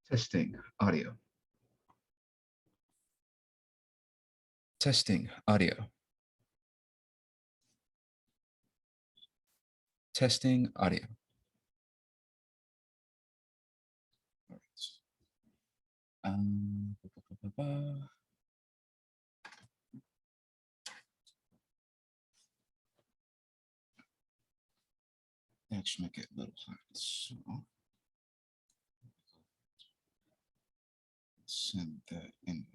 Testing audio. Testing audio. Testing audio. All right. That should make it a little hot. So send that invite.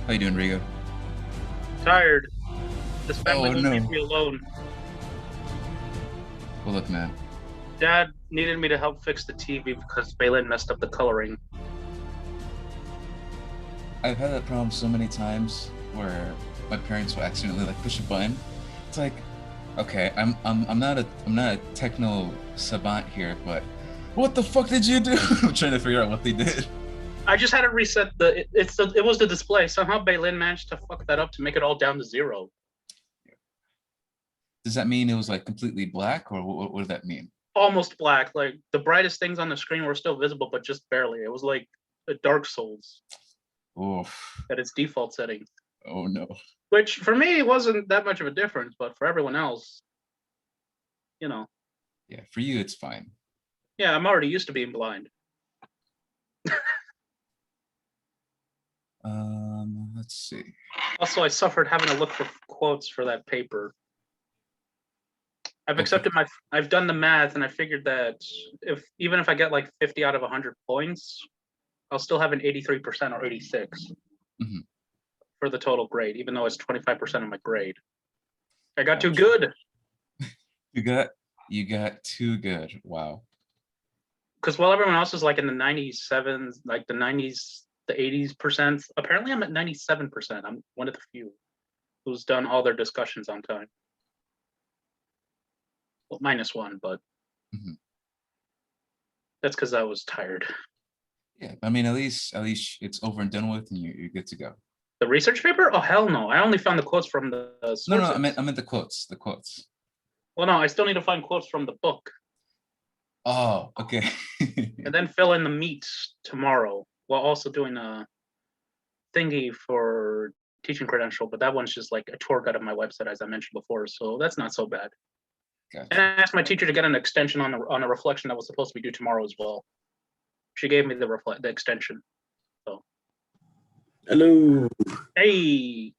How you doing, Rigo? Tired. This family Oh won't leave no. me alone. Well, look, man. Dad needed me to help fix the TV because Balin messed up the coloring. I've had that problem so many times where my parents will accidentally like push a button. It's like, okay, I'm not a techno savant here, but what the fuck did you do? I'm trying to figure out what they did. I just had to reset it was the display. Somehow Balin managed to fuck that up to make it all down to 0. Does that mean it was like completely black, or what does that mean? Almost black. Like the brightest things on the screen were still visible, but just barely. It was like a Dark Souls Oof. at its default setting. Oh no. Which for me wasn't that much of a difference, but for everyone else, you know. Yeah, for you it's fine. Yeah, I'm already used to being blind. Let's see. Also, I suffered having to look for quotes for that paper. Okay. I've done the math, and I figured that even if I get like 50 out of 100 points, I'll still have an 83% or 86 for the total grade, even though it's 25% of my grade. I got too good. You got too good. Wow. Because while everyone else is like in the 97s, like the 90s, the 80s%, apparently I'm at 97%. I'm one of the few who's done all their discussions on time. Well, -1, but that's because I was tired. Yeah, I mean, at least it's over and done with, and you're good to go. The research paper? Oh hell no! I only found the quotes from the sources. No, I meant the quotes. The quotes. Well, no, I still need to find quotes from the book. Oh, okay. And then fill in the meat tomorrow, while also doing a thingy for teaching credential. But that one's just like a tour guide of my website, as I mentioned before. So that's not so bad. Gotcha. And I asked my teacher to get an extension on a reflection that was supposed to be due tomorrow as well. She gave me the extension. So. Hello. Hey.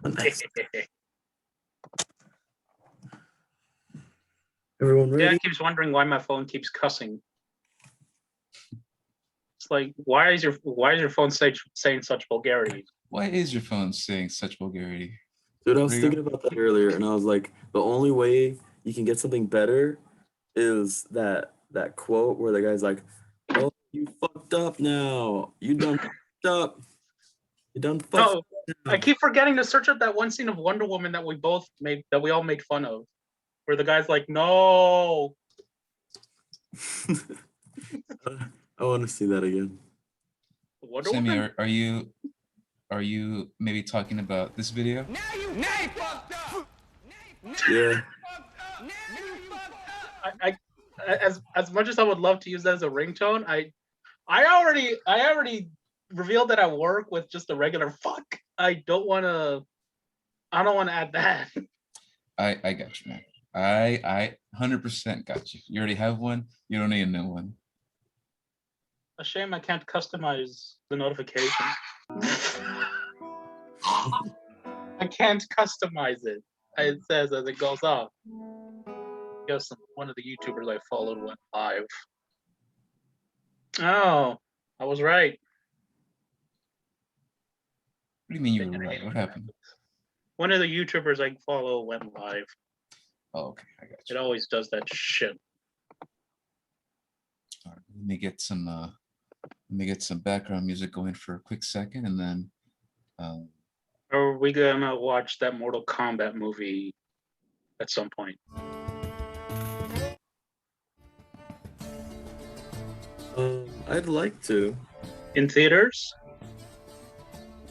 Nice. Everyone ready? Dad keeps wondering why my phone keeps cussing. It's like, why is your phone saying such vulgarity? Why is your phone saying such vulgarity? Dude, I was thinking about that earlier, and I was like, the only way you can get something better is that quote where the guy's like, "Oh, you fucked up now. You done fucked up. You done fucked up." I keep forgetting to search up that one scene of Wonder Woman that we all made fun of, where the guy's like, "No." I want to see that again. Sammy, are you maybe talking about this video? Now you fucked up. Yeah. As much as I would love to use that as a ringtone, I already revealed that I work with just a regular fuck. I don't want to add that. I got you, man. I 100% got you. You already have one. You don't need a new one. A shame I can't customize the notification. I can't customize it. It says as it goes off. Guess one of the YouTubers I followed went live. Oh, I was right. What do you mean you were right? What happened? One of the YouTubers I follow went live. Oh, okay, I got you. It always does that shit. All right, let me get some background music going for a quick second, and then. Are we gonna watch that Mortal Kombat movie at some point? I'd like to. In theaters?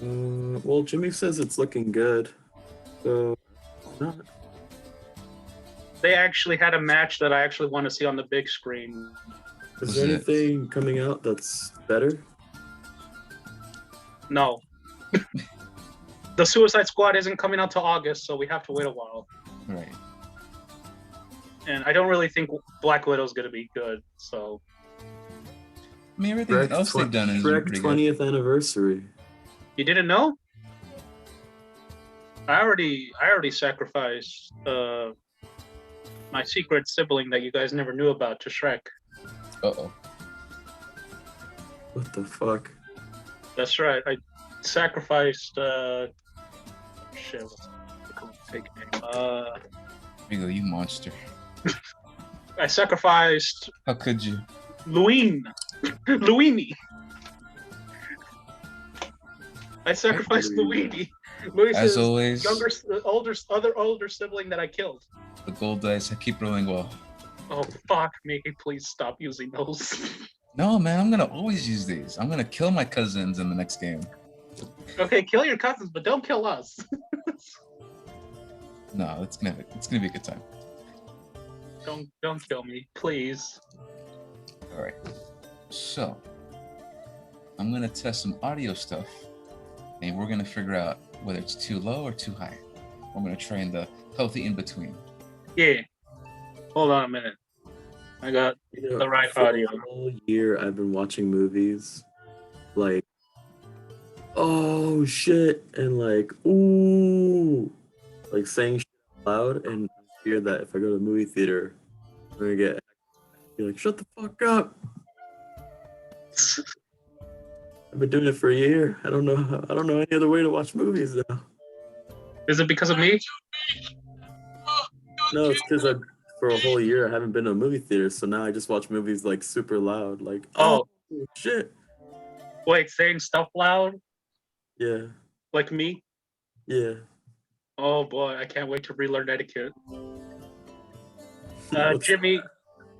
Well, Jimmy says it's looking good, so not. They actually had a match that I actually want to see on the big screen. Is there anything coming out that's better? No. The Suicide Squad isn't coming out till August, so we have to wait a while. Right. And I don't really think Black Widow's gonna be good, so. I mean, everything else they've done is Shrek pretty 20th anniversary. You didn't know? I already sacrificed My secret sibling that you guys never knew about to Shrek. Uh-oh. What the fuck? That's right. I sacrificed. Shit. What's the fake name? Rigo, you monster. I sacrificed How could you? Luini. I sacrificed Luini. Luis As is always, older sibling that I killed. the gold dice, I keep rolling well. Oh fuck me! Please stop using those. No, man, I'm gonna always use these. I'm gonna kill my cousins in the next game. Okay, kill your cousins, but don't kill us. No, it's gonna be a good time. Don't kill me, please. All right. So, I'm gonna test some audio stuff, and we're gonna figure out whether it's too low or too high. I'm gonna try in the healthy in between. Yeah. Hold on a minute. I got the right for audio. a whole year I've been watching movies like, oh shit, and like, ooh, like saying shit out loud, and I fear that if I go to the movie theater, I'm gonna be like, shut the fuck up. I've been doing it for a year. I don't know any other way to watch movies now. Is it because of me? No, it's because for a whole year I haven't been to a movie theater, so now I just watch movies like super loud, like, oh shit. Wait, saying stuff loud Yeah, like me? yeah. Oh boy, I can't wait to relearn etiquette. What's-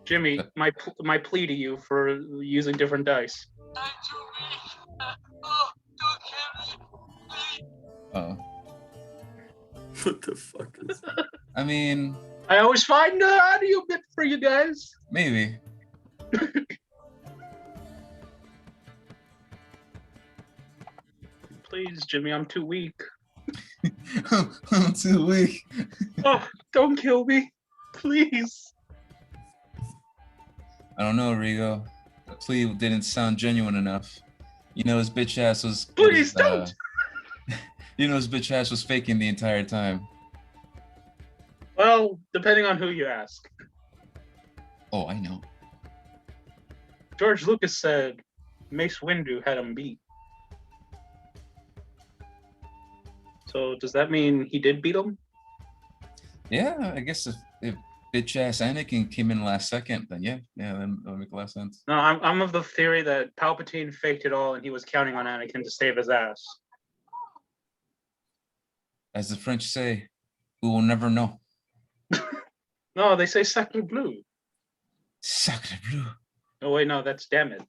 Jimmy, my plea to you for using different dice. Oh, What the fuck is that? I mean, I always find the audio bit for you guys. maybe. Please, Jimmy, I'm too weak. I'm too weak. Oh, don't kill me. Please. I don't know, Rigo. The plea didn't sound genuine enough. You know, his bitch ass was. Please don't. You know, his bitch ass was faking the entire time. Well, depending on who you ask. Oh, I know. George Lucas said Mace Windu had him beat. So does that mean he did beat him? Yeah, I guess if bitch ass Anakin came in last second, then yeah, then that would make a lot of sense. No, I'm of the theory that Palpatine faked it all and he was counting on Anakin to save his ass. As the French say, we will never know. No, they say sacre bleu. Sacre bleu. Oh wait, no, that's damn it.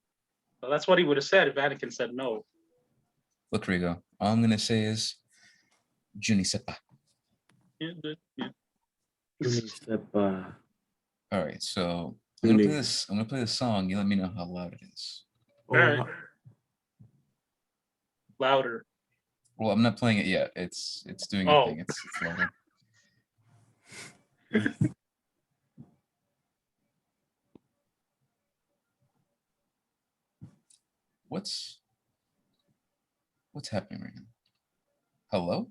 Well, that's what he would have said if Anakin said no. Look, Rigo, all I'm gonna say is, je ne sais pas. Yeah. All right, so I'm gonna play this. I'm gonna play the song. You let me know how loud it is. Oh, Alright. Louder. Well, I'm not playing it yet. It's doing a Oh. thing. It's louder. What's happening right now? Hello?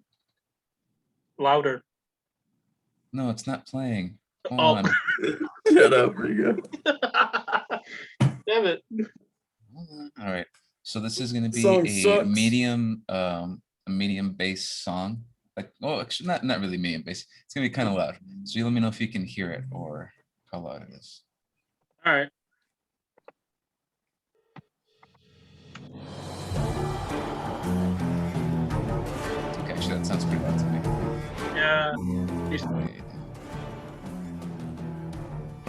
Louder. No, it's not playing. Hold Oh. on. Shut up, Rigo. Damn it. Hold on. All right. So this is gonna be Song a sucks. medium bass song. Like, oh, actually, not really medium bass. It's gonna be kind of loud. So you let me know if you can hear it or how loud it is. All right. Okay, actually, that sounds pretty loud to me. Yeah. Wait.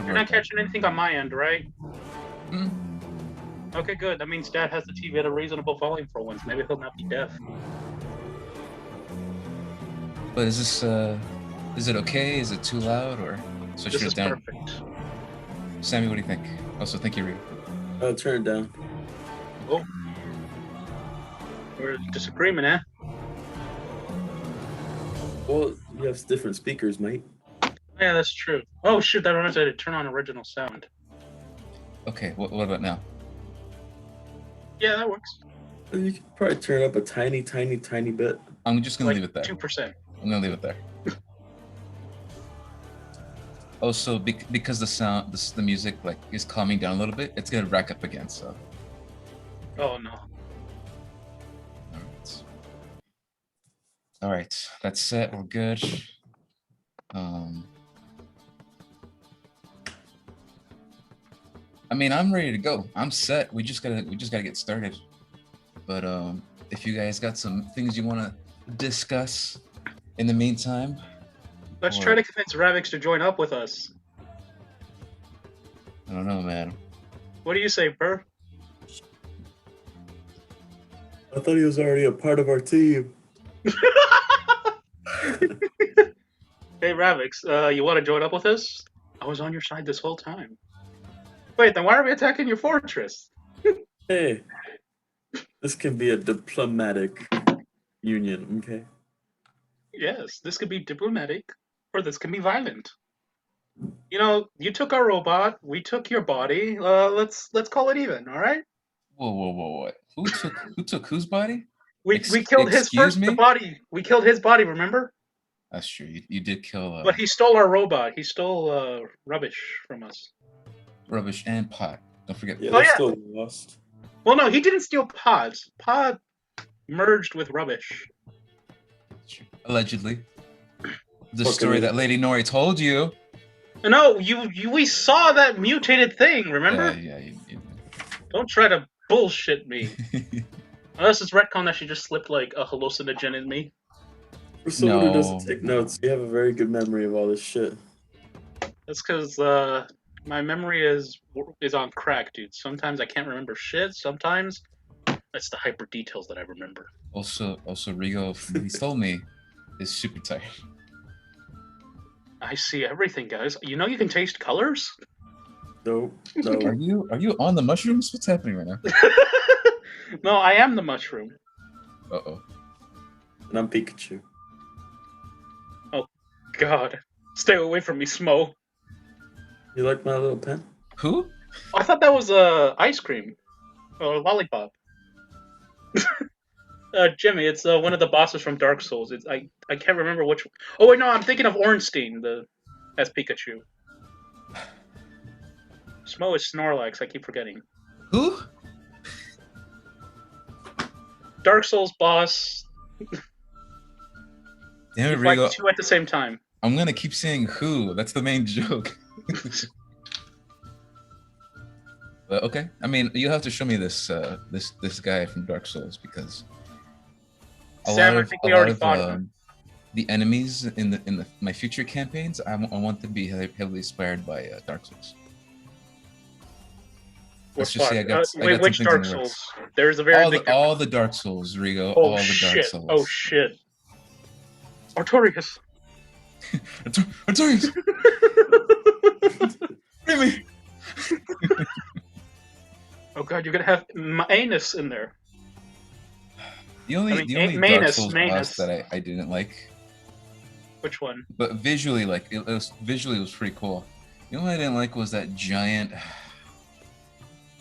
You're not catching anything on my end, right? Hmm. Okay, good. That means Dad has the TV at a reasonable volume for once. Maybe he'll not be deaf. But is this is it okay? Is it too loud or switch This it is down? perfect. Sammy, what do you think? Also, thank you, Rita. I'll turn it down. Oh. We're in disagreement, eh? Well, you have different speakers, mate. Yeah, that's true. Oh shoot, that reminds me to turn on original sound. Okay, what about now? Yeah, that works. You can probably turn it up a tiny bit. I'm just gonna Like leave it there. 2%. I'm gonna leave it there. Also, because the sound, the music like is calming down a little bit, it's gonna rack up again. So. Oh no. All right, that's set. We're good. I mean, I'm ready to go. I'm set. We just gotta get started. But if you guys got some things you want to discuss in the meantime, Let's try to convince Ravix to join up with us. I don't know, man. What do you say, Burr? I thought he was already a part of our team. Hey, Ravix, you want to join up with us? I was on your side this whole time. Wait, then why are we attacking your fortress? Hey, this can be a diplomatic union, okay? Yes, this could be diplomatic, or this can be violent. You know, you took our robot, we took your body. Let's call it even, all right? Whoa! Who took whose body? We killed his excuse me? the body. We killed his body. Remember? That's true. You did kill. But he stole our robot. He stole rubbish from us. Rubbish and pot. Don't forget. Yeah, Oh, they're yeah. still lost. Well, no, he didn't steal pods. Pod merged with rubbish. Allegedly. The Fucking story that Lady Nori told you. No, we saw that mutated thing. Remember? Yeah. Don't try to bullshit me. Unless it's retcon that she just slipped like a hallucinogen in me. For someone who doesn't No. take notes, you have a very good memory of all this shit. That's because my memory is on crack, dude. Sometimes I can't remember shit. Sometimes it's the hyper details that I remember. Also, Rigo, from what he told me, is super tired. I see everything, guys. You know you can taste colors? Nope. Are No. you on the mushrooms? What's happening right now? No, I am the mushroom. Uh-oh. And I'm Pikachu. God. Stay away from me, Smo. You like my little pen? Who? I thought that was ice cream. Or lollipop. Jimmy, it's one of the bosses from Dark Souls. I can't remember which. Oh wait, no, I'm thinking of Ornstein, as Pikachu. Smo is Snorlax. I keep forgetting. Who? Dark Souls boss. Damn it, You fight Rigo. two at the same time. I'm gonna keep saying who. That's the main joke. But okay. I mean, you have to show me this this guy from Dark Souls because Sam, I think we already fought him. the enemies in my future campaigns, I want to be heavily inspired by Dark Souls. Let's just say I got wait, some which things Dark in the works. Souls? There's a very big. All the Dark Souls, Rigo. Oh all the Dark shit! Souls. Oh shit! Artorias. Artorias! Free me! Oh god, you're gonna have Manus in there. The only Dark Manus, Souls boss that I didn't like, Which one? but visually, like it was pretty cool. The only one I didn't like was that giant.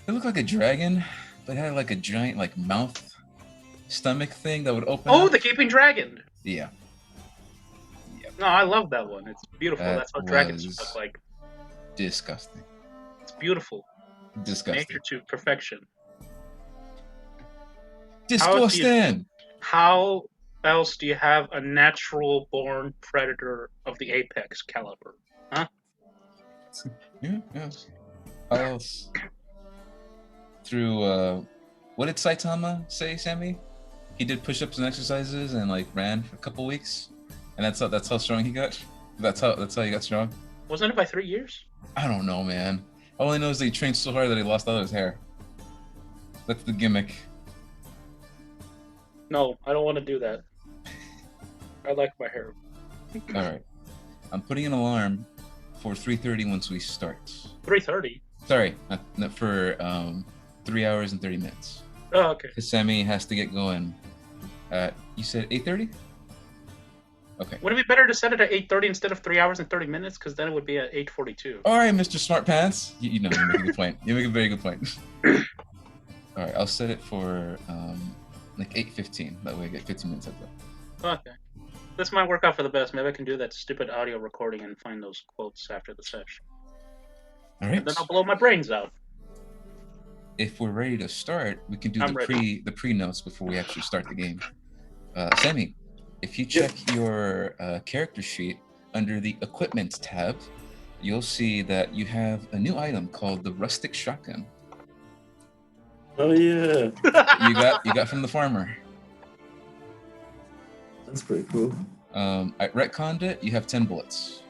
It looked like a dragon, but it had like a giant like mouth, stomach thing that would open. Oh, up. the Gaping Dragon. Yeah. No, I love that one. It's beautiful. That That's how dragons was- look like. Disgusting. It's beautiful. Disgusting. Nature to perfection. Disgusting. How else do you have a natural born predator of the apex caliber? Yeah. How else? Through what did Saitama say, Sammy? He did push-ups and exercises and like ran for a couple weeks, and that's how strong he got. That's how he got strong. Wasn't it by 3 years? I don't know, man. All I know is that he trained so hard that he lost all his hair. That's the gimmick. No, I don't want to do that. I like my hair. All right, I'm putting an alarm for 3:30 once we start. 3:30. Sorry, not for 3 hours and 30 minutes. Oh, okay. Because Sammy has to get going at, you said 8:30? Okay. Would it be better to set it at 8:30 instead of 3 hours and 30 minutes? Because then it would be at 8:42. All right, Mr. Smart Pants. You know, you make a good point. You make a very good point. All right, I'll set it for like 8:15. That way I get 15 minutes of that. Okay. This might work out for the best. Maybe I can do that stupid audio recording and find those quotes after the session. All And right. then I'll blow my brains out. If we're ready to start, we can do I'm ready. the pre notes before we actually start the game. Sammy, if you check your character sheet under the equipment tab, you'll see that you have a new item called the rustic shotgun. Oh yeah, You got from the farmer. that's pretty cool. I retconned it. You have 10 bullets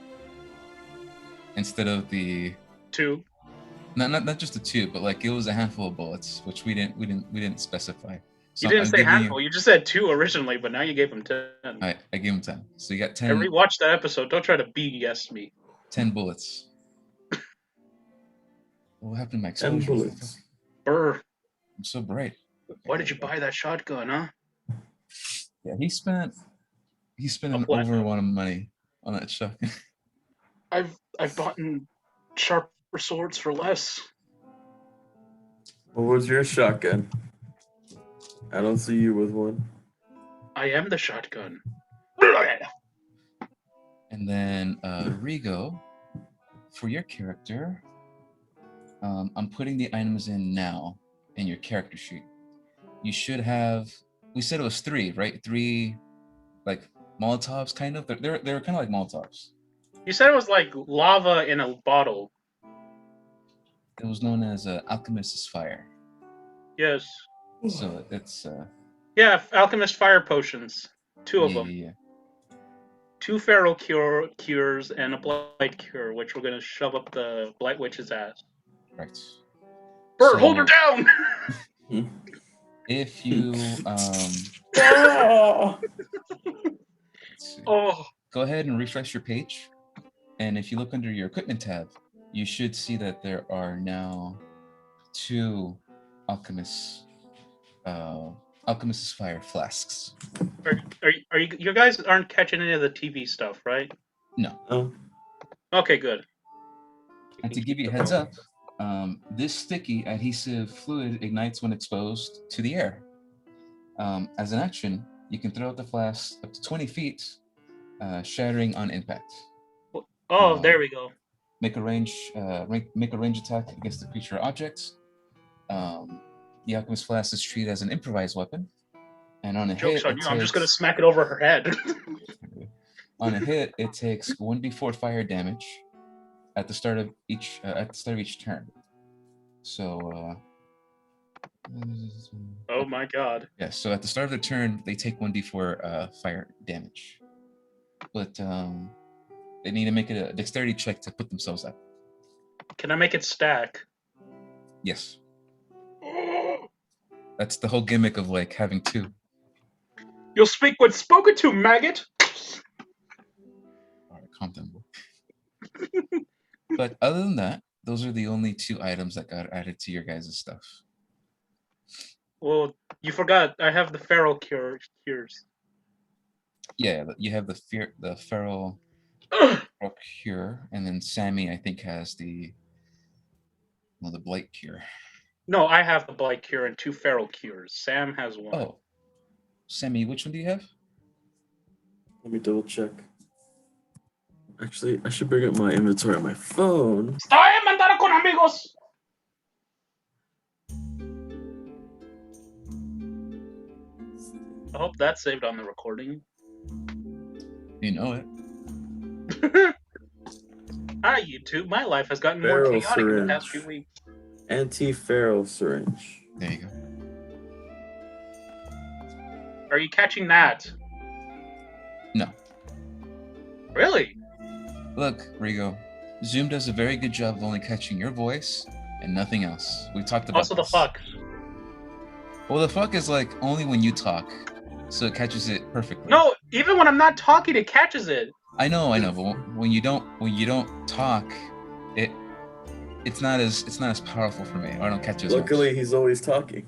instead of the 2. not just the 2, but like it was a handful of bullets, which we didn't specify. So You didn't I'm say giving handful. You just said 2 originally, but now you gave him 10. I gave him 10. So you got I 10, rewatched that episode. Don't try to BS me. 10 bullets. What happened to my 10 exposure? bullets. Burr. I'm so bright. Why did you buy that shotgun, huh? Yeah, he spent an What? over amount of money on that shotgun. I've bought sharper swords for less. What was your shotgun? I don't see you with one. I am the shotgun. And then Rigo, for your character, I'm putting the items in now in your character sheet. You should have. We said it was 3, right? 3, like Molotovs, kind of. They're kind of like Molotovs. You said it was like lava in a bottle. It was known as Alchemist's Fire. Yes. So it's Yeah, alchemist fire potions. 2 of them. Yeah. 2 feral cures and a blight cure, which we're gonna shove up the blight witch's ass. Right. Burr, So, hold her down! If you Ah! let's see. Oh, Go ahead and refresh your page, and if you look under your equipment tab, you should see that there are now 2 alchemist's fire flasks. are you guys aren't catching any of the TV stuff, right? No. Oh, Okay, good. And to give you a heads up, this sticky adhesive fluid ignites when exposed to the air. As an action, you can throw out the flask up to 20 feet, shattering on impact. Oh, there we go. Make a range attack against the creature or object. The alchemist flask is treated as an improvised weapon, and on a Joke's hit, on you. I'm just gonna smack it over her head. on a hit, it takes 1d4 fire damage at the start of each turn. So, Oh my god. yeah. So at the start of the turn, they take 1d4 fire damage, but they need to make it a dexterity check to put themselves up. Can I make it stack? Yes, that's the whole gimmick of like having 2. You'll speak when spoken to, maggot! All right, calm down. But other than that, those are the only 2 items that got added to your guys' stuff. Well, you forgot. I have the feral cures. Yeah, you have the feral cure, and then Sammy, I think, has the blight cure. No, I have the blight cure and 2 feral cures. Sam has 1. Oh, Sammy, which one do you have? let me double check. Actually, I should bring up my inventory on my phone. Estaba en mandar con amigos! I hope that's saved on the recording. You know it. Hi, YouTube. My life has gotten more Feral chaotic in the syringe. past few weeks. Anti-feral syringe. There you go. Are you catching that? No. Really? Look, Rigo, Zoom does a very good job of only catching your voice and nothing else. We talked about Also, the this. fuck. Well, the fuck is like only when you talk, so it catches it perfectly. No, even when I'm not talking, it catches it. I know, but when you don't talk, it's not as powerful for me. I don't catch it as Luckily, much. he's always talking.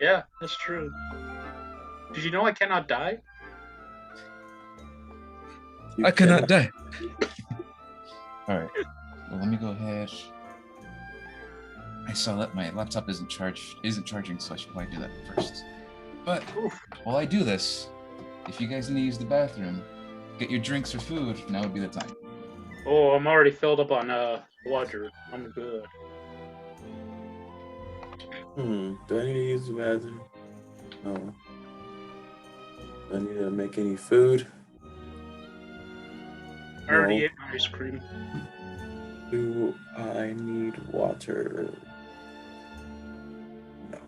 Yeah, that's true. Did you know I cannot die? You I cannot can- die. All right. Well, let me go ahead. I saw that my laptop isn't charging, so I should probably do that first. But Oof. while I do this, if you guys need to use the bathroom, get your drinks or food, now would be the time. Oh, I'm already filled up on water. I'm good. Do I need to use the bathroom? No. Do I need to make any food? I already No. ate my ice cream. Do I need water? No.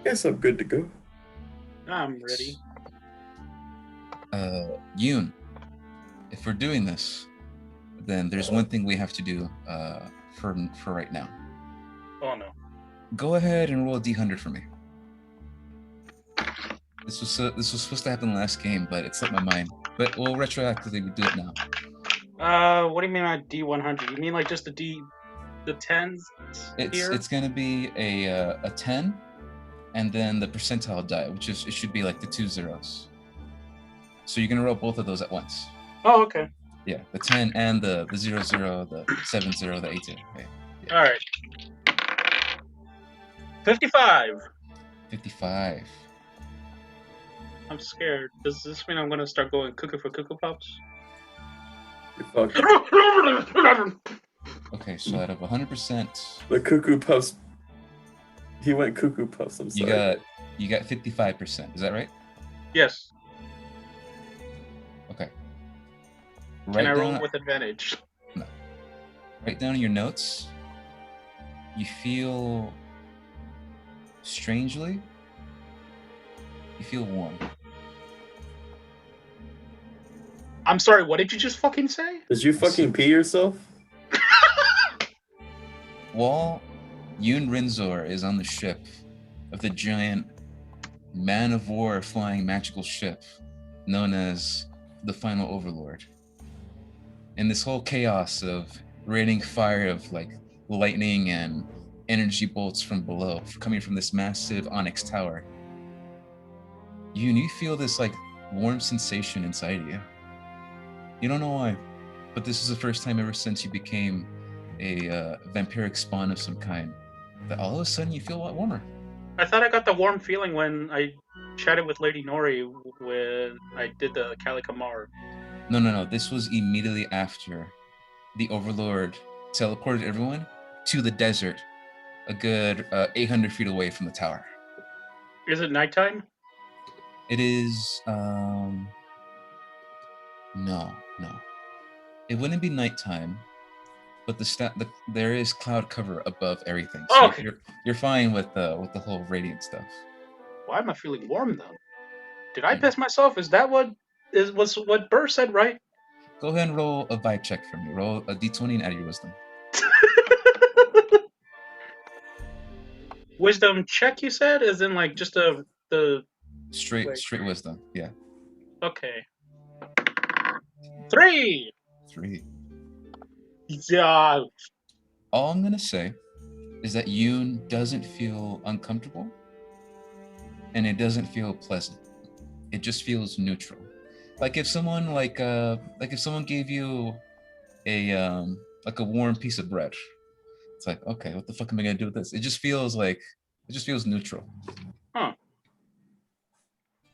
Guess I'm good to go. I'm ready. Yoon, if we're doing this, then there's one thing we have to do for right now. Oh no. Go ahead and roll a D100 for me. This was supposed to happen last game, but it slipped my mind. But we'll retroactively do it now. What do you mean by D100? You mean like just the tens here? It's gonna be a 10, and then the percentile die, it should be like the 2 zeros. So you're gonna roll both of those at once. Oh, okay. Yeah, the 10 and the 0 0, the 7 0, the 8 0. Okay. Yeah. All right. 55. 55. I'm scared. Does this mean I'm gonna start going cuckoo for Cuckoo Pops? You're fucked. Okay, so out of 100%, The Cuckoo Puffs. He went Cuckoo Puffs. I'm sorry. you got 55%. Is that right? Yes. Okay. Can I roll with advantage? Write down in your notes. You feel strangely. You feel warm. I'm sorry, what did you just fucking say? Did you fucking pee yourself? While Yoon Rinzor is on the ship of the giant man of war flying magical ship known as the Final Overlord, in this whole chaos of raining fire of like lightning and energy bolts from below coming from this massive onyx tower, you feel this like warm sensation inside you. You don't know why, but this is the first time ever since you became a vampiric spawn of some kind that all of a sudden you feel a lot warmer. I thought I got the warm feeling when I chatted with Lady Nori when I did the Kali Kamar. No. This was immediately after the Overlord teleported everyone to the desert, a good 800 feet away from the tower. Is it nighttime? It is. No. It wouldn't be nighttime, but there is cloud cover above everything. So Okay. You're fine with the whole radiant stuff. Why am I feeling warm though? Did I piss myself? Is that what was what Burr said, right? Go ahead and roll a vibe check for me. Roll a d20 and add your wisdom. Wisdom check, you said, is in like just the Straight wisdom. Yeah. okay. 3. 3. Yeah. All I'm gonna say is that Yoon doesn't feel uncomfortable, and it doesn't feel pleasant. It just feels neutral. Like if someone if someone gave you a warm piece of bread, it's like, okay, what the fuck am I gonna do with this? It just feels neutral. Huh.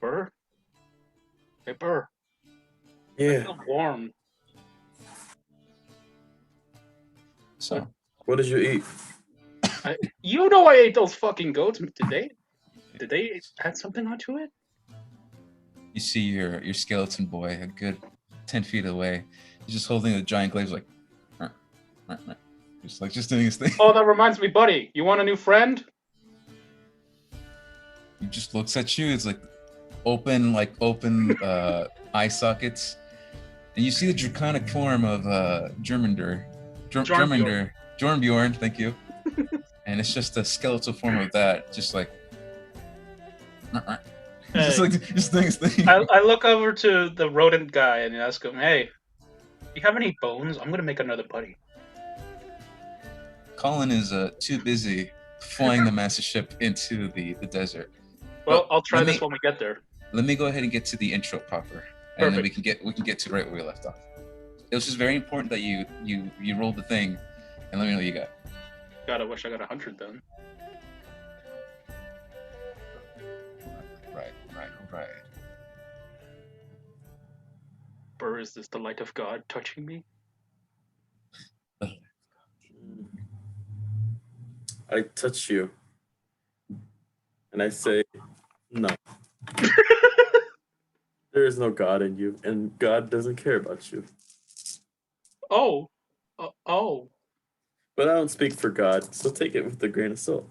Burr? Hey, Burr. I Yeah. feel warm. So What did you eat? You know I ate those fucking goats. Did they add something onto it? you see your skeleton boy a good 10 feet away. He's just holding a giant glaive, like, just doing his thing. Oh, that reminds me, buddy. You want a new friend? He just looks at you. It's like open eye sockets, and you see the draconic form of Jormundur. Jornbjorn, thank you. And it's just a skeletal form of that, just like, just doing his thing. I look over to the rodent guy and ask him, "Hey, do you have any bones? I'm gonna make another buddy." Colin is too busy flying the massive ship into the desert. Well, Well, I'll try let this me- when we get there. Let me go ahead and get to the intro proper, and then we Perfect. can get to right where we left off. It was just very important that you rolled the thing, and let me know what you got. God, I wish I got 100 then. Right. bride. Or is this the light of God touching me? I touch you, and I say, no. There is no God in you, and God doesn't care about you. Oh. Oh. But I don't speak for God, so take it with a grain of salt.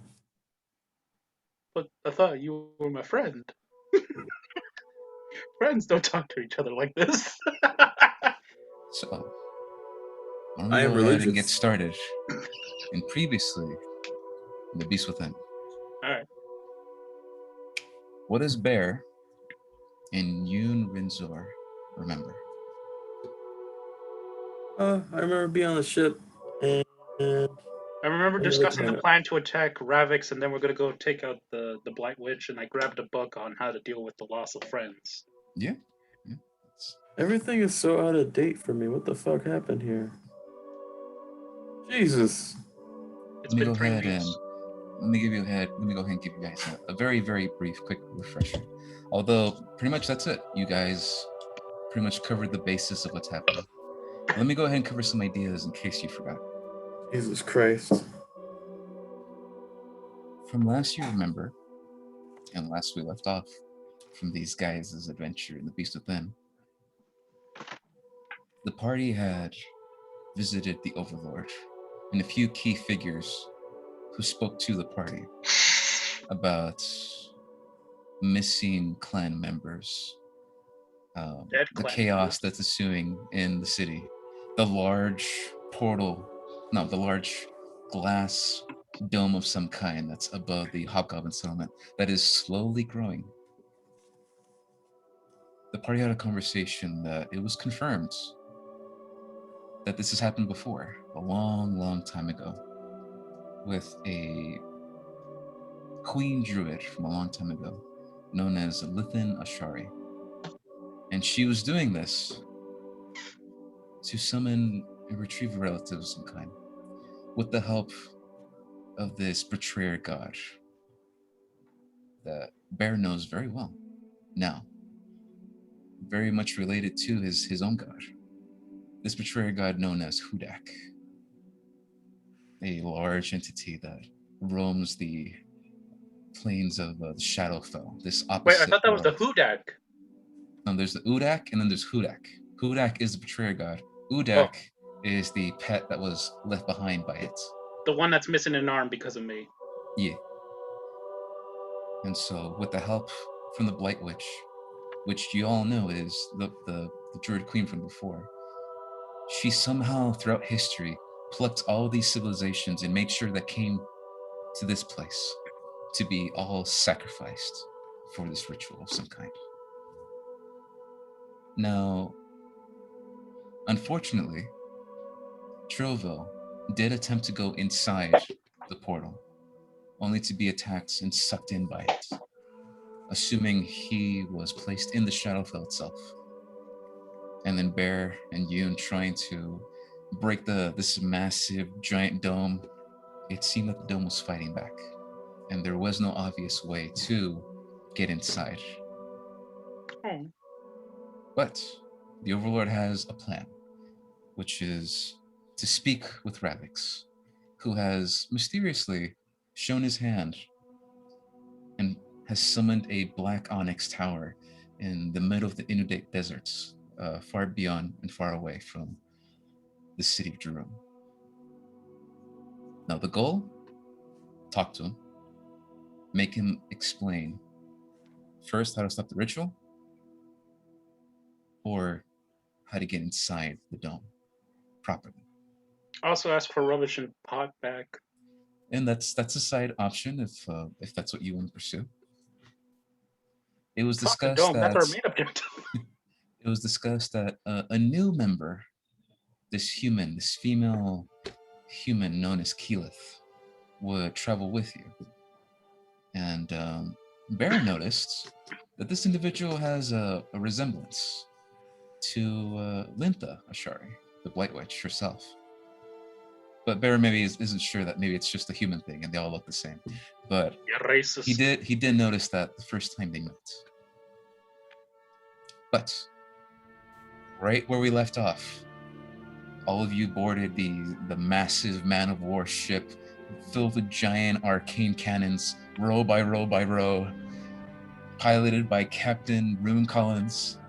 But I thought you were my friend. Friends don't talk to each other like this. So, why don't I we am go ahead and religious. get started? And previously, in The Beast Within. Alright. What does Bear and Yoon Rinzor remember? I remember being on the ship, and I remember Another discussing the planet. plan to attack Ravix, and then we're gonna go take out the Blight Witch, and I grabbed a book on how to deal with the loss of friends. Yeah. It's- everything is so out of date for me. What the fuck happened here? Jesus. It's Let me been go 3 ahead weeks. and let me go ahead and give you guys a very, very brief, quick refresher. Although pretty much that's it. You guys pretty much covered the basis of what's happening. Let me go ahead and cover some ideas in case you forgot. Jesus Christ. From last you remember, and last we left off from these guys' adventure in The Beast Within, the party had visited the Overlord and a few key figures who spoke to the party about missing clan members, Dead the clan chaos that's ensuing in the city, the large the large glass dome of some kind that's above the Hobgoblin settlement that is slowly growing. The party had a conversation that it was confirmed that this has happened before, a long, long time ago, with a queen druid from a long time ago, known as Lithin Ashari. And she was doing this to summon and retrieve a relative of some kind, with the help of this betrayer god that Bear knows very well now, very much related to his own god. This betrayer god known as Hudak, a large entity that roams the plains of the Shadowfell. This opposite Wait, I thought that was the world. Hudak. No, there's the Udak and then there's Hudak. Hudak is the betrayer god. Udak is the pet that was left behind by it. The one that's missing an arm because of me. Yeah. And so, with the help from the Blight Witch, which you all know is the Druid Queen from before, she somehow, throughout history, plucked all these civilizations and made sure that came to this place to be all sacrificed for this ritual of some kind. Now, unfortunately, Troville did attempt to go inside the portal, only to be attacked and sucked in by it, assuming he was placed in the Shadowfell itself. And then Bear and Yoon trying to break this massive giant dome, it seemed that the dome was fighting back, and there was no obvious way to get inside. Oh. But the Overlord has a plan, which is to speak with Ravix, who has mysteriously shown his hand and has summoned a black onyx tower in the middle of the Inundate deserts, far beyond and far away from the city of Jerome. Now the goal, talk to him, make him explain first how to stop the ritual, or how to get inside the dome properly. Also ask for rubbish and pot back. And that's a side option if that's what you want to pursue. It was Fuck the discussed dome. That's our that main objective. it was discussed that a new member, this female human known as Keyleth, would travel with you. And Baron noticed that this individual has a resemblance to Lintha Ashari, the Blight Witch herself. But Baron maybe isn't sure that maybe it's just a human thing and they all look the same. But You're racist. he did notice that the first time they met. But right where we left off, all of you boarded the massive man of war ship filled with giant arcane cannons, row by row by row, piloted by Captain Rune Collins,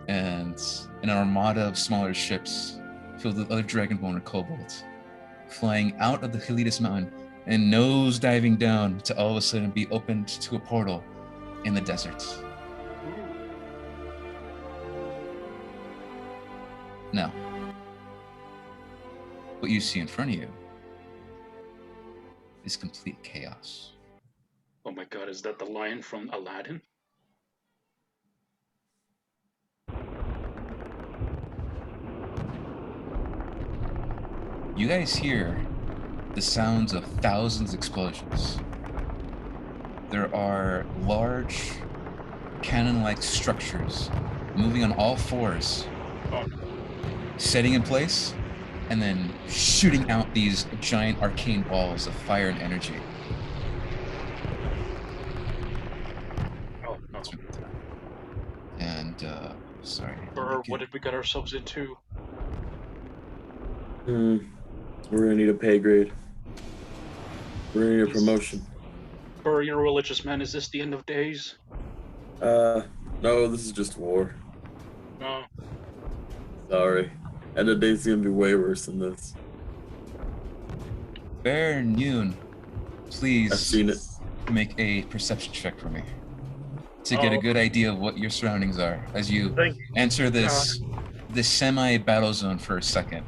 and an armada of smaller ships filled with other Dragonborn or kobolds, flying out of the Helidas Mountain and nose diving down to all of a sudden be opened to a portal in the desert. Now, what you see in front of you is complete chaos. Oh my god, is that the lion from Aladdin? You guys hear the sounds of thousands of explosions. There are large cannon-like structures moving on all fours, Oh no. setting in place, and then shooting out these giant arcane balls of fire and energy. Oh no. And, sorry. Burr, what did we get ourselves into? We're gonna need a pay grade. We're gonna need a promotion. Burr, you're a religious man. Is this the end of days? No, this is just war. No. Sorry. End of day's gonna be way worse than this. Bear Noon, please I've seen it. make a perception check for me to get a good idea of what your surroundings are as you Thank you. enter this semi-battle zone for a second.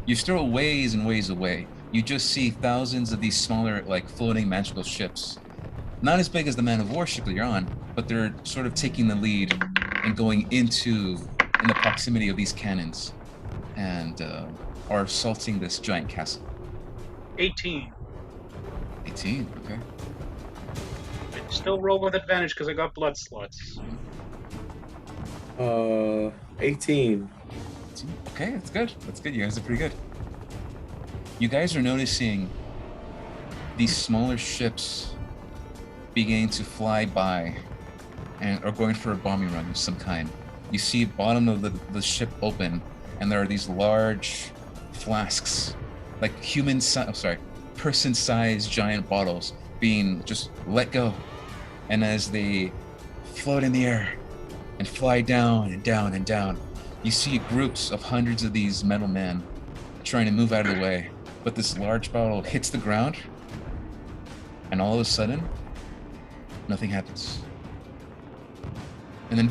You're still ways and ways away. You just see thousands of these smaller, like, floating magical ships. Not as big as the man of war ship that you're on, but they're sort of taking the lead and going in the proximity of these cannons and are assaulting this giant castle. 18. 18, okay. I still roll with advantage because I got blood slots. 18. Okay, that's good. That's good. You guys are pretty good. You guys are noticing these smaller ships beginning to fly by and are going for a bombing run of some kind. You see bottom of the ship open, and there are these large flasks, like person-sized giant bottles being just let go. And as they float in the air and fly down and down and down, you see groups of hundreds of these metal men trying to move out of the way. But this large bottle hits the ground, and all of a sudden, nothing happens. And then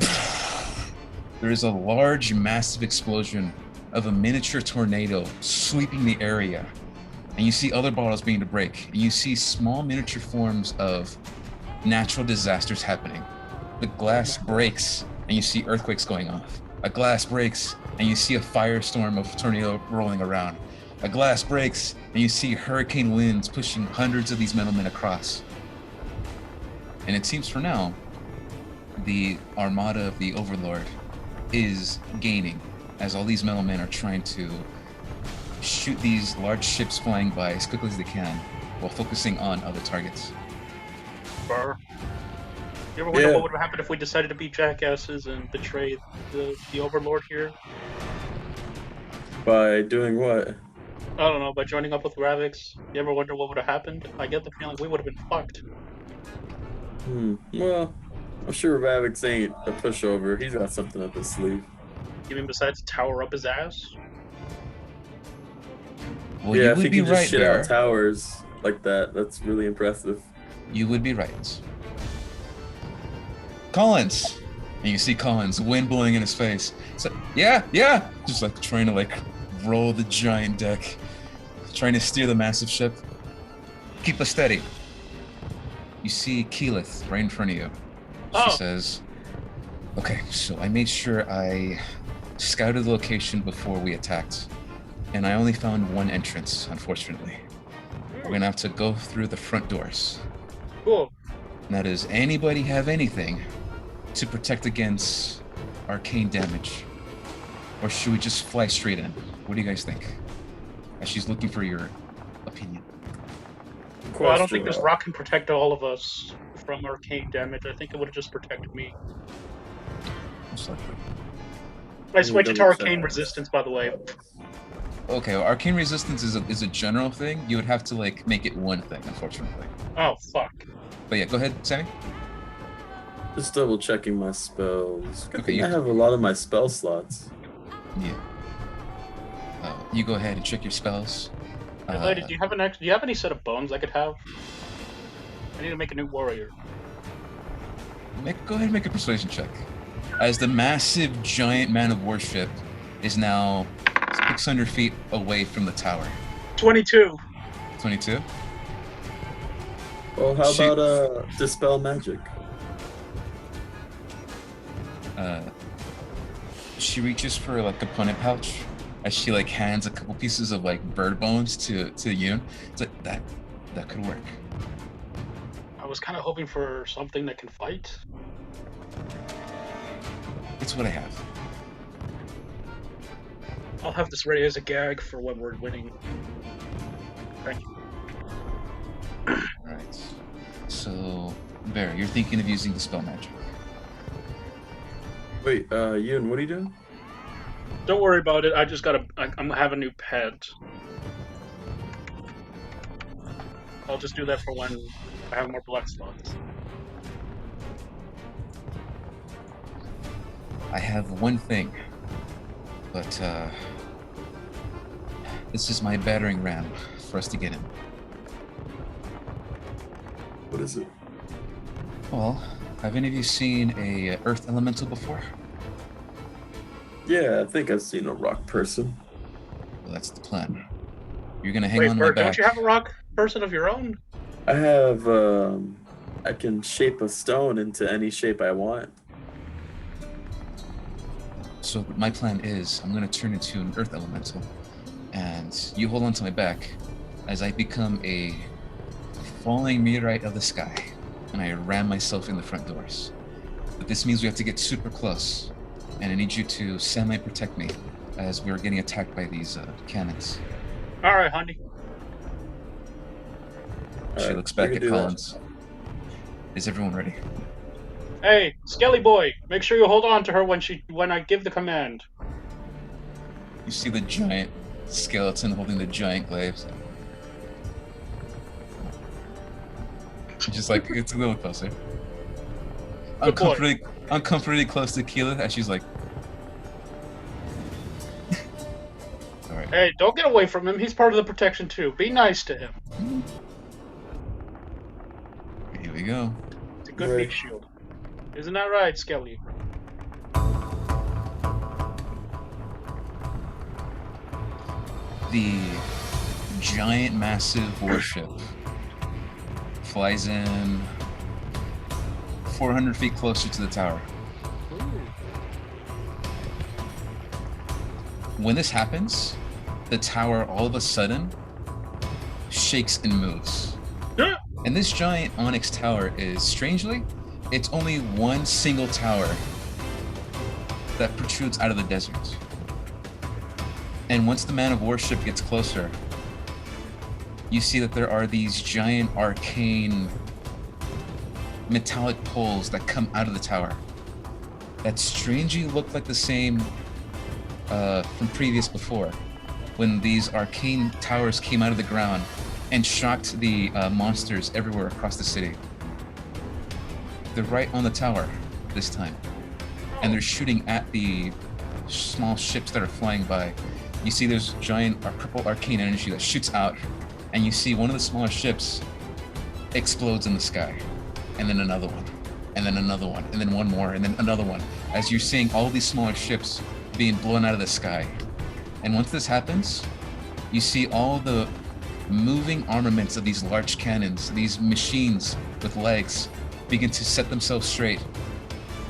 there is a large, massive explosion of a miniature tornado sweeping the area. And you see other bottles beginning to break. And you see small miniature forms of natural disasters happening. The glass breaks, and you see earthquakes going off. A glass breaks, and you see a firestorm of tornado rolling around. A glass breaks, and you see hurricane winds pushing hundreds of these metal men across. And it seems for now, the armada of the Overlord is gaining, as all these metal men are trying to shoot these large ships flying by as quickly as they can, while focusing on other targets. Burr. You ever wonder what would happen if we decided to be jackasses and betray the Overlord here? By doing what? I don't know, by joining up with Ravix. You ever wonder what would have happened? I get the feeling we would have been fucked. Well, I'm sure Ravix ain't a pushover. He's got something up his sleeve. You mean besides tower up his ass? Well, yeah, you if would he be can just right shit there. out towers like that, that's really impressive. You would be right. Collins! And you see Collins, wind blowing in his face. So, yeah! Just like trying to like roll the giant deck, trying to steer the massive ship. Keep us steady. You see Keyleth right in front of you. She says, okay, so I made sure I scouted the location before we attacked, and I only found one entrance, unfortunately. We're gonna have to go through the front doors. Cool. Now, does anybody have anything to protect against arcane damage? Or should we just fly straight in? What do you guys think? As she's looking for your opinion. Well, I don't think this rock can protect all of us from arcane damage. I think it would have just protected me. most likely. I switched it to double arcane check. resistance, by the way. Okay, well, arcane resistance is a general thing. You would have to like make it one thing, unfortunately. Oh fuck. But yeah, go ahead, Sammy. Just double checking my spells. Good Okay, thing you- I have a lot of my spell slots. Yeah. You go ahead and check your spells. Hey, lady, do you have do you have any set of bones I could have? I need to make a new warrior. Go ahead and make a persuasion check. As the massive giant man of warship is now 600 feet away from the tower. 22. 22. Well, how Shoot. about dispel magic? She reaches for like a component pouch as she like hands a couple pieces of like bird bones to Yoon. It's like that could work. I was kind of hoping for something that can fight. It's what I have. I'll have this ready as a gag for when we're winning. Thank you. Alright. So Bear, you're thinking of using dispel magic. Wait, Yoon, what are you doing? Don't worry about it. I just gotta. I'm gonna have a new pet. I'll just do that for when I have more blood slots. I have one thing, but this is my battering ram for us to get in. What is it? Well, have any of you seen a earth elemental before? Yeah, I think I've seen a rock person. Well, that's the plan. You're gonna hang Wait, on my Bert, back. don't you have a rock person of your own? I have, I can shape a stone into any shape I want. So my plan is, I'm gonna turn into an earth elemental, and you hold on to my back as I become a falling meteorite of the sky, and I ram myself in the front doors. But this means we have to get super close, and I need you to semi-protect me as we're getting attacked by these cannons. All right, honey. She Alright, looks we back can at do that. Collins. Is everyone ready? Hey, Skelly boy, make sure you hold on to her when I give the command. You see the giant skeleton holding the giant glaives. Just like it's a little closer. Good boy. Uncomfortably close to Keela as she's like. Alright. Hey, don't get away from him. He's part of the protection too. Be nice to him. Here we go. It's a good Right. meat shield. Isn't that right, Skelly? The giant massive warship flies in 400 feet closer to the tower. When this happens, the tower all of a sudden shakes and moves. Yeah. And this giant onyx tower is, strangely, it's only one single tower that protrudes out of the desert. And once the man of warship gets closer, you see that there are these giant arcane metallic poles that come out of the tower that strangely look like the same from previous before, when these arcane towers came out of the ground and shocked the monsters everywhere across the city. They're right on the tower this time, and they're shooting at the small ships that are flying by. You see there's giant purple arcane energy that shoots out, and you see one of the smaller ships explodes in the sky, and then another one, and then another one, and then one more, and then another one, as you're seeing all these smaller ships being blown out of the sky. And once this happens, you see all the moving armaments of these large cannons, these machines with legs, begin to set themselves straight.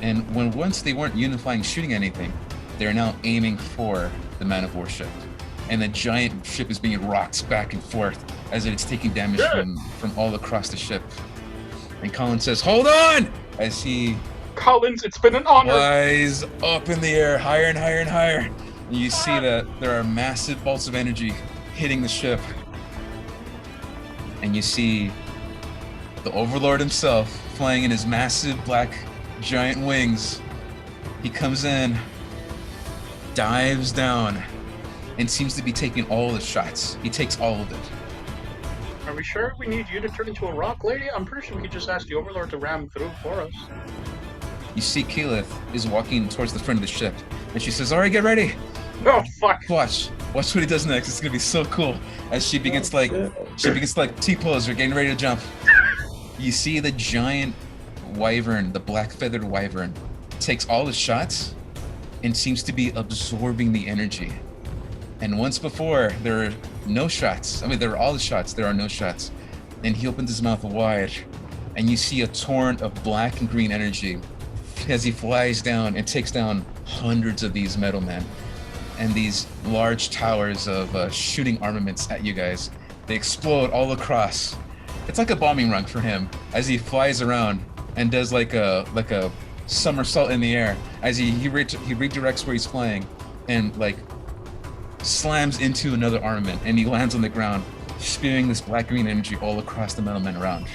And once they weren't unifying shooting anything, they're now aiming for the man of warship. And the giant ship is being rocked back and forth as it's taking damage from all across the ship. And Colin says, "Hold on!" as he Collins, it's been an honor. flies up in the air, higher and higher and higher. And you see that there are massive bolts of energy hitting the ship. And you see the Overlord himself flying in his massive black giant wings, He comes in, dives down, and seems to be taking all the shots. He takes all of it. Are we sure we need you to turn into a rock lady? I'm pretty sure we could just ask the Overlord to ram through for us. You see Keyleth is walking towards the front of the ship, and she says, "Alright, get ready." Oh, fuck. Watch what he does next. It's gonna be so cool. As she begins to T-pose or getting ready to jump. You see the giant wyvern, the black feathered wyvern, takes all the shots and seems to be absorbing the energy. And once before, there were no shots. I mean, there were all the shots. There are no shots. And he opens his mouth wide, and you see a torrent of black and green energy as he flies down and takes down hundreds of these metal men and these large towers of shooting armaments at you guys. They explode all across. It's like a bombing run for him as he flies around and does like a somersault in the air as he redirects where he's flying and like slams into another armament, and he lands on the ground, spewing this black green energy all across the metal men around.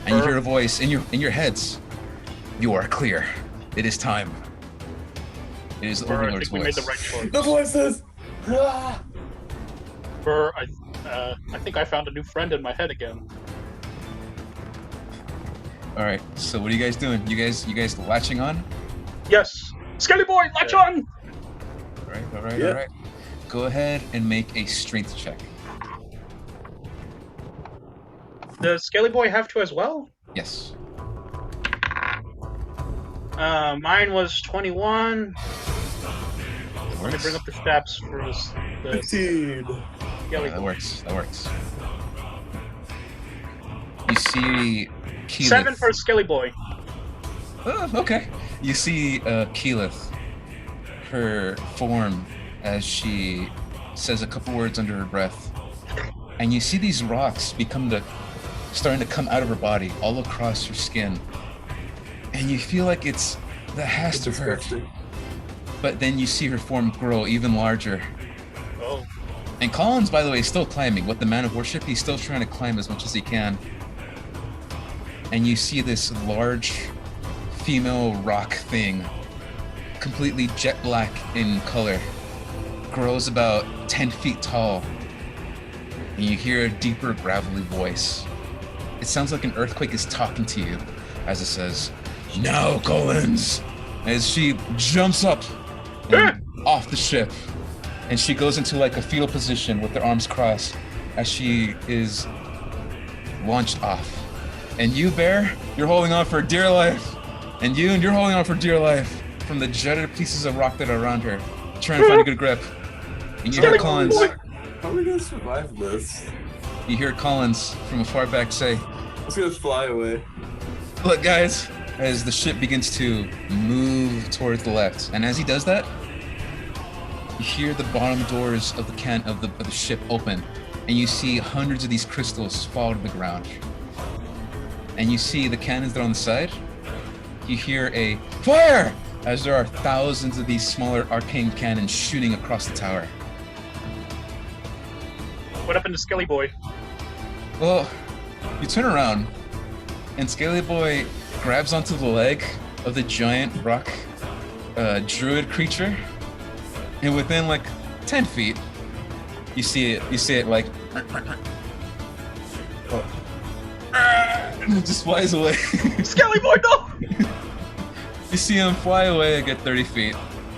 And you hear a voice in your heads. "You are clear. It is time." It is the I Overlord's think we made the voice. right choice. The voices. Ah! Burr, I think I found a new friend in my head again. All right. So what are you guys doing? You guys latching on? Yes. Skelly boy, latch on! All right. Yeah. All right. Go ahead and make a strength check. Does Skelly boy have to as well? Yes. Mine was 21. That Let me works. bring up the stats for the 15. Skelly That boy. works. You see Keyleth. 7 for Skelly boy. Oh, okay. You see Keyleth, her form as she says a couple words under her breath, and you see these rocks starting to come out of her body all across her skin, and you feel like that has to hurt. Disgusting. But then you see her form grow even larger. Oh. And Collins, by the way, is still climbing. With the Man of Worship, he's still trying to climb as much as he can. And you see this large female rock thing, completely jet black in color, grows about 10 feet tall. And you hear a deeper, gravelly voice. It sounds like an earthquake is talking to you as it says, "Now, Collins!" As she jumps up and off the ship. And she goes into like a fetal position with her arms crossed as she is launched off. And you, Bear, you're holding on for dear life. And you're holding on for dear life from the jutted pieces of rock that are around her, trying to find a good grip. And you hear Collins. How are we gonna survive this? You hear Collins from far back say, It's gonna fly away. "Look, guys," as the ship begins to move towards the left. And as he does that, you hear the bottom doors of the ship open, and you see hundreds of these crystals fall to the ground. And you see the cannons that are on the side. You hear a fire as there are thousands of these smaller arcane cannons shooting across the tower. What happened to Skelly boy? Well, you turn around, and Scaly Boy grabs onto the leg of the giant rock druid creature, and within like 10 feet, you see it like, and it just flies away. Skelly boy, no! You see him fly away, get 30 feet,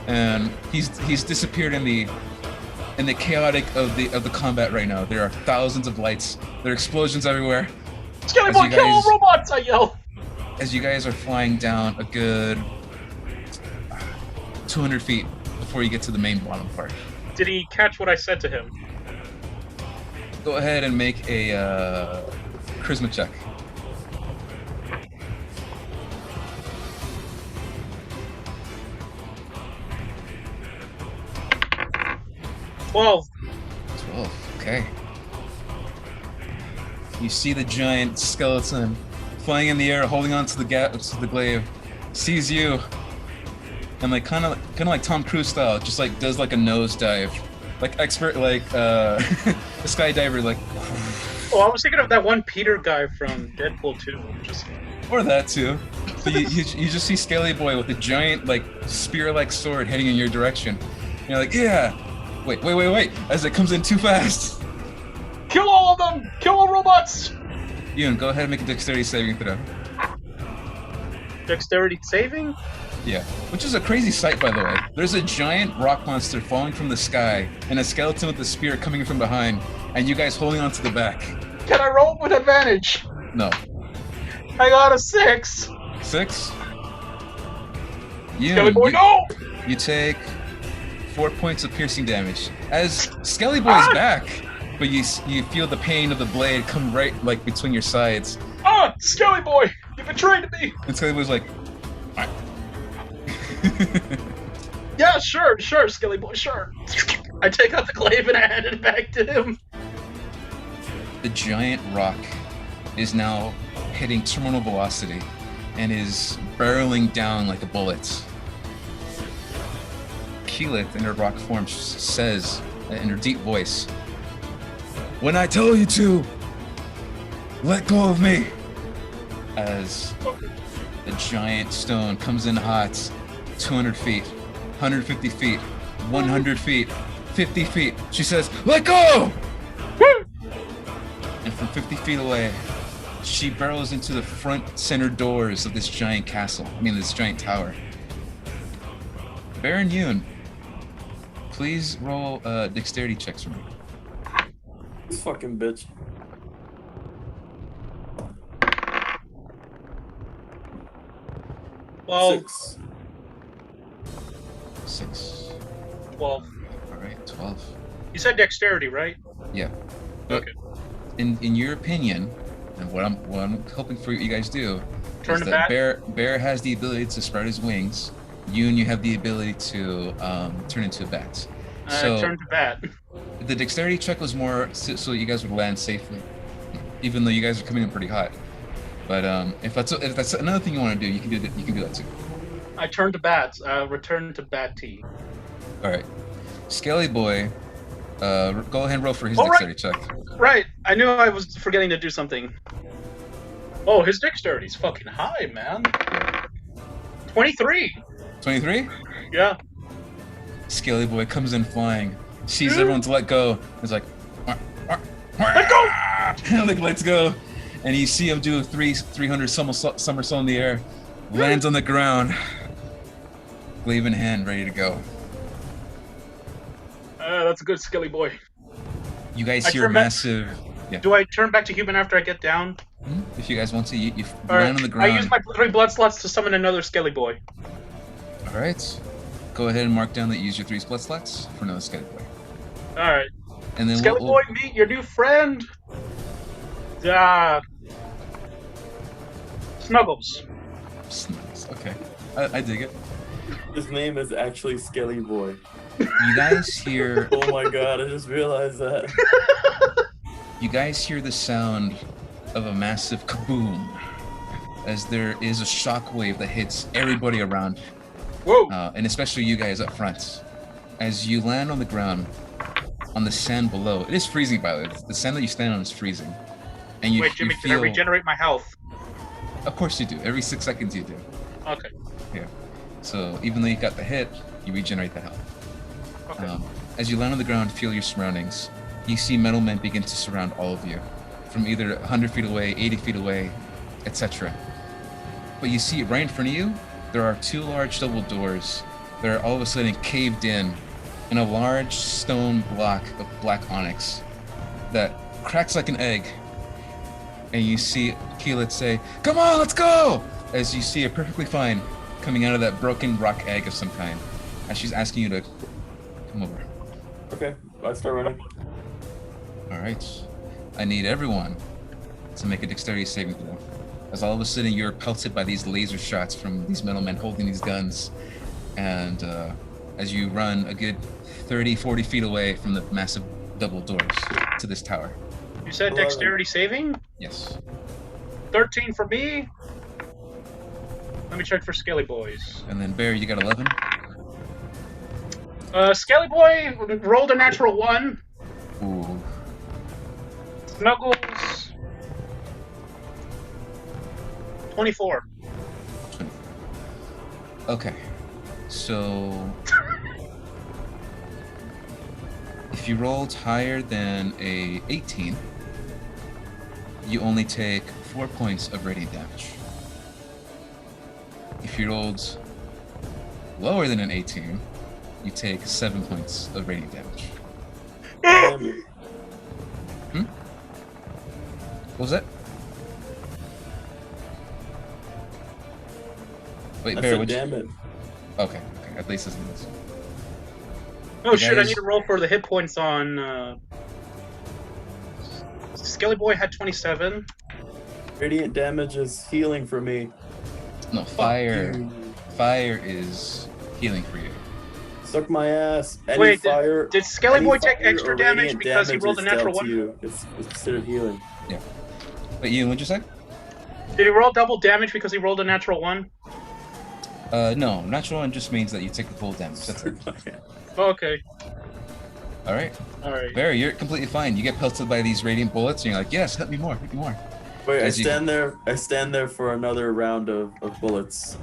and he's disappeared in the chaotic of the combat right now. There are thousands of lights. There are explosions everywhere. Skelly As boy, you kill all guys- robots! I yell. As you guys are flying down a good 200 feet before you get to the main bottom part. Did he catch what I said to him? Go ahead and make a charisma check. Well, 12. Okay. You see the giant skeleton flying in the air, holding on to the glaive, sees you, and like kind of like Tom Cruise style, just like does like a nosedive, like expert like a skydiver, like, oh, I was thinking of that one Peter guy from Deadpool 2. Just or that too. So you just see Scaly Boy with a giant like spear-like sword heading in your direction. And you're like, yeah. Wait. As it comes in too fast. Kill all of them! Kill all robots! Yoon, go ahead and make a dexterity saving throw. Dexterity saving? Yeah. Which is a crazy sight, by the way. There's a giant rock monster falling from the sky, and a skeleton with a spear coming from behind, and you guys holding onto the back. Can I roll with advantage? No. I got a 6. 6? You, Skelly Boy, no! You take 4 points of piercing damage. As Skelly Boy's back, but you feel the pain of the blade come right like between your sides. Ah, Skelly Boy, you betrayed me! And Skelly Boy's like, alright. Yeah, sure, Skelly Boy, sure. I take out the glaive and I hand it back to him. The giant rock is now hitting terminal velocity and is barreling down like a bullet. Keyleth, in her rock form, says in her deep voice, "When I tell you to, let go of me." As the giant stone comes in hot, 200 feet, 150 feet, 100 feet, 50 feet. She says, "Let go!" And from 50 feet away, she barrels into the front center doors of this giant castle. This giant tower. Baron Yoon, please roll dexterity checks for me. This fucking bitch. Well, 6. 6. 12. Alright, 12. You said dexterity, right? Yeah. But Okay. in your opinion, and what I'm hoping for you guys do, Turn is to that bat? Bear has the ability to spread his wings. You have the ability to turn into a bat. So Turn to bat. the dexterity check was more so you guys would land safely, even though you guys are coming in pretty hot. But if that's another thing you want to do, you can do that. You can do that too. I turn to bat. Return to bat T. All right, Skelly Boy, go ahead and roll for his Oh, right. dexterity check. Right. I knew I was forgetting to do something. Oh, his dexterity's fucking high, man. 23. 23. Yeah. Skelly Boy comes in flying, sees everyone's let go. He's like, Let go! and like lets go, and you see him do a 300 somersault in the air, lands on the ground, glaive in hand, ready to go. That's a good Skelly Boy. You guys I hear a turn back- massive. Yeah. Do I turn back to human after I get down? If you guys want to, you All right. land on the ground. I use my 3 blood slots to summon another Skelly Boy. All right. Go ahead and mark down that you use your 3 split slots for another Skelly Boy. All right. And then Skelly Boy, meet your new friend. Snuggles. Snuggles. Okay, I dig it. His name is actually Skelly Boy. You guys hear. Oh my god, I just realized that. You guys hear the sound of a massive kaboom as there is a shockwave that hits everybody around, Whoa. and especially you guys up front. As you land on the ground, on the sand below, it is freezing by the way. The sand that you stand on is freezing, and you, Wait, Jimmy, you can I feel. regenerate my health? Of course you do. Every 6 seconds you do. Okay. Yeah. So even though you got the hit, you regenerate the health. Okay. As you land on the ground, feel your surroundings. You see metal men begin to surround all of you, from either 100 feet away, 80 feet away, etc. But you see right in front of you, there are 2 large double doors that are all of a sudden caved in a large stone block of black onyx that cracks like an egg. And you see Keyleth say, "Come on, let's go!" As you see it perfectly fine coming out of that broken rock egg of some kind. As she's asking you to come over. Okay, I start running. Alright. I need everyone to make a dexterity saving throw. As all of a sudden you're pelted by these laser shots from these metal men holding these guns. And as you run a good 30, 40 feet away from the massive double doors to this tower. You said 11. dexterity saving? Yes. 13 for me. Let me check for Skelly Boys. And then Barry, you got 11? Skelly Boy rolled a natural 1. Ooh. Snuggles. 24. Okay, so if you rolled higher than a 18, you only take 4 points of radiant damage. If you rolled lower than an 18, you take 7 points of radiant damage. Damn it. What was that? Wait, I Bear, said, what'd you... damn it. Okay, at least it's this. Oh You shit! I guys- need to roll for the hit points on. Skelly Boy had 27. Radiant damage is healing for me. No, Fuck fire. you. Fire is healing for you. Suck my ass. Any Wait, fire. Did Skelly any Boy take fire extra or damage radiant because he damage rolled a is natural dealt to one? you. It's considered healing. Wait, Ian, what'd you say? Did he roll double damage because he rolled a natural one? No, natural one just means that you take the full damage. That's it. Oh, okay. All right, All right. Barry, you're completely fine. You get pelted by these radiant bullets, and you're like, "Yes, hit me more, hit me more." Wait, As you- I stand there for another round of bullets.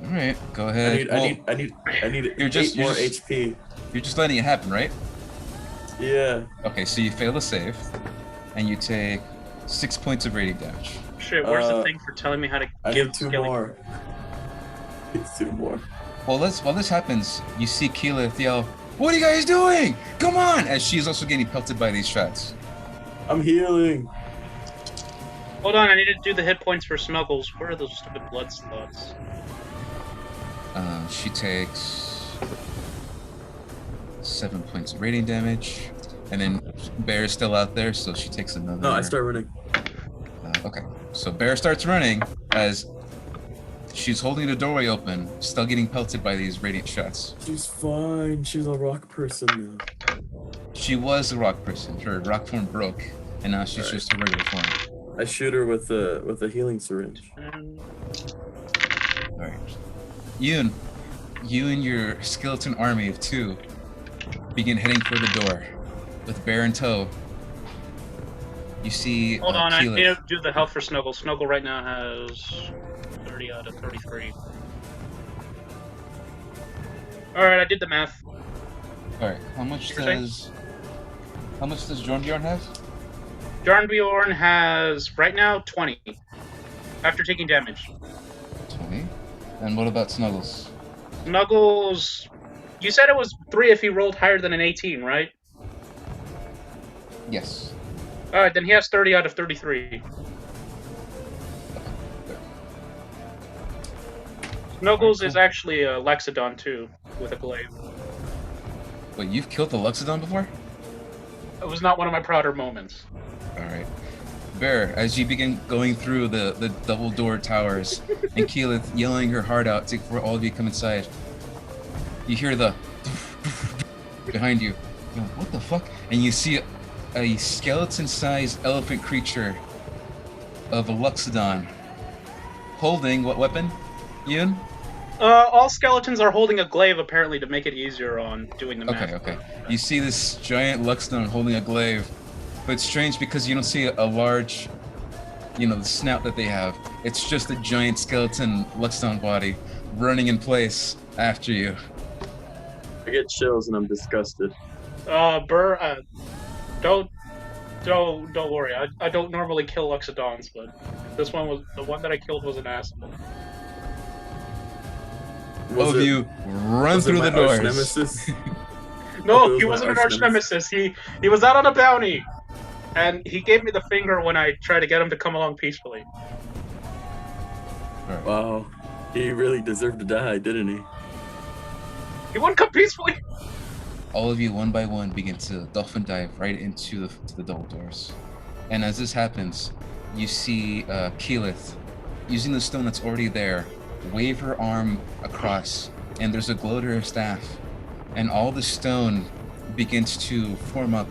All right, go I ahead. need You're just- 8 more you're just- HP. You're just letting it happen, right? Yeah. Okay, so you fail the save, and you take 6 points of radiant damage. Shit, where's the Uh, thing for telling me how to I give need 2 Skelly? more. It's 2 more. While this happens, you see Keyleth yell, "What are you guys doing? Come on!" As she's also getting pelted by these shots. I'm healing. Hold on, I need to do the hit points for Snuggles. Where are those stupid blood slots? She takes 7 points of radiant damage, and then Bear's still out there, so she takes another. No, I start running. Okay, so Bear starts running as she's holding the doorway open, still getting pelted by these radiant shots. She's fine. She's a rock person now. She was a rock person. Her rock form broke, and now she's Alright. just a regular form. I shoot her with a healing syringe. All right, you and your skeleton army of 2 begin heading for the door, with Bear in tow. You see. Hold on, I Keyleth. need to do the health for Snuggle. Snuggle right now has 30 out of 33. Alright, I did the math. All right, how much You're saying? does Jornbjorn have? Jarnbjorn has, right now, 20. After taking damage. 20. And what about Snuggles? Snuggles... You said it was 3 if he rolled higher than an 18, right? Yes. Alright, then he has 30 out of 33. Snuggles is actually a Lexodon, too, with a glaive. Wait, you've killed the Luxodon before? It was not one of my prouder moments. All right. Bear, as you begin going through the double door towers, and Keyleth yelling her heart out for all of you to come inside, you hear the behind you. You're like, what the fuck? And you see a skeleton-sized elephant creature of a Luxodon holding what weapon? Ian? All skeletons are holding a glaive, apparently, to make it easier on doing the math. Okay. You see this giant Luxodon holding a glaive, but it's strange because you don't see a large, the snout that they have. It's just a giant skeleton Luxodon body running in place after you. I get chills and I'm disgusted. Burr, don't worry. I don't normally kill Luxodons, but this one was the one that I killed was an asshole. All of you run was it through my the doors. arch nemesis? No, It he was wasn't my an arch nemesis. He was out on a bounty, and he gave me the finger when I tried to get him to come along peacefully. Alright. Wow. He really deserved to die, didn't he? He wouldn't come peacefully. All of you, one by one, begin to dolphin dive right into the double doors. And as this happens, you see Keyleth, using the stone that's already there, wave her arm across, and there's a glow to her staff. And all the stone begins to form up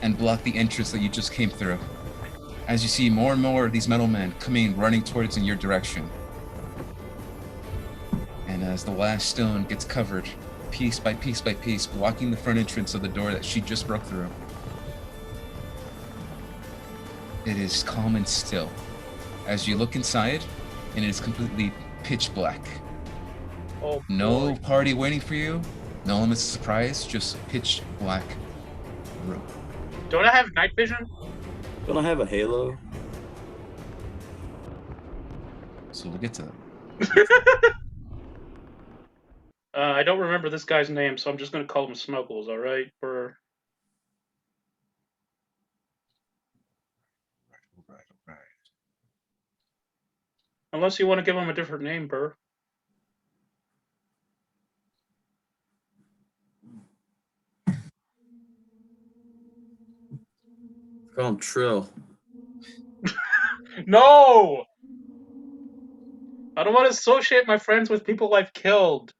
and block the entrance that you just came through. As you see more and more of these metal men coming, running towards in your direction. And as the last stone gets covered, piece by piece by piece, blocking the front entrance of the door that she just broke through. It is calm and still. As you look inside, and it is completely pitch black. Oh, No boy. party waiting for you. No elements of surprise. Just pitch black room. Don't I have night vision? Don't I have a halo? So we'll get to that. I don't remember this guy's name, so I'm just gonna call him Snuggles. All right, for Right. unless you want to give him a different name, Burr. Call him Trill. No, I don't want to associate my friends with people I've killed.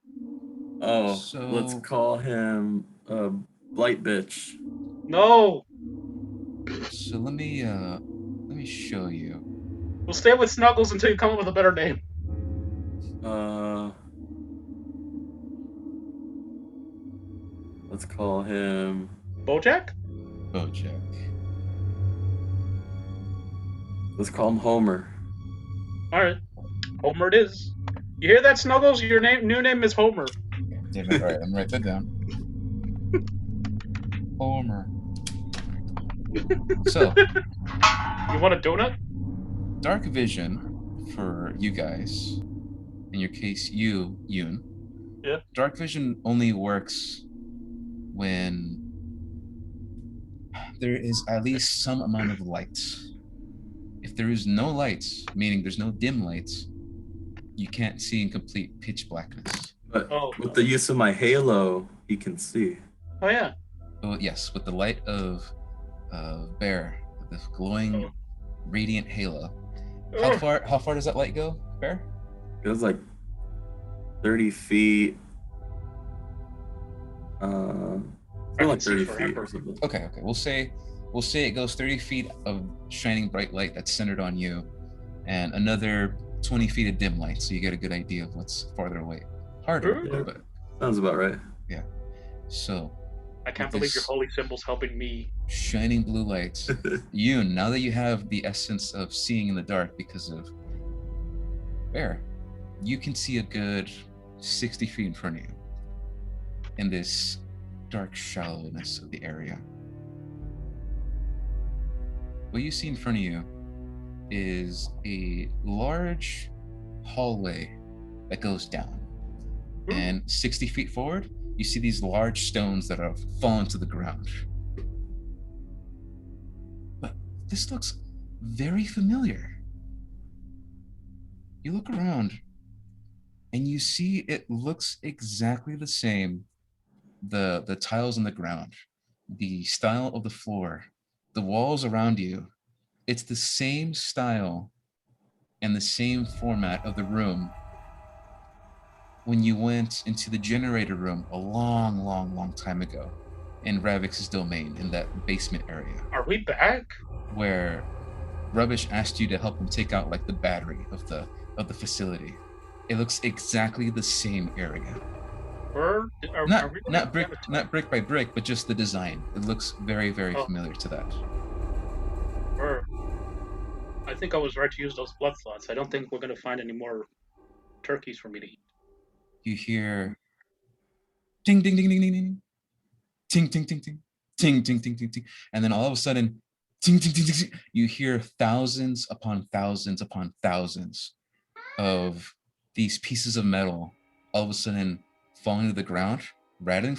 Oh, So- let's call him Blight Bitch. No, So let me show you. we'll stay with Snuggles until you come up with a better name. Let's call him. Bojack? Bojack. Let's call him Homer. All right, Homer it is. You hear that, Snuggles? Your new name is Homer. Damn it. All right, I'm gonna write that down. Homer. So, You want a donut? dark vision for you guys. In your case, Yoon. Yeah. Dark vision only works when there is at least some amount of light. If there is no light, meaning there's no dim light, you can't see in complete pitch blackness. But Oh. with the use of my halo, he can see. Oh yeah. Oh yes, with the light of Bear, the glowing, Oh. radiant halo. How far does that light go, Bear? It was like 30 feet. I Like can see 30 forever. feet or something. Okay. We'll say it goes 30 feet of shining bright light that's centered on you, and another 20 feet of dim light, so you get a good idea of what's farther away. Harder, Yeah. but Sounds about right. so I can't With believe your this- holy symbol's helping me. shining blue lights. Yoon, now that you have the essence of seeing in the dark because of Bear, you can see a good 60 feet in front of you in this dark shallowness of the area. What you see in front of you is a large hallway that goes down. And 60 feet forward, you see these large stones that have fallen to the ground. But this looks very familiar. You look around and you see it looks exactly the same. The tiles on the ground, the style of the floor, the walls around you, it's the same style and the same format of the room when you went into the generator room a long time ago in Ravix's domain, in that basement area Are we back? where Rubbish asked you to help him take out like the battery of the facility. It looks exactly the same area. Are Not we not brick by brick, but just the design. It looks very Oh. familiar to that. I think I was right to use those blood slots. I don't think we're gonna find any more turkeys for me to eat. You hear ding ding ding ding ding ding ting ting ting ting ting ting ting ting ting, and then all of a sudden ting ting ting ting, ting, you hear thousands upon thousands upon thousands of these pieces of metal all of a sudden falling to the ground, rattling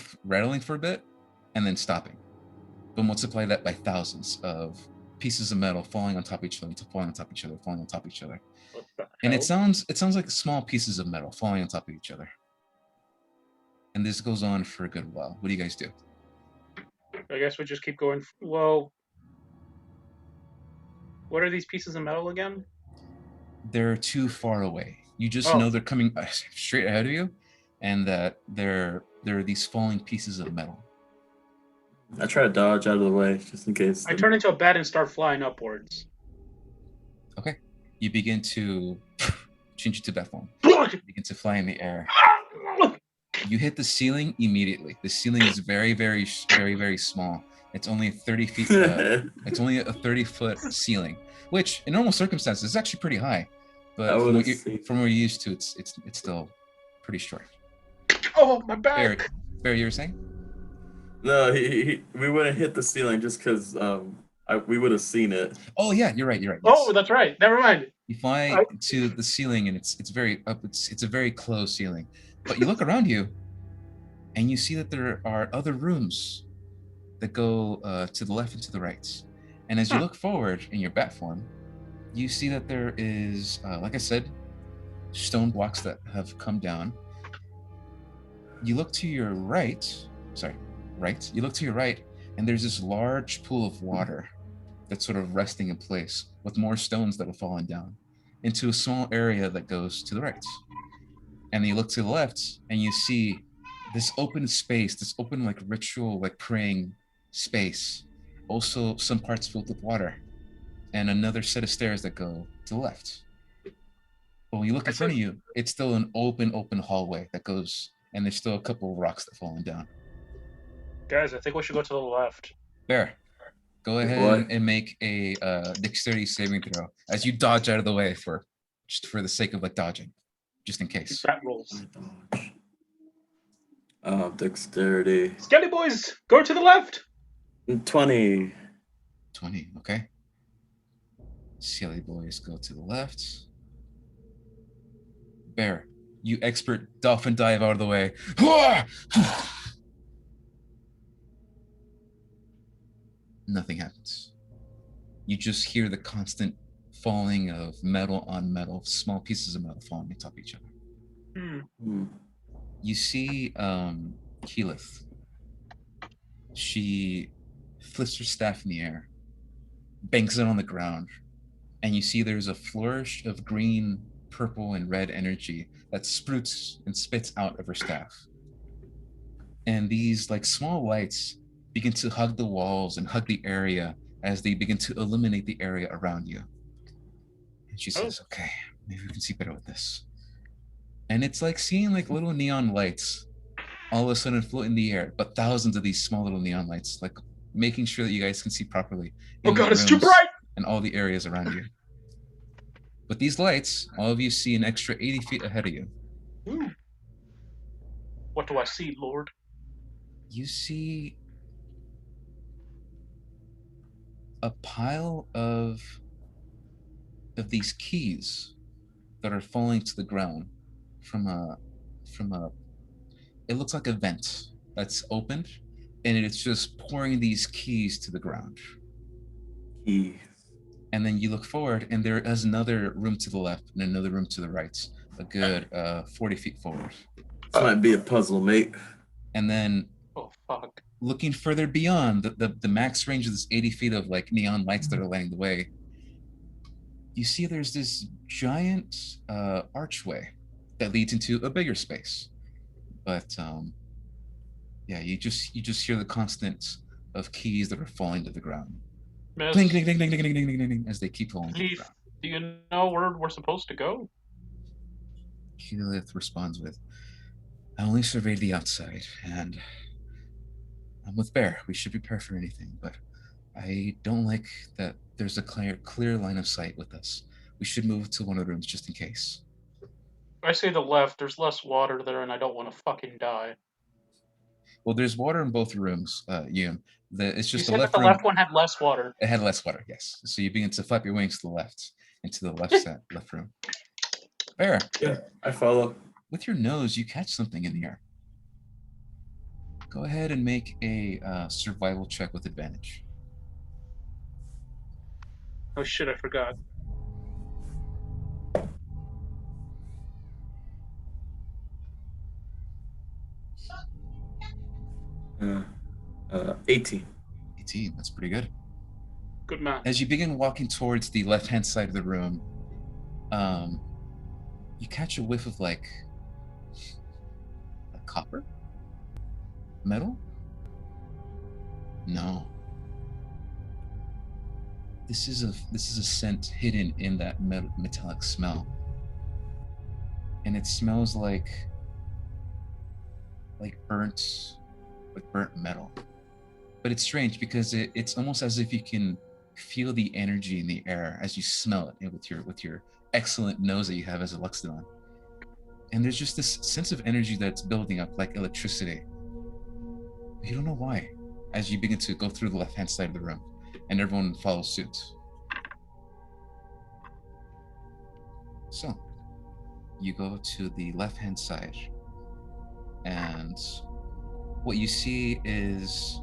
for a bit, and then stopping. But multiply that by thousands of pieces of metal falling on top of each other, falling on top of each other, falling on top of each other. What the And hell? it sounds like small pieces of metal falling on top of each other. And this goes on for a good while. What do you guys do? I guess we just keep going. Well, what are these pieces of metal again? They're too far away. You just Oh. know they're coming straight ahead of you, and that there are these falling pieces of metal. I try to dodge out of the way just in case. I turn into a bat and start flying upwards. Okay. You begin to change it to bat form. You begin to fly in the air. You hit the ceiling immediately. The ceiling is very small. It's only 30 feet. It's only a 30-foot ceiling, which in normal circumstances is actually pretty high. But I from would've what, seen- from what you're used to, it's still pretty short. Oh, my back. Barry, you were saying? No, we wouldn't hit the ceiling just because we would have seen it. Oh yeah, you're right. Oh, Yes. that's right. Never mind. You fly to the ceiling, and it's very up. It's a very close ceiling, but you look around you, and you see that there are other rooms that go to the left and to the right. And as you look forward in your bat form, you see that there is, like I said, stone blocks that have come down. You look to your right. You look to your right, and there's this large pool of water that's sort of resting in place with more stones that have fallen down into a small area that goes to the right. And then you look to the left, and you see this open space, this open like ritual, like praying space. Also some parts filled with water, and another set of stairs that go to the left. But when you look in front of you, it's still an open hallway that goes, and there's still a couple of rocks that fallen down. Guys, I think we should go to the left. Bear, go ahead and make a dexterity saving throw as you dodge out of the way for the sake of like dodging, just in case. Fat rolls. Dexterity. Skelly boys, go to the left. 20. 20, okay. Silly boys go to the left. Bear, you expert dolphin dive out of the way. Nothing happens. You just hear the constant falling of metal on metal, small pieces of metal falling on top of each other. You see Keyleth. She flips her staff in the air, banks it on the ground, and you see there's a flourish of green, purple, and red energy that sprouts and spits out of her staff. And these like small lights begin to hug the walls and hug the area as they begin to illuminate the area around you. And she says, okay, maybe we can see better with this. And it's like seeing like little neon lights all of a sudden float in the air, but thousands of these small little neon lights, like making sure that you guys can see properly. Oh God, it's too bright! And all the areas around you. With these lights, all of you see an extra 80 feet ahead of you. What do I see, Lord? You see a pile of these keys that are falling to the ground from a it looks like a vent that's opened, and it's just pouring these keys to the ground. Keys. And then you look forward, and there is another room to the left and another room to the right, a good 40 feet forward. This might be a puzzle, mate. And then fuck. Looking further beyond the max range of this 80 feet of like neon lights that are lighting the way, you see there's this giant archway that leads into a bigger space. But yeah, you just hear the constant of keys that are falling to the ground. Miss, Cling, cling, cling, cling, cling, cling, cling, cling, as they keep falling to the ground. do you know where we're supposed to go? Keyleth responds with, I only surveyed the outside, and I'm with Bear. We should prepare for anything, but I don't like that there's a clear line of sight with us. We should move to one of the rooms just in case. I say the left. There's less water there, and I don't want to fucking die. Well, there's water in both rooms, Ian. It's just you the said left that the room. left one had less water. It had less water, yes. So you begin to flap your wings to the left, into the left left room. Bear. Yeah, I follow. With your nose, you catch something in the air. Go ahead and make a survival check with advantage. Oh shit, I forgot. 18. 18, that's pretty good. Good math. As you begin walking towards the left-hand side of the room, you catch a whiff of like a copper? Metal? No. This is a scent hidden in that metallic smell. And it smells like burnt metal. But it's strange because it's almost as if you can feel the energy in the air as you smell it with your excellent nose that you have as a Luxodon. And there's just this sense of energy that's building up like electricity. You don't know why, as you begin to go through the left-hand side of the room, and everyone follows suit. So, you go to the left-hand side, and what you see is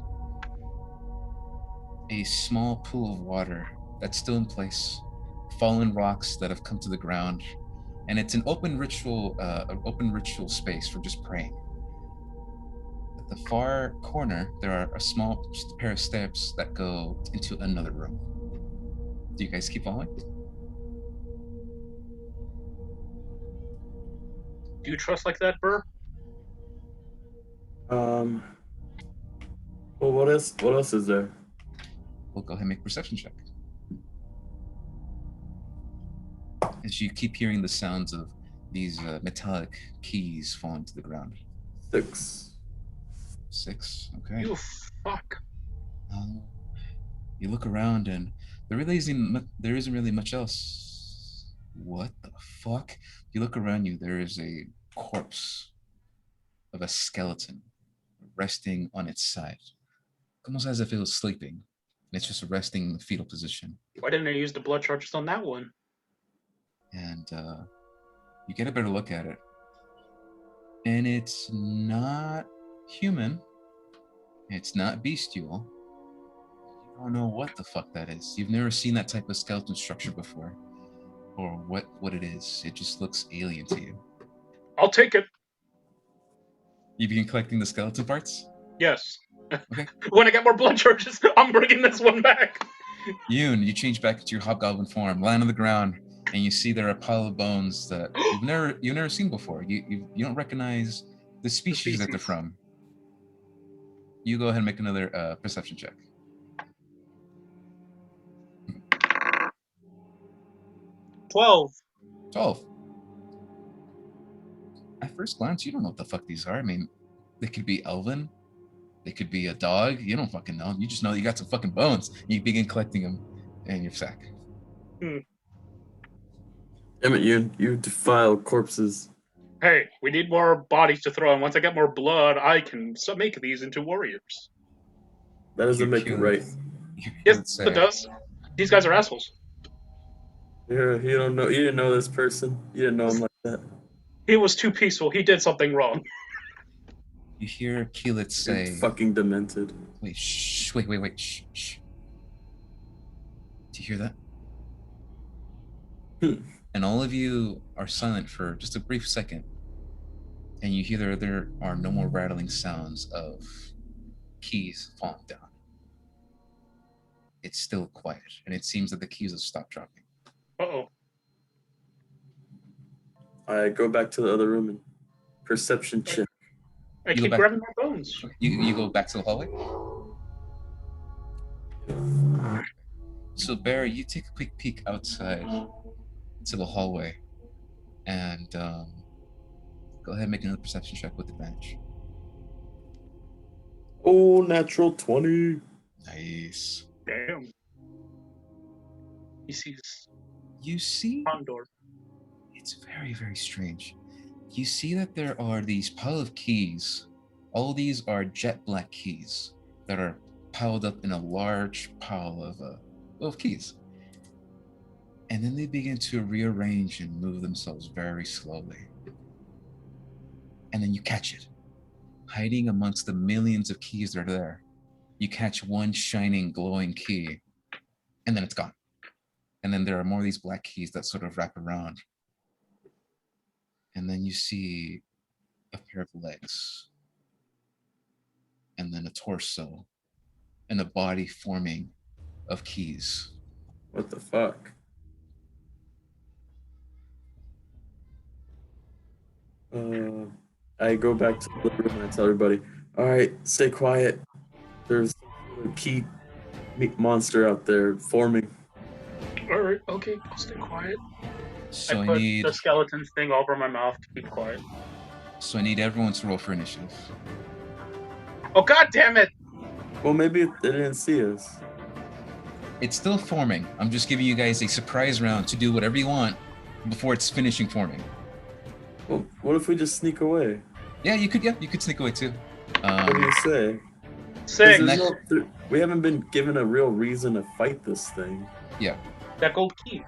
a small pool of water that's still in place, fallen rocks that have come to the ground, and it's an open ritual space for just praying. At the far corner, there are a small pair of steps that go into another room. Do you guys keep following? Do you trust like that, Burr? Well, what else? What else is there? We'll go ahead and make a perception check. As you keep hearing the sounds of these metallic keys falling to the ground. 6. 6, okay. You fuck. You look around and there isn't really much else. What the fuck? You look around you, there is a corpse of a skeleton resting on its side. Almost as if it was sleeping. It's just resting in the fetal position. Why didn't I use the blood charges on that one? And you get a better look at it. And it's not human. It's not bestial. You don't know what the fuck that is. You've never seen that type of skeleton structure before. Or what it is. It just looks alien to you. I'll take it. You begin collecting the skeleton parts? Yes. Okay. When I get more blood charges, I'm bringing this one back. Yoon, you change back into your hobgoblin form, land on the ground, and you see there are a pile of bones that you've never seen before. You don't recognize the species that they're from. You go ahead and make another perception check. 12. 12. At first glance, you don't know what the fuck these are. I mean, they could be elven. They could be a dog. You don't fucking know. You just know you got some fucking bones. You begin collecting them in your sack. Damn it, you defile corpses. Hey, we need more bodies to throw, and once I get more blood, I can make these into warriors. That doesn't make it right. Yes, it does. These guys are assholes. Yeah, you don't know. You didn't know this person. You didn't know him like that. He was too peaceful. He did something wrong. You hear Keelit say, You're fucking demented. Wait, shh, wait, shh. Do you hear that? And all of you are silent for just a brief second. And you hear there are no more rattling sounds of keys falling down. It's still quiet, and it seems that the keys have stopped dropping. Uh-oh. I go back to the other room and perception check. I keep grabbing my bones. You go back to the hallway? So, Barry, you take a quick peek outside to the hallway, and go ahead and make another perception check with advantage. Oh, natural 20. Nice. Damn. He sees You see? Condor. It's very, very strange. You see that there are these pile of keys. All these are jet black keys that are piled up in a large pile of keys. And then they begin to rearrange and move themselves very slowly. And then you catch it. Hiding amongst the millions of keys that are there, you catch one shining, glowing key, and then it's gone. And then there are more of these black keys that sort of wrap around. And then you see a pair of legs, and then a torso, and a body forming of keys. What the fuck? I go back to the room and I tell everybody, all right, stay quiet. There's a key monster out there forming. All right, okay, I'll stay quiet. So I I put need the skeleton thing over my mouth to keep quiet. everyone to roll for initiative. Oh, god damn it! Well, maybe they didn't see us. It's still forming. I'm just giving you guys a surprise round to do whatever you want before it's finishing forming. Well, what if we just sneak away? Yeah, you could sneak away too. What do you say? 'Cause Six. there's we haven't been given a real reason to fight this thing. Yeah. That gold key.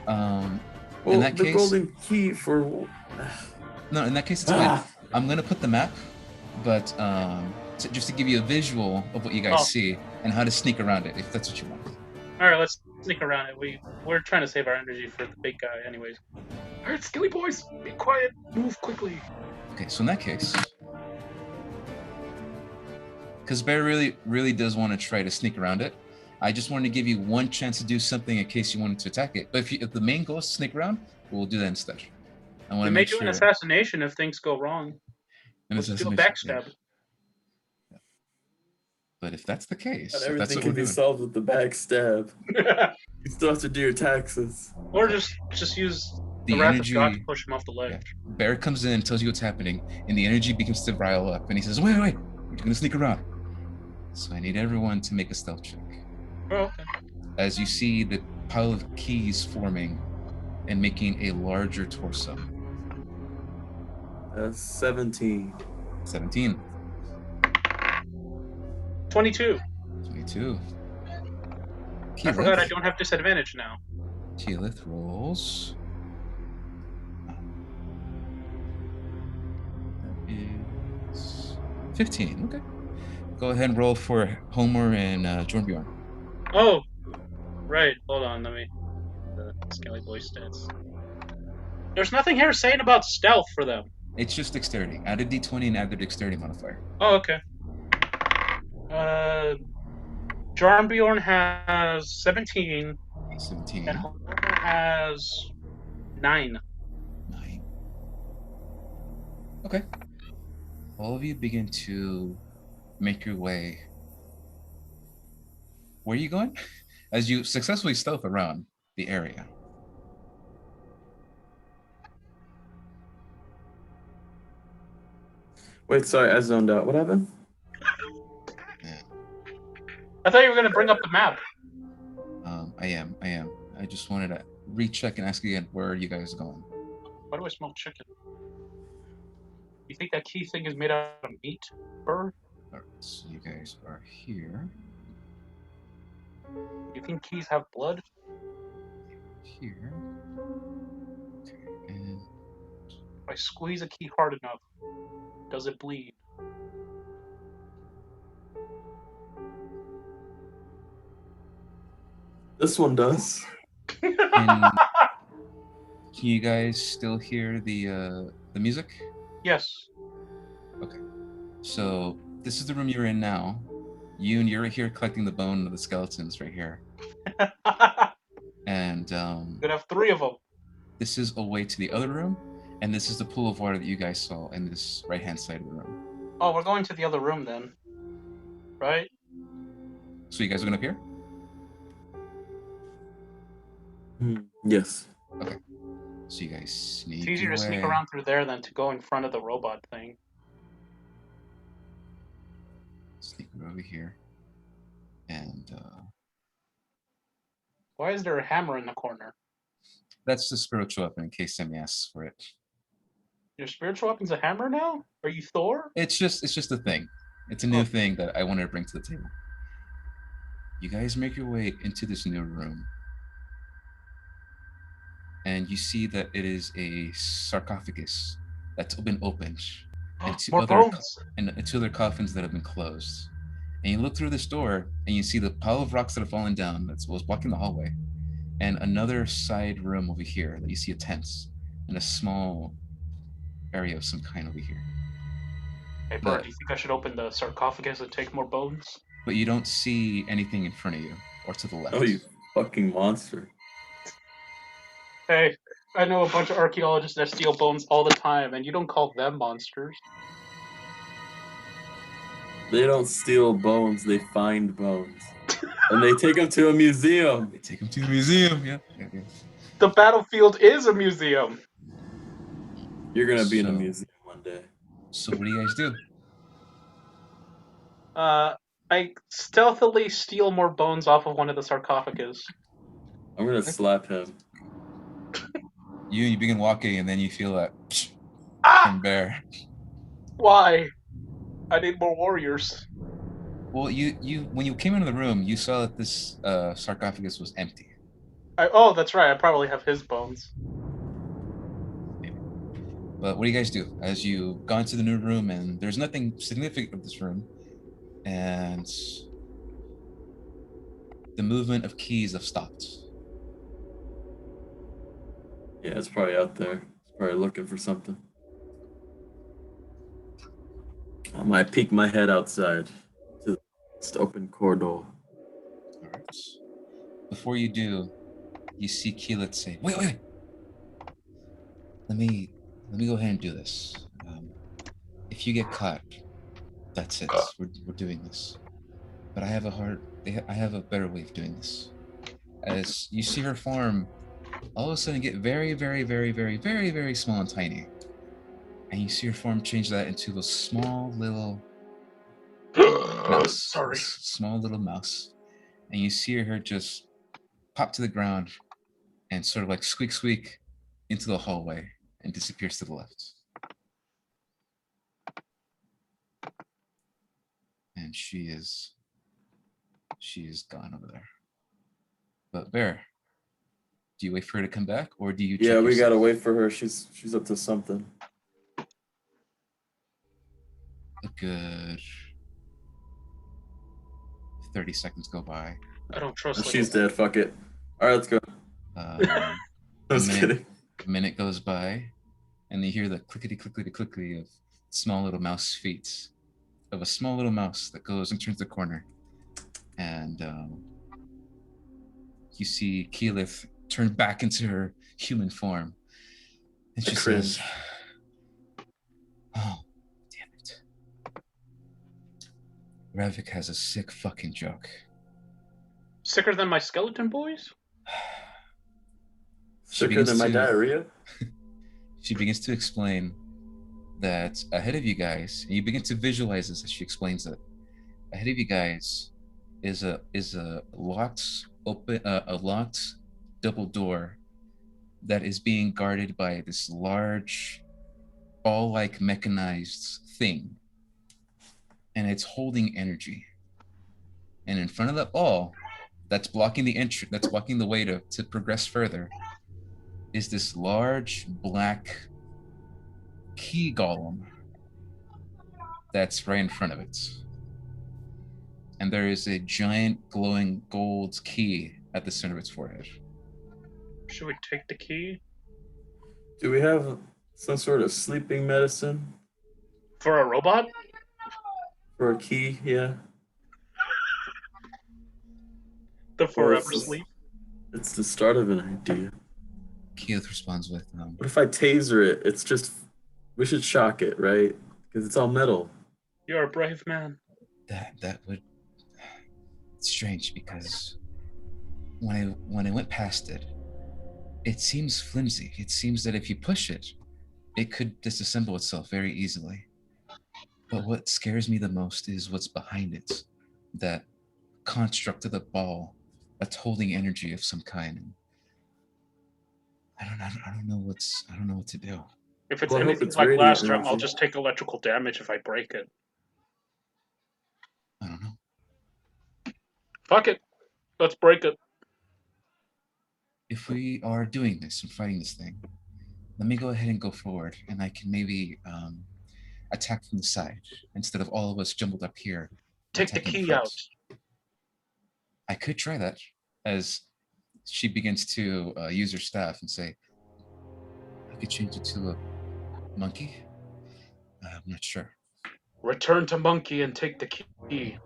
Well, In that the case, golden key for. no. In that case, it's fine. I'm gonna put the map, but just to give you a visual of what you guys see and how to sneak around it, if that's what you want. All right, let's sneak around it. We're trying to save our energy for the big guy, anyways. All right, Skilly boys, be quiet. Move quickly. Okay, so in that case, because Bear really does want to try to sneak around it, I just wanted to give you one chance to do something in case you wanted to attack it. But if the main goal is to sneak around, we'll do that instead. I want We to may make do sure. an assassination if things go wrong. An Let's do a assassination, yeah. backstab. But if that's the case, Not if that's everything what can we're be doing, solved with the backstab. You still have to do your taxes. Or just use the Wrath of God to push him off the ledge. Yeah. Bear comes in, tells you what's happening, and the energy begins to rile up. And he says, "Wait, we're gonna sneak around." So I need everyone to make a stealth check. Oh, okay. As you see the pile of keys forming and making a larger torso. 17. 17. 22. 22. I forgot I don't have disadvantage now. Keyleth rolls. That is 15. Okay. Go ahead and roll for Homer and Jornbjorn. Oh, right. Hold on. Let me. The Skelly Boy stats. There's nothing here saying about stealth for them. It's just dexterity. Add a d20 and add their dexterity modifier. Oh, okay. Jornbjorn has 17. 17. And Homer has 9. 9. Okay. All of you begin to make your way. Where are you going? As you successfully stealth around the area. Wait, sorry, I zoned out. What happened? I thought you were going to bring up the map. I am. I just wanted to recheck and ask again, where are you guys going? Why do I smell chicken? You think that key thing is made out of meat? Bird? Alright, so you guys are here. You think keys have blood? Here. Okay, and If I squeeze a key hard enough, does it bleed? This one does. can you guys still hear the music? Yes. Okay. So this is the room you're in now. You're here collecting the bone of the skeletons right here. And Could have 3 of them. this is away to the other room, and this is the pool of water that you guys saw in this right-hand side of the room. Oh, we're going to the other room then. Right? So you guys are going up here? Yes. Okay. So you guys sneak It's easier your to sneak way. around through there than to go in front of the robot thing. Sneak over here. And Why is there a hammer in the corner? that's the spiritual weapon in case Sammy asks for it. Your spiritual weapon's a hammer now? Are you Thor? It's just a thing. It's a new thing that I wanted to bring to the table. You guys make your way into this new room. And you see that it is a sarcophagus that's been opened. And More bones! and two other coffins that have been closed. And you look through this door and you see the pile of rocks that have fallen down that was blocking the hallway. And another side room over here that you see a tent and a small area of some kind over here. Hey, Bird, do you think I should open the sarcophagus and take more bones? But you don't see anything in front of you or to the left. Oh, you fucking monster. Hey, I know a bunch of archaeologists that steal bones all the time, and you don't call them monsters. They don't steal bones, they find bones. And they take them to a museum. They take him to the museum, yeah. The battlefield is a museum! You're gonna be in a So- museum one day. So what do you guys do? I stealthily steal more bones off of one of the sarcophagus. I'm gonna slap him. you begin walking, and then you feel that Ah! from Bear. Why? I need more warriors. Well, you when you came into the room, you saw that this sarcophagus was empty. Oh, that's right. I probably have his bones. But what do you guys do as you go into the new room, and there's nothing significant of this room, and the movement of keys have stopped. Yeah, it's probably out there. It's probably looking for something. I might peek my head outside to the open corridor. All right. Before you do, you see Keelit say, "Wait. Let me go ahead and do this. If you get caught, that's it. We're doing this. But I have a better way of doing this." As you see her form all of a sudden get very, very, very, very, very, very small and tiny. And you see her form change that into a small little mouse. Sorry. Small little mouse. And you see her just pop to the ground and sort of like squeak into the hallway and disappears to the left. And she is gone over there. But Bear, do you wait for her to come back, or do you check Yeah, we yourself? gotta wait for her. She's up to something. A good 30 seconds go by. I don't trust. She's dead. Fuck it. All right, let's go. I was kidding. A minute goes by, and you hear the clickety of small little mouse feet of a small little mouse that goes and turns the corner, and you see Keyleth turn back into her human form, and she says, "Oh, damn it! Ravik has a sick fucking joke. Sicker than my skeleton boys? Sicker than my diarrhea?" She begins to explain that ahead of you guys, and you begin to visualize this as she explains it. Ahead of you guys is a locked double door that is being guarded by this large ball-like mechanized thing, and it's holding energy. And in front of that ball, that's blocking the entry, that's blocking the way to progress further, is this large black key golem that's right in front of it. And there is a giant glowing gold key at the center of its forehead. Should we take the key? Do we have some sort of sleeping medicine? For a robot? For a key, yeah. The forever sleep? It's the start of an idea. Keith responds with, What if I taser it? It's just, we should shock it, right? Because it's all metal. You're a brave man. That would, it's strange because when I went past it, it seems flimsy. It seems that if you push it, it could disassemble itself very easily. But what scares me the most is what's behind it. That construct of the ball that's holding energy of some kind. I don't know what to do. If it's anything like last time, I'll just take electrical damage if I break it. I don't know. Fuck it. Let's break it. If we are doing this and fighting this thing, let me go ahead and go forward, and I can maybe attack from the side instead of all of us jumbled up here. Take the key out. I could try that, as she begins to use her staff and say, I could change it to a monkey? I'm not sure. Return to monkey and take the key.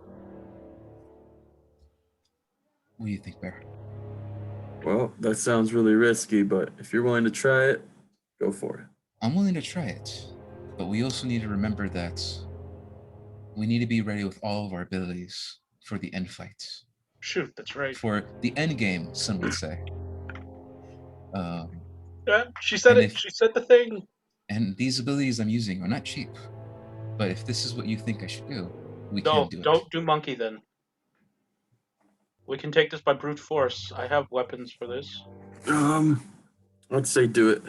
What do you think, Bear? Well, that sounds really risky, but if you're willing to try it, go for it. I'm willing to try it, but we also need to remember that we need to be ready with all of our abilities for the end fight. Shoot, that's right. For the end game, some would say. Yeah, she said it. She said the thing. And these abilities I'm using are not cheap. But if this is what you think I should do, we can do it. Don't do monkey then. We can take this by brute force. I have weapons for this. I'd say do it.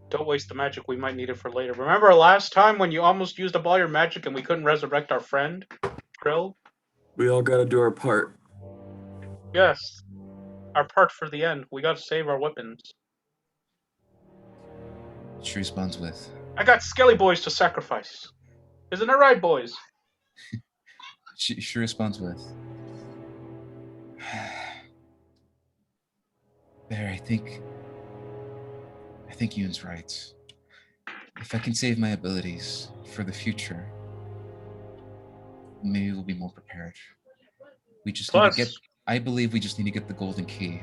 Don't waste the magic. We might need it for later. Remember last time when you almost used up all your magic and we couldn't resurrect our friend, Krill? We all gotta do our part. Yes. Our part for the end. We gotta save our weapons. She responds with, I got Skelly Boys to sacrifice. Isn't it right, boys? she responds with, Bear, I think Yoon's right. If I can save my abilities for the future, maybe we'll be more prepared. We just need to get. Plus, I believe we just need to get the golden key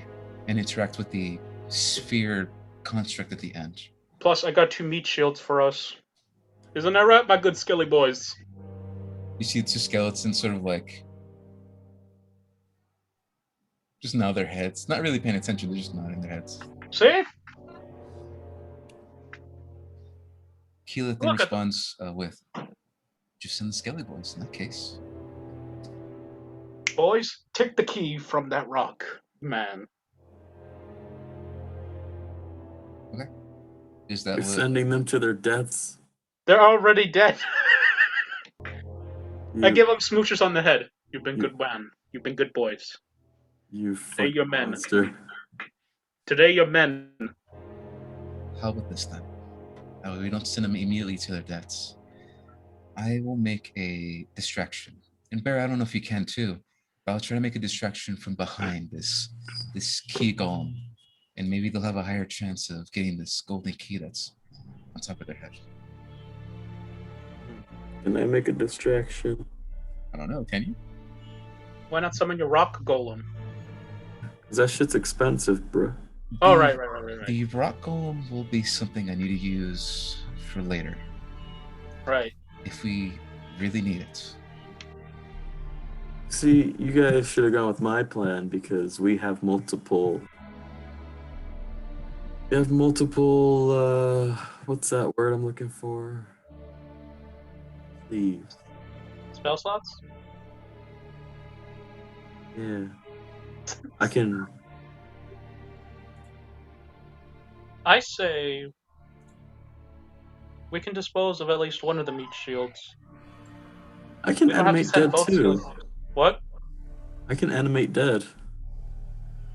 and interact with the sphere construct at the end. plus, I got 2 meat shields for us. Isn't that right, my good Skelly Boys? You see two skeletons sort of like just nod their heads, not really paying attention. They're just nodding their heads. See? Keyleth then Look at them. responds with, "Just send the Skelly Boys in that case." Boys, take the key from that rock, man. Is that We're what? sending them to their deaths. They're already dead. I You, give them smoochers on the head. You've been good man. You've been good boys. you Today fucking you're men. monster. Today you're men. How about this then? That way we don't send them immediately to their deaths. I will make a distraction. And Bear, I don't know if you can too, but I'll try to make a distraction from behind this key golem. And maybe they'll have a higher chance of getting this golden key that's on top of their head. Can I make a distraction? I don't know, can you? Why not summon your rock golem? 'Cause that shit's expensive, bruh. Oh, The- right. The rock golem will be something I need to use for later, Right. if we really need it. See, you guys should have gone with my plan because we have multiple. We have multiple. What's that word I'm looking for? Leaves. Spell slots? Yeah. I can. I say we can dispose of at least one of the meat shields. I can We don't have to animate send dead both too. shields. What? I can animate dead.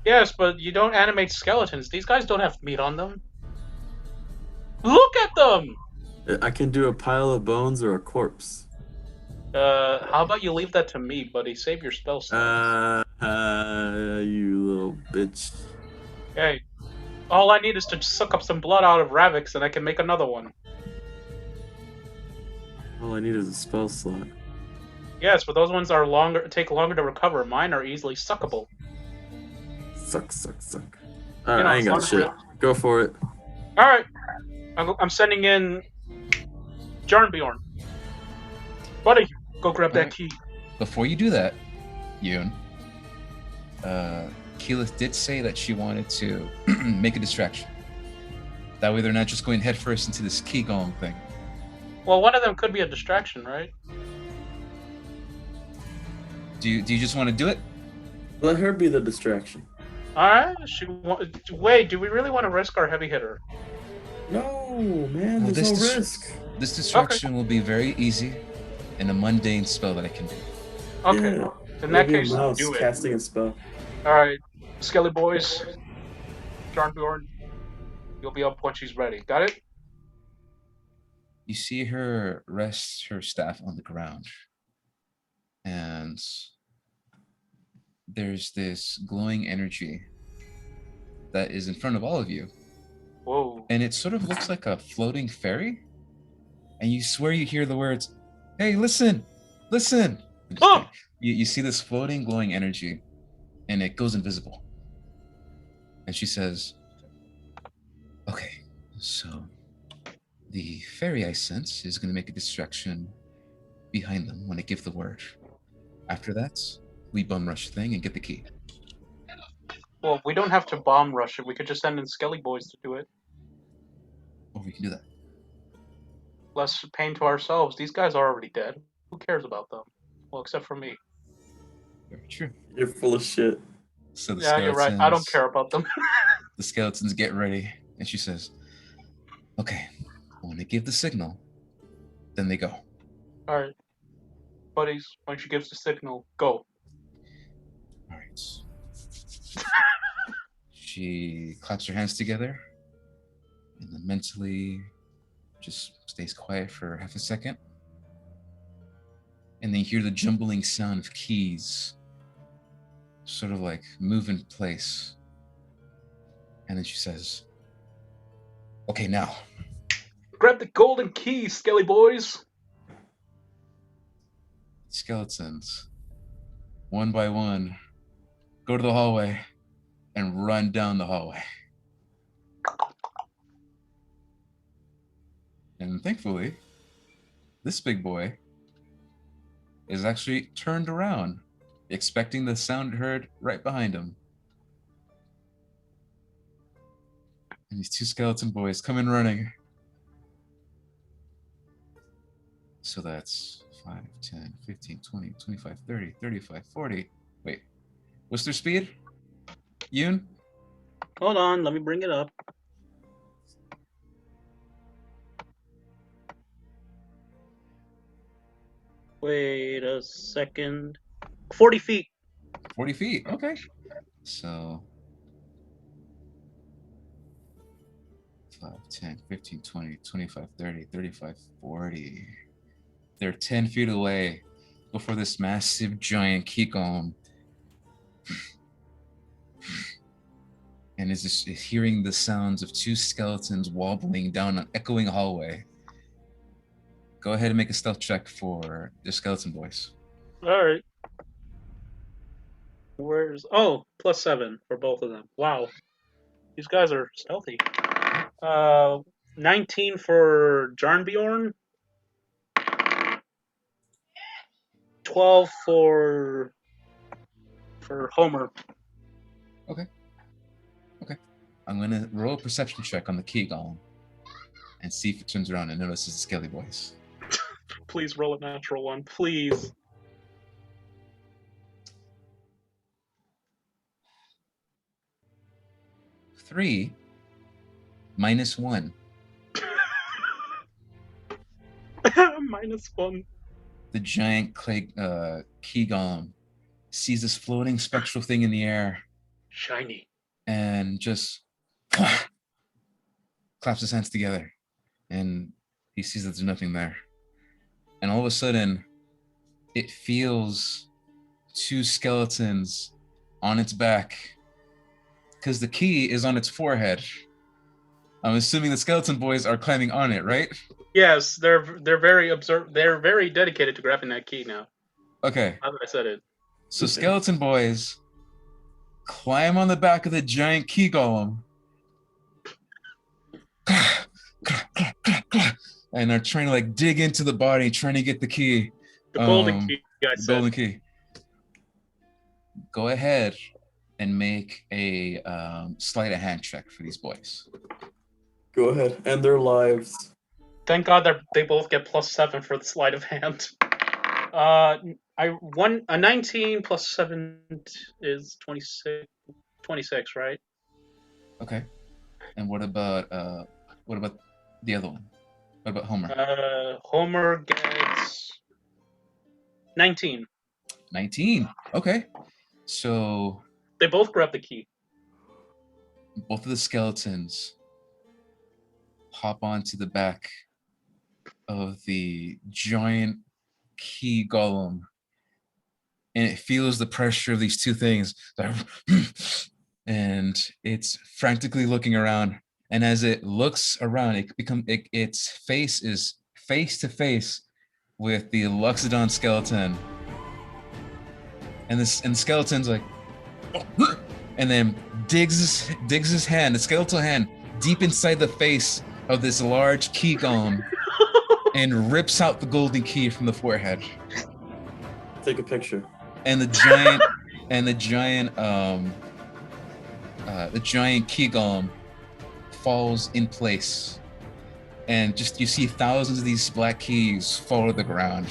Yes, but you don't animate skeletons. These guys don't have meat on them. Look at them! I can do a pile of bones or a corpse. How about you leave that to me, buddy? Save your spell slots. You little bitch. Hey, all I need is to suck up some blood out of Ravix and I can make another one. All I need is a spell slot. Yes, but those ones are take longer to recover. Mine are easily suckable. Suck. You Alright, know, I ain't got as shit. long Go for it. Alright. I'm sending in Jarnbjorn. Buddy, go grab that key. Before you do that, Yoon, Keyleth did say that she wanted to make a distraction. That way they're not just going headfirst into this key golem thing. Well, one of them could be a distraction, right? Do you just want to do it? Let her be the distraction. Alright. Wait, do we really want to risk our heavy hitter? No, man, Well, there's no this risk. This distraction will be very easy and a mundane spell that I can do. Okay. Yeah. In that Maybe a case, mouse do it. casting a spell. Alright. Skelly boys. Jarnbjorn. You'll be up when she's ready. Got it? You see her rest her staff on the ground, and there's this glowing energy that is in front of all of you, Whoa. and it sort of looks like a floating fairy, and you swear you hear the words, "Hey, listen! I'm just Oh! kidding. You see this floating glowing energy, and it goes invisible, and she says, "Okay, so the fairy I sense is going to make a distraction behind them when I give the word. After that, we bum rush the thing and get the key." Well, we don't have to bomb rush it. We could just send in Skelly boys to do it. Or we can do that. Less pain to ourselves. These guys are already dead. Who cares about them? Well, except for me. Very true. You're full of shit. So the Yeah, you're right. I don't skeletons- care about them. the skeletons get ready, and she says, "Okay, when they give the signal, then they go." All right, buddies. When she gives the signal, go. All right. She claps her hands together and then mentally just stays quiet for half a second. And then you hear the jumbling sound of keys sort of like move in place. And then she says, "Okay, now." Grab the golden key, Skelly boys. Skeletons, one by one, go to the hallway and run down the hallway. And thankfully, this big boy is actually turned around, expecting the sound heard right behind him. And these two skeleton boys come in running. So that's 5, 10, 15, 20, 25, 30, 35, 40. Wait, what's their speed? Yoon? Hold on, let me bring it up. Wait a second. 40 feet. 40 feet. Okay. So 5, 10, 15, 20, 25, 30, 35, 40. They're 10 feet away before this massive giant key golem. And is hearing the sounds of two skeletons wobbling down an echoing hallway. Go ahead and make a stealth check for the skeleton boys. All right. +7 for both of them. Wow. These guys are stealthy. 19 for Jarnbjorn. 12 for Homer. Okay. I'm gonna roll a perception check on the key golem and see if it turns around and notices the skelly boys. Please roll a natural one, please. Three -1. -1. The giant key golem sees this floating spectral thing in the air Shiny. and just claps his hands together, and he sees that there's nothing there. And all of a sudden, it feels two skeletons on its back because the key is on its forehead. I'm assuming the skeleton boys are climbing on it, right? Yes, they're very They're very dedicated to grabbing that key now. Okay. Now that I said it. So skeleton boys climb on the back of the giant key golem and are trying to like dig into the body, trying to get the key. The golden key, I The said. golden key. Go ahead and make a sleight of hand check for these boys. Go ahead. And their lives. Thank God they both get +7 for the sleight of hand. A 19 +7 is 26. 26, right? Okay. And what about the other one? What about Homer? Homer gets 19. 19. Okay. So They both grab the key. both of the skeletons hop onto the back of the giant key golem, and it feels the pressure of these two things, and it's frantically looking around. And as it looks around, its face is face to face with the Luxodon skeleton, and the skeleton's like, and then digs his hand, the skeletal hand, deep inside the face of this large key golem, and rips out the golden key from the forehead. Take a picture. And the giant key golem falls in place, and just you see thousands of these black keys fall to the ground,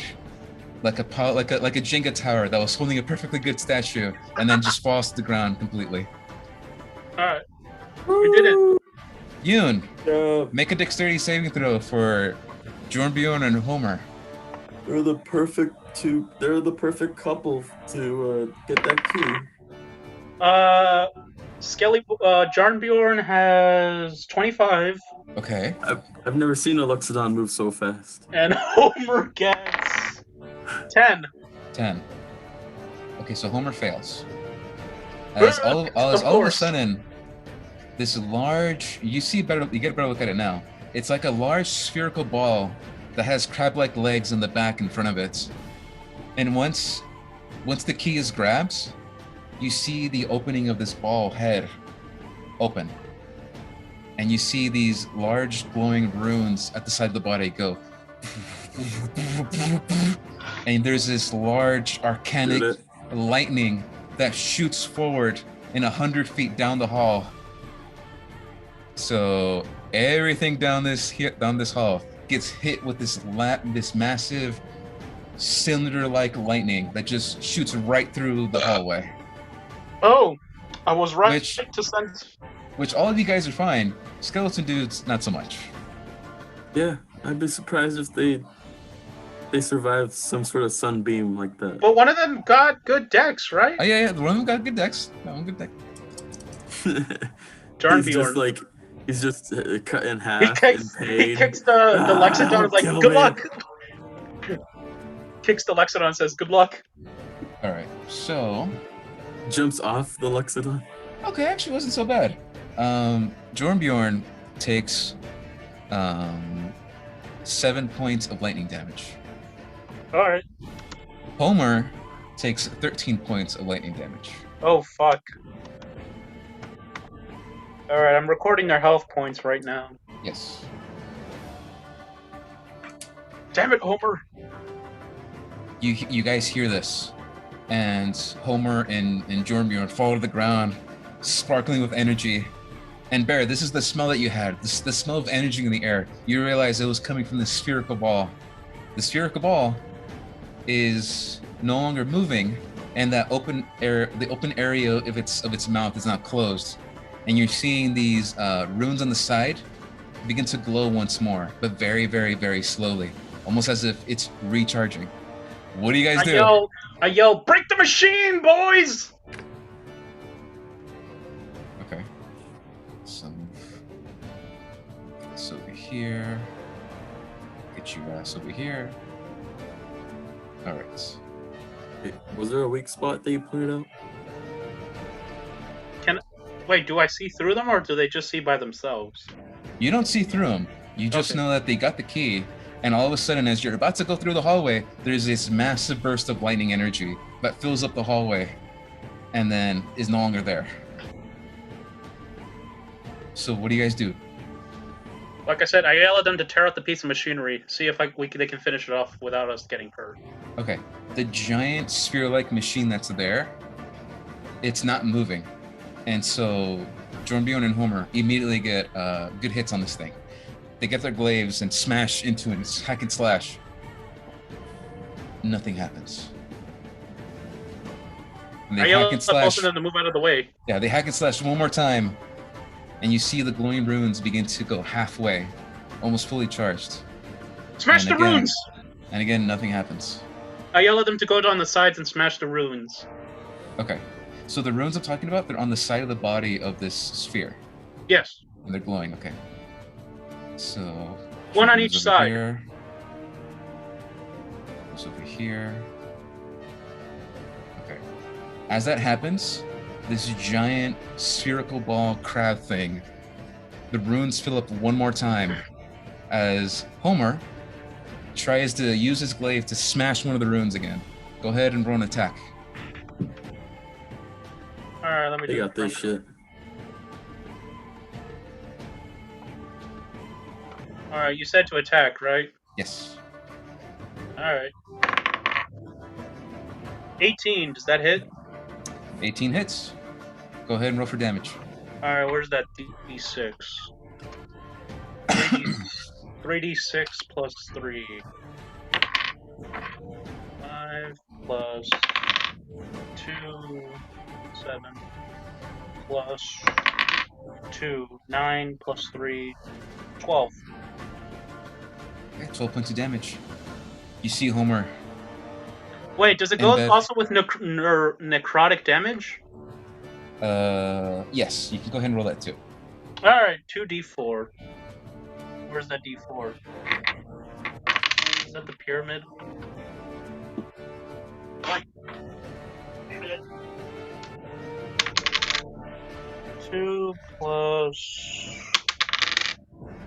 like a Jenga tower that was holding a perfectly good statue, and then just falls to the ground completely. All right. We did it. Yoon, Yeah, make a dexterity saving throw for Jornbjorn and Homer. they're the perfect couple to get that key. Jarnbjorn has 25, Okay. I've never seen a Luxodon move so fast. and Homer gets 10. 10. Okay, so Homer fails. As all of a course. sudden, this large, you get a better look at it now. It's like a large spherical ball that has crab-like legs in the back in front of it. And once the key is grabbed, you see the opening of this ball head open. And you see these large glowing runes at the side of the body go. And there's this large arcanic lightning that shoots forward in 100 feet down the hall. So everything down this hall gets hit with this massive cylinder-like lightning that just shoots right through the hallway. Oh, I was right to send. Which all of you guys are fine. Skeleton dudes, not so much. Yeah, I'd be surprised if they survived some sort of sunbeam like that. But one of them got good decks, right? Oh yeah, one of them got good decks. That one good deck. Jarnbjorn. He's just cut in half He in pain. He kicks the Lexodon. Is like, kill good me." luck. Kicks the Lexodon and says, good luck. All right, so Jumps off the Luxodon. okay, actually wasn't so bad. Jornbjorn takes 7 points of lightning damage. All right. Homer takes 13 points of lightning damage. Oh, fuck. All right, I'm recording their health points right now. Yes. Damn it, Homer. You guys hear this, and Homer and Jornbjorn fall to the ground, sparkling with energy. And Bear, this is the smell that you had, the smell of energy in the air. You realize it was coming from the spherical ball. The spherical ball is no longer moving, and that the open area of its mouth is now closed. And you're seeing these runes on the side begin to glow once more, but very, very, very slowly, almost as if it's recharging. What do you guys do? I yell, break the machine, boys! Okay. So get this over here. Get you guys over here. All right. Was there a weak spot that you pointed out? Wait, do I see through them, or do they just see by themselves? You don't see through them. You just know that they got the key, and all of a sudden, as you're about to go through the hallway, there's this massive burst of lightning energy that fills up the hallway, and then is no longer there. So what do you guys do? Like I said, I yell at them to tear out the piece of machinery, see if they can finish it off without us getting hurt. Okay, the giant sphere-like machine that's there, it's not moving. And so Jornbjorn and Homer immediately get good hits on this thing. They get their glaives and smash into it, and hack and slash. Nothing happens. And I they yell hack at and both slash. of them to move out of the way. Yeah, they hack and slash one more time, and you see the glowing runes begin to go halfway, almost fully charged. Smash And the again- runes! And again, nothing happens. I yell at them to go down the sides and smash the runes. Okay, so the runes I'm talking about, they're on the side of the body of this sphere, Yes. and they're glowing. Okay. So One on goes each over side. Here. Goes over here. Okay. As that happens, this giant spherical ball crab thing, the runes fill up one more time as Homer tries to use his glaive to smash one of the runes again. Go ahead and roll an attack. Alright, let me They do got this shit. Alright, you said to attack, right? Yes. Alright. 18, does that hit? 18 hits. Go ahead and roll for damage. Alright, where's that D6? 3d6 plus 3. 5 plus 2, 7 plus 2, 9 plus 3, 12. Okay, 12 points of damage. You see Homer. Wait, does it go Embed. also with necrotic damage? Yes, you can go ahead and roll that too. Alright, 2d4. Where's that d4? Is that the pyramid? Shit. 2 plus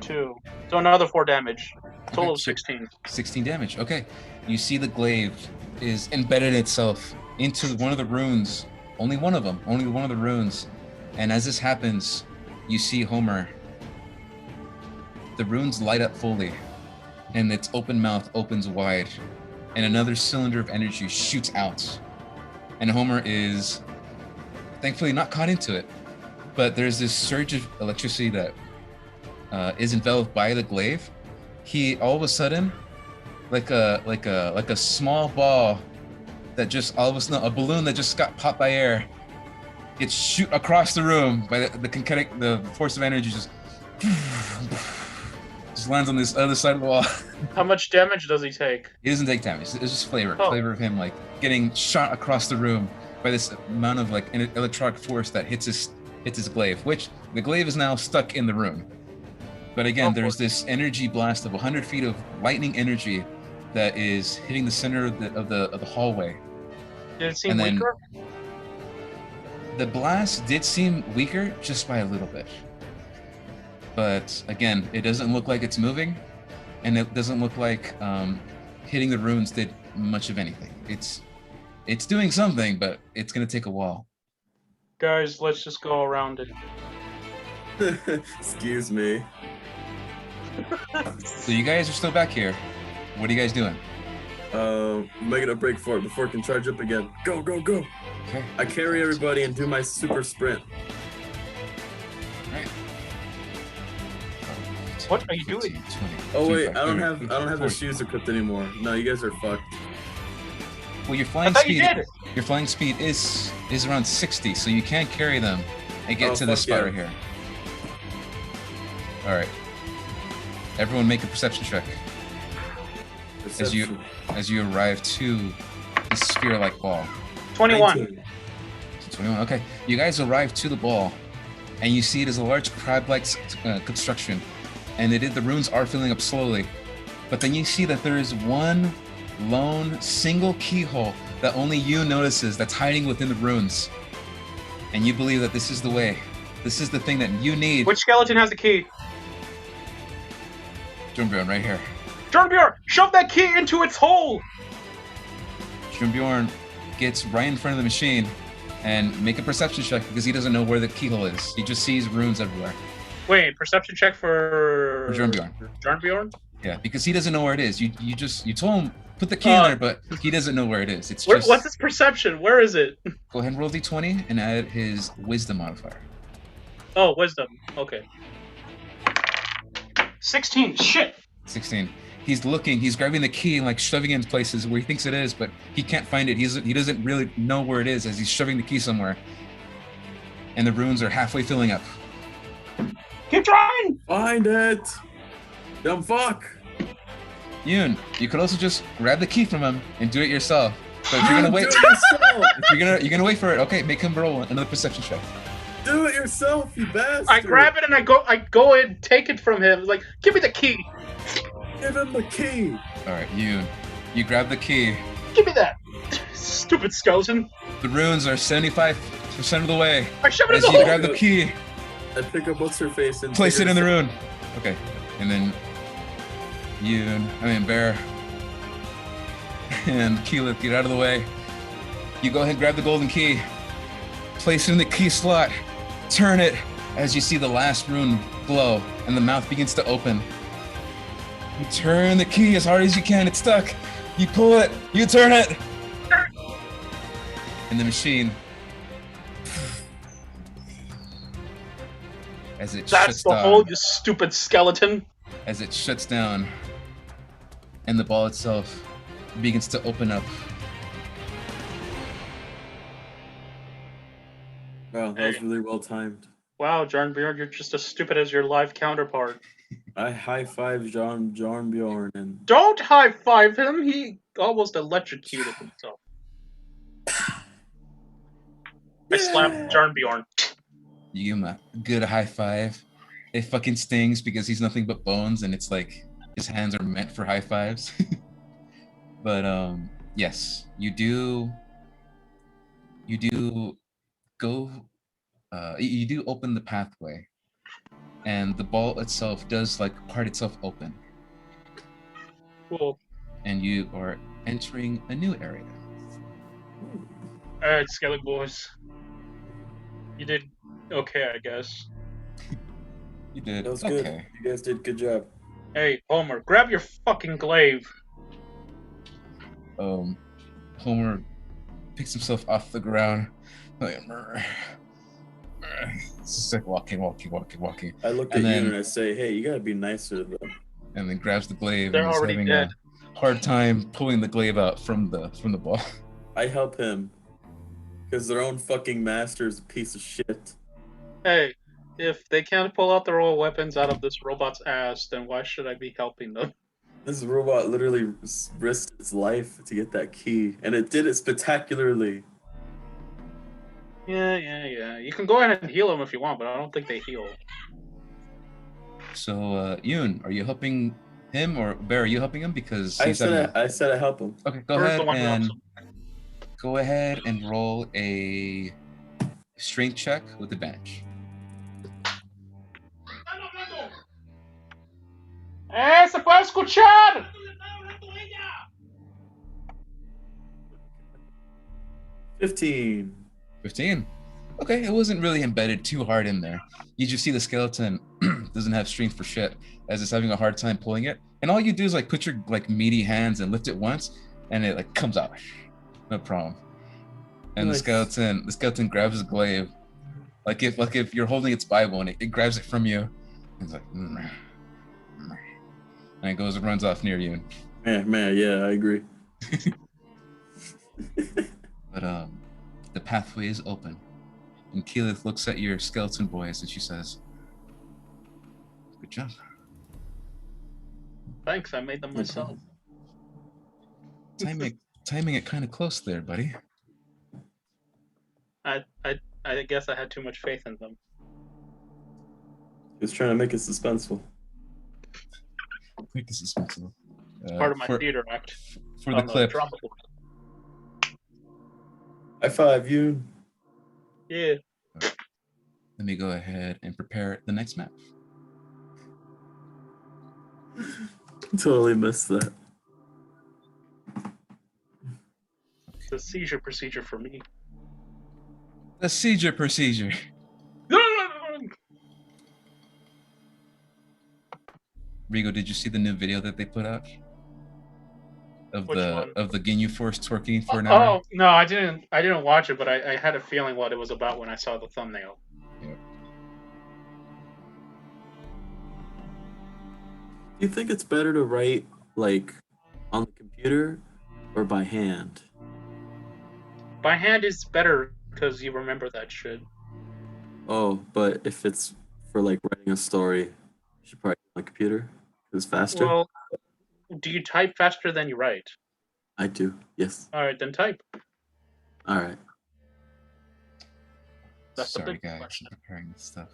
2. So another 4 damage. Total Okay, of so 16. 16 damage. Okay. You see the glaive is embedded itself into one of the runes. Only one of them. Only one of the runes. And as this happens, you see Homer. The runes light up fully, and its open mouth opens wide, and another cylinder of energy shoots out. And Homer is thankfully not caught into it, but there's this surge of electricity that is enveloped by the glaive. He all of a sudden, like a small ball that just all of a sudden, a balloon that just got popped by air, gets shoot across the room by the force of energy just lands on this other side of the wall. How much damage does he take? He doesn't take damage. It's just flavor Oh. of him like getting shot across the room by this amount of like electronic force that hits his glaive, which the glaive is now stuck in the room. But again, there's this energy blast of 100 feet of lightning energy that is hitting the center of the hallway. Did it seem And then- weaker? The blast did seem weaker just by a little bit. But again, it doesn't look like it's moving, and it doesn't look like hitting the runes did much of anything. It's doing something, but it's gonna take a while. Guys, let's just go around it. Excuse me. So you guys are still back here. What are you guys doing? Making a break for it before it can charge up again. Go, go, go. Okay. I carry everybody and do my super sprint. Right. What are you 15, doing? 20, Oh wait, 25, I don't 30, have the 40. shoes equipped anymore. No, you guys are fucked. Well, your I flying thought you speed. did. Your flying speed is around 60, so you can carry them and get Oh, to this fuck spot yeah. right here. All right. Everyone, make a perception check Perception. as you arrive to the sphere-like ball. 21. 19. 21. Okay, you guys arrive to the ball, and you see it as a large crab-like construction, and the runes are filling up slowly. But then you see that there is one lone single keyhole that only you notices that's hiding within the runes, and you believe that this is the way. This is the thing that you need. Which skeleton has the key? Jornbjorn, right here. Jornbjorn, shove that key into its hole! Jornbjorn gets right in front of the machine and make a perception check because he doesn't know where the keyhole is. He just sees runes everywhere. Wait, perception check for... For Jornbjorn. Jornbjorn? Yeah, because he doesn't know where it is. You told him put the key in there, but he doesn't know where it is. It's just What's his perception? Where is it? go ahead and roll d20 and add his wisdom modifier. Oh, wisdom. Okay. 16. Shit! 16. He's looking. He's grabbing the key and like shoving it in places where he thinks it is, but he can't find it. He doesn't really know where it is as he's shoving the key somewhere. And the runes are halfway filling up. Keep trying! Find it. Dumb fuck. Yoon, you could also just grab the key from him and do it yourself. But if you're gonna wait, Do it yourself. if you're gonna wait for it, okay, make him roll another perception check. Do it yourself, you bastard. I grab it and I go and take it from him. Like, give me the key! Give him the key. All right, Yoon, you grab the key. Give me that! Stupid skeleton! The runes are 75% of the way. I shove it in As the you hole! grab the key, I pick up what's her face and place take it in the her- rune. Okay, and then Bear and Keyleth get out of the way. You go ahead and grab the golden key, place it in the key slot, turn it as you see the last rune glow and the mouth begins to open. You turn the key as hard as you can, it's stuck. You pull it, you turn it. And the machine, as it That's shuts the down. hole, you stupid skeleton! As it shuts down and the ball itself begins to open up. Wow, that was really well timed. Wow, Jarnbjorn, you're just as stupid as your live counterpart. I high five John Bjorn and Don't high five him. He almost electrocuted himself. I slapped Jarnbjorn. You give him a good high five. It fucking stings because he's nothing but bones, and it's like his hands are meant for high fives. But yes, you do go. You do open the pathway, and the ball itself does like part itself open, Cool. and you are entering a new area. Alright, Skellig boys. You did okay, I guess. You did that was good. okay. You guys did good job. Hey, Homer, grab your fucking glaive. Homer picks himself off the ground. Like, it's just like walking. I look And at then- you and I say, "Hey, you gotta be nicer to them." And then grabs the glaive They're and is already having dead. a hard time pulling the glaive out from the ball. I help him because their own fucking master is a piece of shit. Hey, if they can't pull out their own weapons out of this robot's ass, then why should I be helping them? This robot literally risked its life to get that key, and it did it spectacularly. Yeah. You can go ahead and heal them if you want, but I don't think they heal. So Yoon, are you helping him, or Bear, are you helping him? Because I he's having said I help him. Okay, go Where's ahead the one who and helps roll a strength check with advantage. ¡Se puede escuchar! 15. 15. Okay, it wasn't really embedded too hard in there. You just see the skeleton doesn't have strength for shit as it's having a hard time pulling it. And all you do is like put your like meaty hands and lift it once, and it like comes out. No problem. And Nice. the skeleton grabs his glaive. Like if you're holding its Bible and it grabs it from you, and it's like and it goes and runs off near you. Man, yeah, I agree. But the pathway is open. And Keyleth looks at your skeleton boys and she says, "Good job." Thanks, I made them myself. Timing it kind of close there, buddy. I guess I had too much faith in them. He was trying to make it suspenseful. Quick, this is sensible. Part of my theater act. For the clip. drama board. High five, you. Yeah. Let me go ahead and prepare the next map. Totally missed that. It's a seizure procedure for me. The seizure procedure. Rigo, did you see the new video that they put out of Which one? the Ginyu Force twerking for an hour? Oh no, I didn't watch it, but I had a feeling what it was about when I saw the thumbnail. Yeah. Do you think it's better to write like on the computer or by hand? By hand is better because you remember that shit. Oh, but if it's for like writing a story, you should probably do it on the computer. It's faster. Well, do you type faster than you write? I do. Yes. All right, then type. All right. That's the Sorry, big guys, question. I'm preparing this stuff.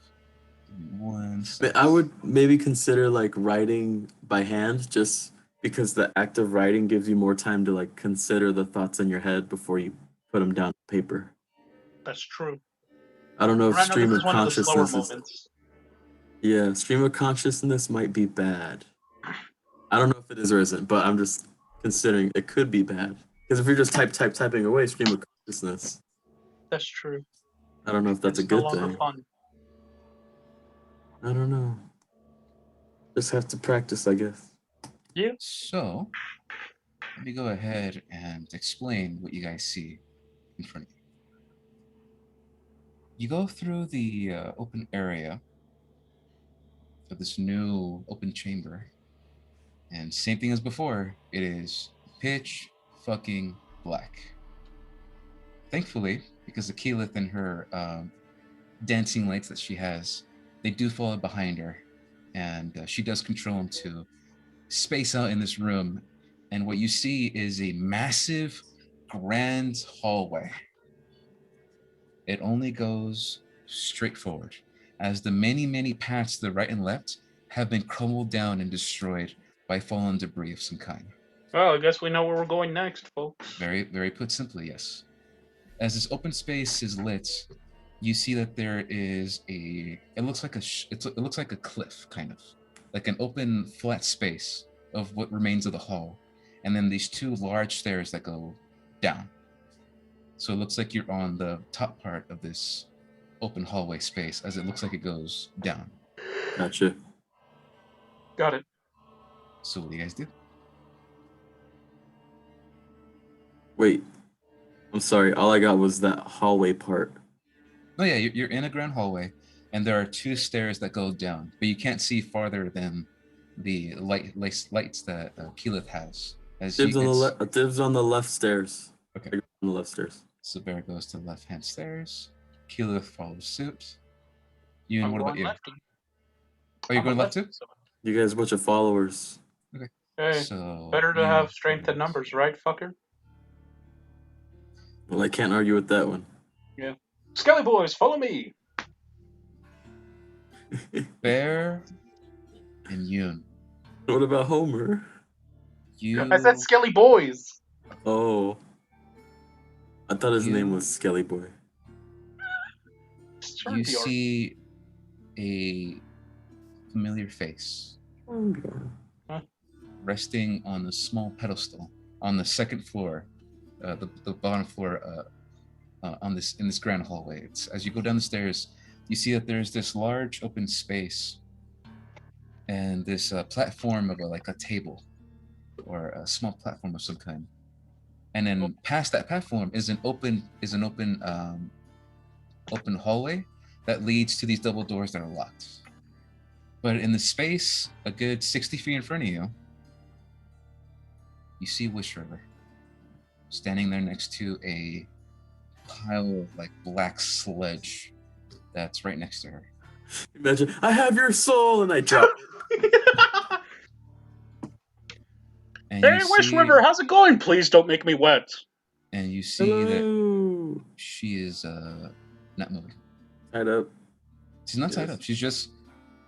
Give me one But second. I would maybe consider like writing by hand just because the act of writing gives you more time to like consider the thoughts in your head before you put them down on paper. That's true. I don't know if Right now, stream this of is one of the slower consciousness is. moments. Yeah, stream of consciousness might be bad. I don't know if it is or isn't, but I'm just considering it could be bad. Because if you're just typing away stream of consciousness, That's true. I don't know if that's It's a good no longer thing. fun. I don't know. Just have to practice, I guess. So, let me go ahead and explain what you guys see in front of you. You go through the open area of this new open chamber, and same thing as before, it is pitch fucking black. Thankfully, because the Keyleth and her dancing lights that she has, they do follow behind her, and she does control them to space out in this room. And what you see is a massive, grand hallway. It only goes straight forward, as the many, many paths to the right and left have been crumbled down and destroyed by fallen debris of some kind. Well, I guess we know where we're going next, folks. Very, very put simply, yes. As this open space is lit, you see that there is a. It looks like it looks like a cliff, kind of, like an open, flat space of what remains of the hall, and then these two large stairs that go down. So it looks like you're on the top part of this open hallway space, as it looks like it goes down. Gotcha. Got it. So what do you guys do? Wait. I'm sorry. All I got was that hallway part. Oh yeah, you're in a grand hallway, and there are two stairs that go down, but you can't see farther than the lights that Keyleth has. As Dibs on it's- the dibs on the left stairs. Okay. I go on the left stairs. So Bear goes to the left-hand stairs. Keyleth follows suit. You and I'm what about going you? lefty. Oh, you're I'm a going left too? lefty, so- You guys, a bunch of followers. Hey, So better to you- have strength in numbers, right, fucker? Well, I can't argue with that one. Skelly boys, follow me. Bear and Yoon. What about Homer? You. I said Skelly boys. Oh. I thought his You- name was Skelly Boy. It's trying You to be see a familiar face resting on a small pedestal on the second floor, the bottom floor, in this grand hallway. It's as you go down the stairs, you see that there's this large open space and this platform of like a table or a small platform of some kind. And then past that platform is an open hallway that leads to these double doors that are locked. But in the space, a good 60 feet in front of you, you see Wish River standing there next to a pile of like black sludge that's right next to her. Imagine, I have your soul, and I drop it. And Hey, you Wish see- River, how's it going? Please don't make me wet. And you see that Hello. she is not moving. Tied up. She's not tied Yes. up.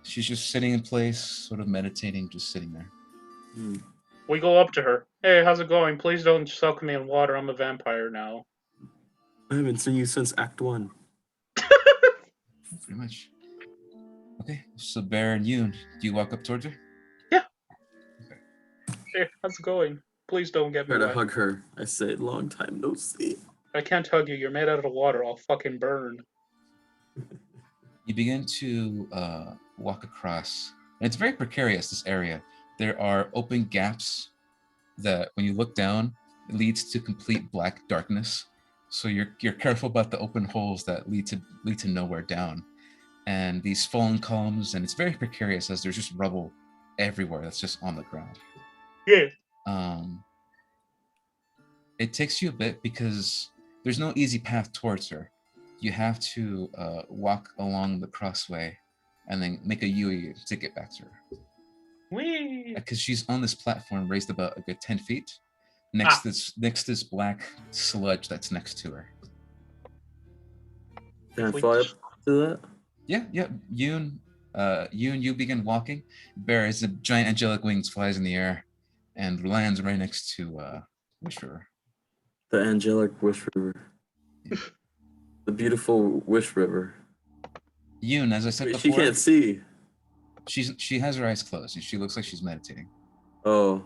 She's just sitting in place, sort of meditating, just sitting there. We go up to her. Hey, how's it going? Please don't suck me in water. I'm a vampire now. I haven't seen you since Act 1. Pretty much. Okay, so Bear and Yoon, do you walk up towards her? Hey, how's it going? Please don't get me Try to wet. hug her. I said, long time no see. I can't hug you. You're made out of water. I'll fucking burn. You begin to walk across, and it's very precarious, this area. There are open gaps that, when you look down, it leads to complete black darkness. So you're careful about the open holes that lead to nowhere down, and these fallen columns, and it's very precarious as there's just rubble everywhere that's just on the ground. Yeah. It takes you a bit because there's no easy path towards her. You have to walk along the crossway and then make a U to get back to her. Whee! Because she's on this platform raised about a good 10 feet next to this black sludge that's next to her. Can I We fly up just- to that? Yeah. Yoon, you begin walking. Bear, as a giant angelic wings flies in the air and lands right next to Wish River. The angelic Wish River. The beautiful Wish River. Yoon, as I said Wait, she before, can't see. she has her eyes closed and she looks like she's meditating. Oh.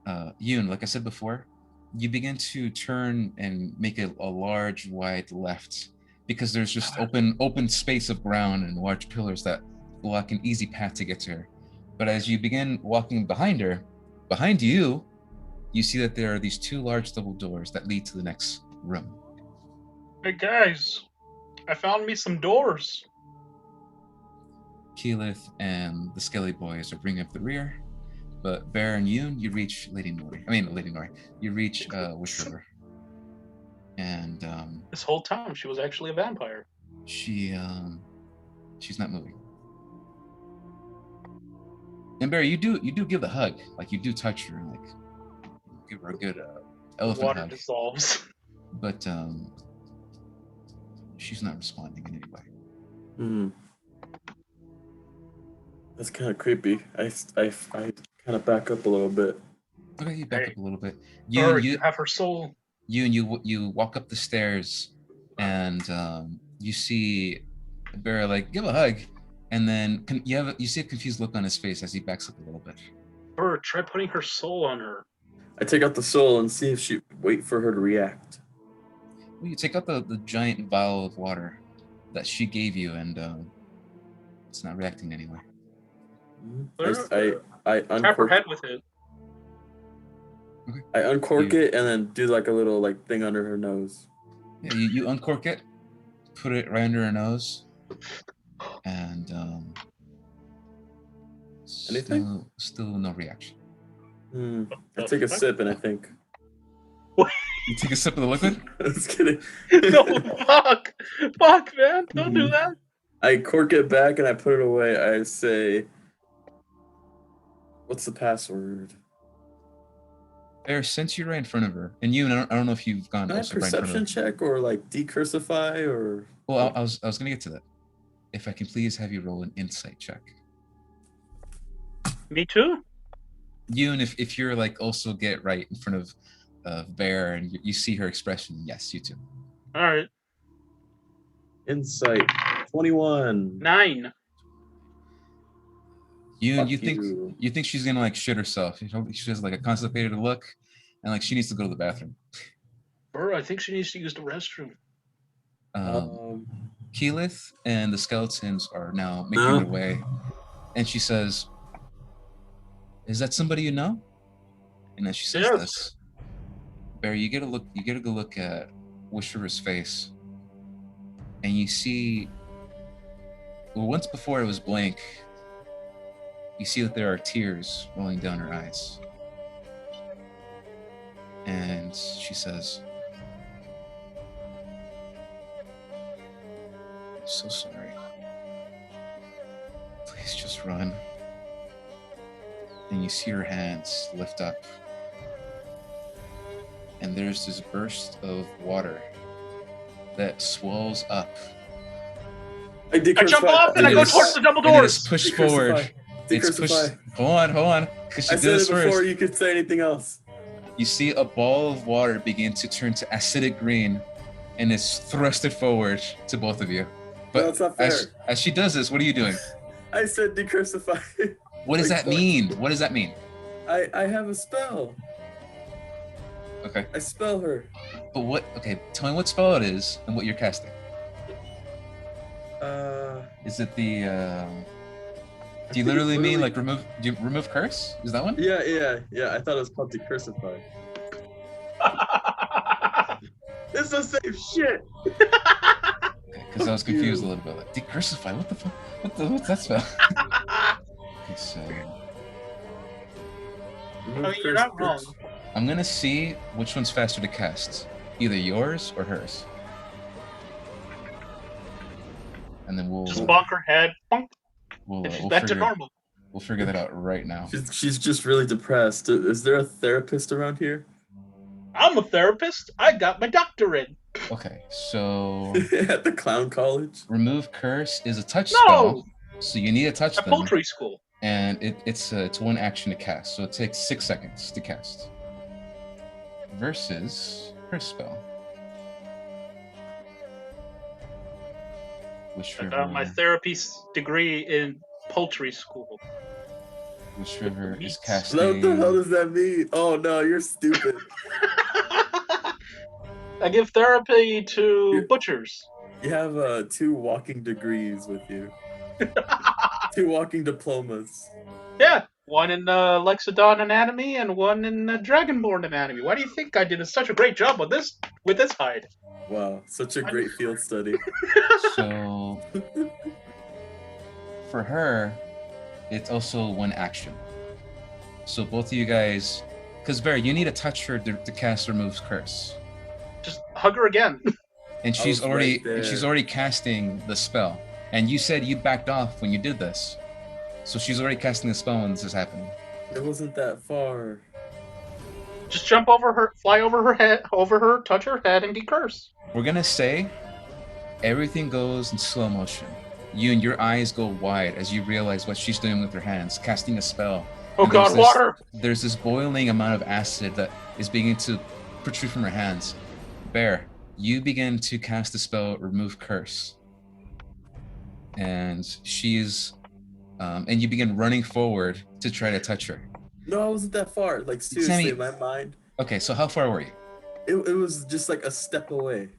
Yoon, like I said before, you begin to turn and make a large, wide left because there's just open space of ground and large pillars that block an easy path to get to her. But as you begin walking behind her, behind you, you see that there are these two large double doors that lead to the next room. Hey guys, I found me some doors. Keyleth and the Skelly boys are bringing up the rear, but Bear and Yoon, you reach Lady Nori. You reach Wish River. And This whole time, she was actually a vampire. she's not moving. And Barry, you do give the hug, like you do touch her, like give her a good elephant Water hug. dissolves. But she's not responding in any way. Hmm. That's kind of creepy. I kind of back up a little bit. Okay, you back Hey. up a little bit. Or you have her soul. You walk up the stairs, and you see Barry like give a hug, and then you see a confused look on his face as he backs up a little bit. Bert, try putting her soul on her. I take out the soul and see if she wait for her to react. Well, you take out the giant vial of water that she gave you, and it's not reacting anyway. I Tap her uncork, head with it. I uncork it and then do like a little like thing under her nose. Yeah, you uncork it, put it right under her nose, and Anything? Still no reaction. I take a sip and I think. You take a sip of the liquid? I was kidding. No, fuck, man, don't do that. I cork it back and I put it away. I say, "What's the password?" There, since you're right in front of her, and I don't know if you've gone Can I also right in front of her. perception check or like decursify or? Well, I was gonna get to that. If I can please have you roll an insight check. Me too. You, and if you're like also get right in front of Bear and you see her expression, yes, you too. All right. Insight 21. 9. Fuck You think she's gonna like shit herself. She has like a constipated look, and like she needs to go to the bathroom. Bro, I think she needs to use the restroom. Keyleth and the skeletons are now making their way, and she says, "Is that somebody you know?" And as she says Yes. this, Barry, you get a good look at Wishriver's face, and you see. Well, once before it was blank. You see that there are tears rolling down her eyes, and she says, "I'm so sorry. Please just run." And you see her hands lift up, and there's this burst of water that swells up. I jump off and I go towards the double And it doors. is pushed forward. It's pushed. Hold on. Because she I did said this it before first. you could say anything else. You see a ball of water begin to turn to acidic green, and it's thrusted forward to both of you. But No, it's not fair. as she does this, what are you doing? I said decursify. What does Like, that mean? What does that mean? I have a spell. Okay, I spell her. but what? Okay, tell me what spell it is and what you're casting. Is it the? Do you literally mean like remove? Do you remove curse? Is that one? Yeah. I thought it was called decursify. It's the same shit. Because I was confused a little bit. Like, decursify? What the fuck? What's that spell? Okay, so I mean, you're not wrong. I'm gonna see which one's faster to cast, either yours or hers, and then we'll Just bonk her head. Bonk. we'll Back to normal. We'll figure that out right now. She's just really depressed. Is there a therapist around here? I'm a therapist. I got my doctorate. Okay, so At the clown college? remove curse is a touch No! spell, so you need to touch At them, poultry school. and it's one action to cast, so it takes 6 seconds to cast. Versus her spell, which I got my therapy degree in poultry school. Which River is What casting. the hell does that mean? Oh no, you're stupid. I give therapy to butchers. You have 2 walking degrees with you. 2 walking diplomas. Yeah, one in Lexodon anatomy and one in Dragonborn anatomy. Why do you think I did such a great job with this hide? Wow, such a great field study. So for her, it's also one action. So both of you guys, because Barry, you need to touch her to cast Removes Curse. Just hug her again. and I was right she's there. already casting the spell. And you said you backed off when you did this, so she's already casting the spell when this is happening. It wasn't that far. Just jump over her, fly over her head, over her, touch her head, and decurse. We're gonna say everything goes in slow motion. You and your eyes go wide as you realize what she's doing with her hands, casting a spell. Oh And there's God, this- water! There's this boiling amount of acid that is beginning to protrude from her hands. Bear, you begin to cast the spell Remove Curse. And and you begin running forward to try to touch her. No, I wasn't that far. Like seriously, Sammy- in my mind, Okay, so how far were you? it was just like a step away.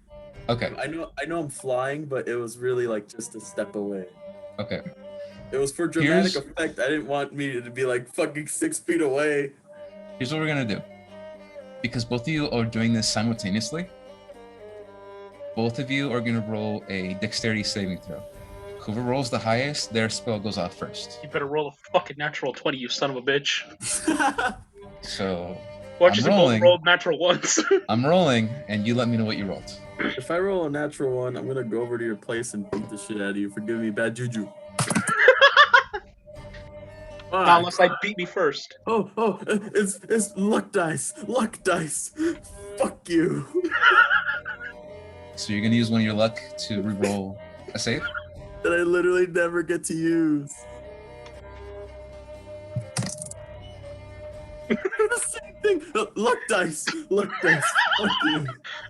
Okay, I know I'm flying, but it was really like just a step away. okay. It was for dramatic Here's- effect. I didn't want me to be like fucking 6 feet away. Here's what we're gonna do. Because both of you are doing this simultaneously, both of you are gonna roll a dexterity saving throw. Whoever rolls the highest, their spell goes off first. You better roll a fucking natural 20, you son of a bitch. So Watch as you both rolling. rolled natural ones. I'm rolling, and you let me know what you rolled. If I roll a natural one, I'm gonna go over to your place and beat the shit out of you for giving me bad juju. Not unless I beat me first. Oh, it's luck dice. Luck dice. Fuck you. So you're gonna use one of your luck to reroll a save. That I literally never get to use. The same thing. Luck dice. Luck dice. Fuck you.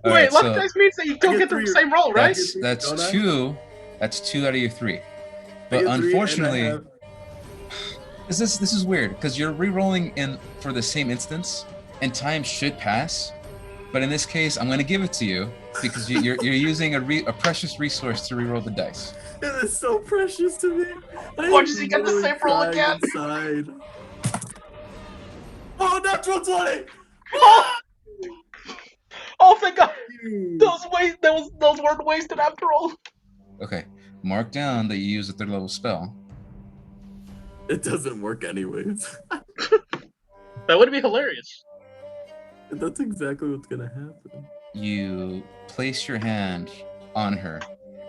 All Wait, right, luck so dice means that you don't get get the three- same roll, right? that's Don't I? two. That's 2 out of your 3. I But get three, and I unfortunately, have- this is weird because you're re-rolling in for the same instance, and time should pass. But in this case, I'm going to give it to you because you're using a precious resource to re-roll the dice. it is so precious to me. I Why am does he get the literally same roll crying again? Inside. Oh, natural 20. Oh, thank God! You. Those weren't wasted after all. Okay, mark down that you use a 3rd level spell. It doesn't work anyways. That would be hilarious. That's exactly what's gonna happen. You place your hand on her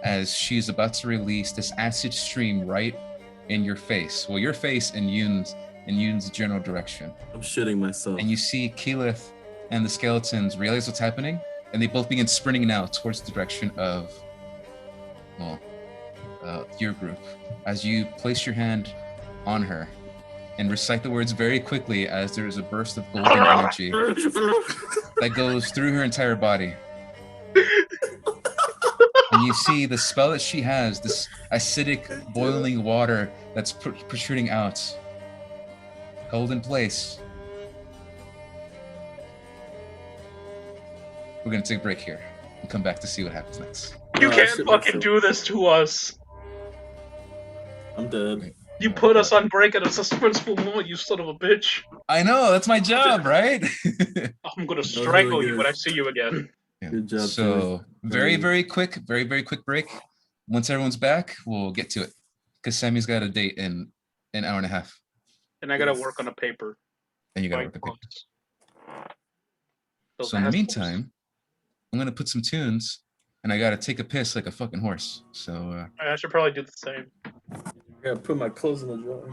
as she's about to release this acid stream right in your face. Well, your face and Yoon's general direction. I'm shitting myself. And you see Keyleth and the skeletons realize what's happening, and they both begin sprinting now towards the direction of, your group. As you place your hand on her and recite the words very quickly as there is a burst of golden energy that goes through her entire body. And you see the spell that she has, this acidic boiling water that's protruding out. Hold in place. We're gonna take a break here and come back to see what happens next. You Oh, can't shit fucking myself. do this to us. I'm dead. You put us on break at a suspenseful moment, you son of a bitch. I know, that's my job, right? I'm gonna was strangle really you good. when I see you again. Yeah. Good job, So very, Very- very quick break. Once everyone's back, we'll get to it. Because Sammy's got a date in an hour and a half. And I gotta Yes. work on a paper. And you gotta Like work the paper. quotes. Those So in the assholes. meantime, I'm gonna put some tunes, and I gotta take a piss like a fucking horse. So I should probably do the same. I gotta put my clothes in the drawer.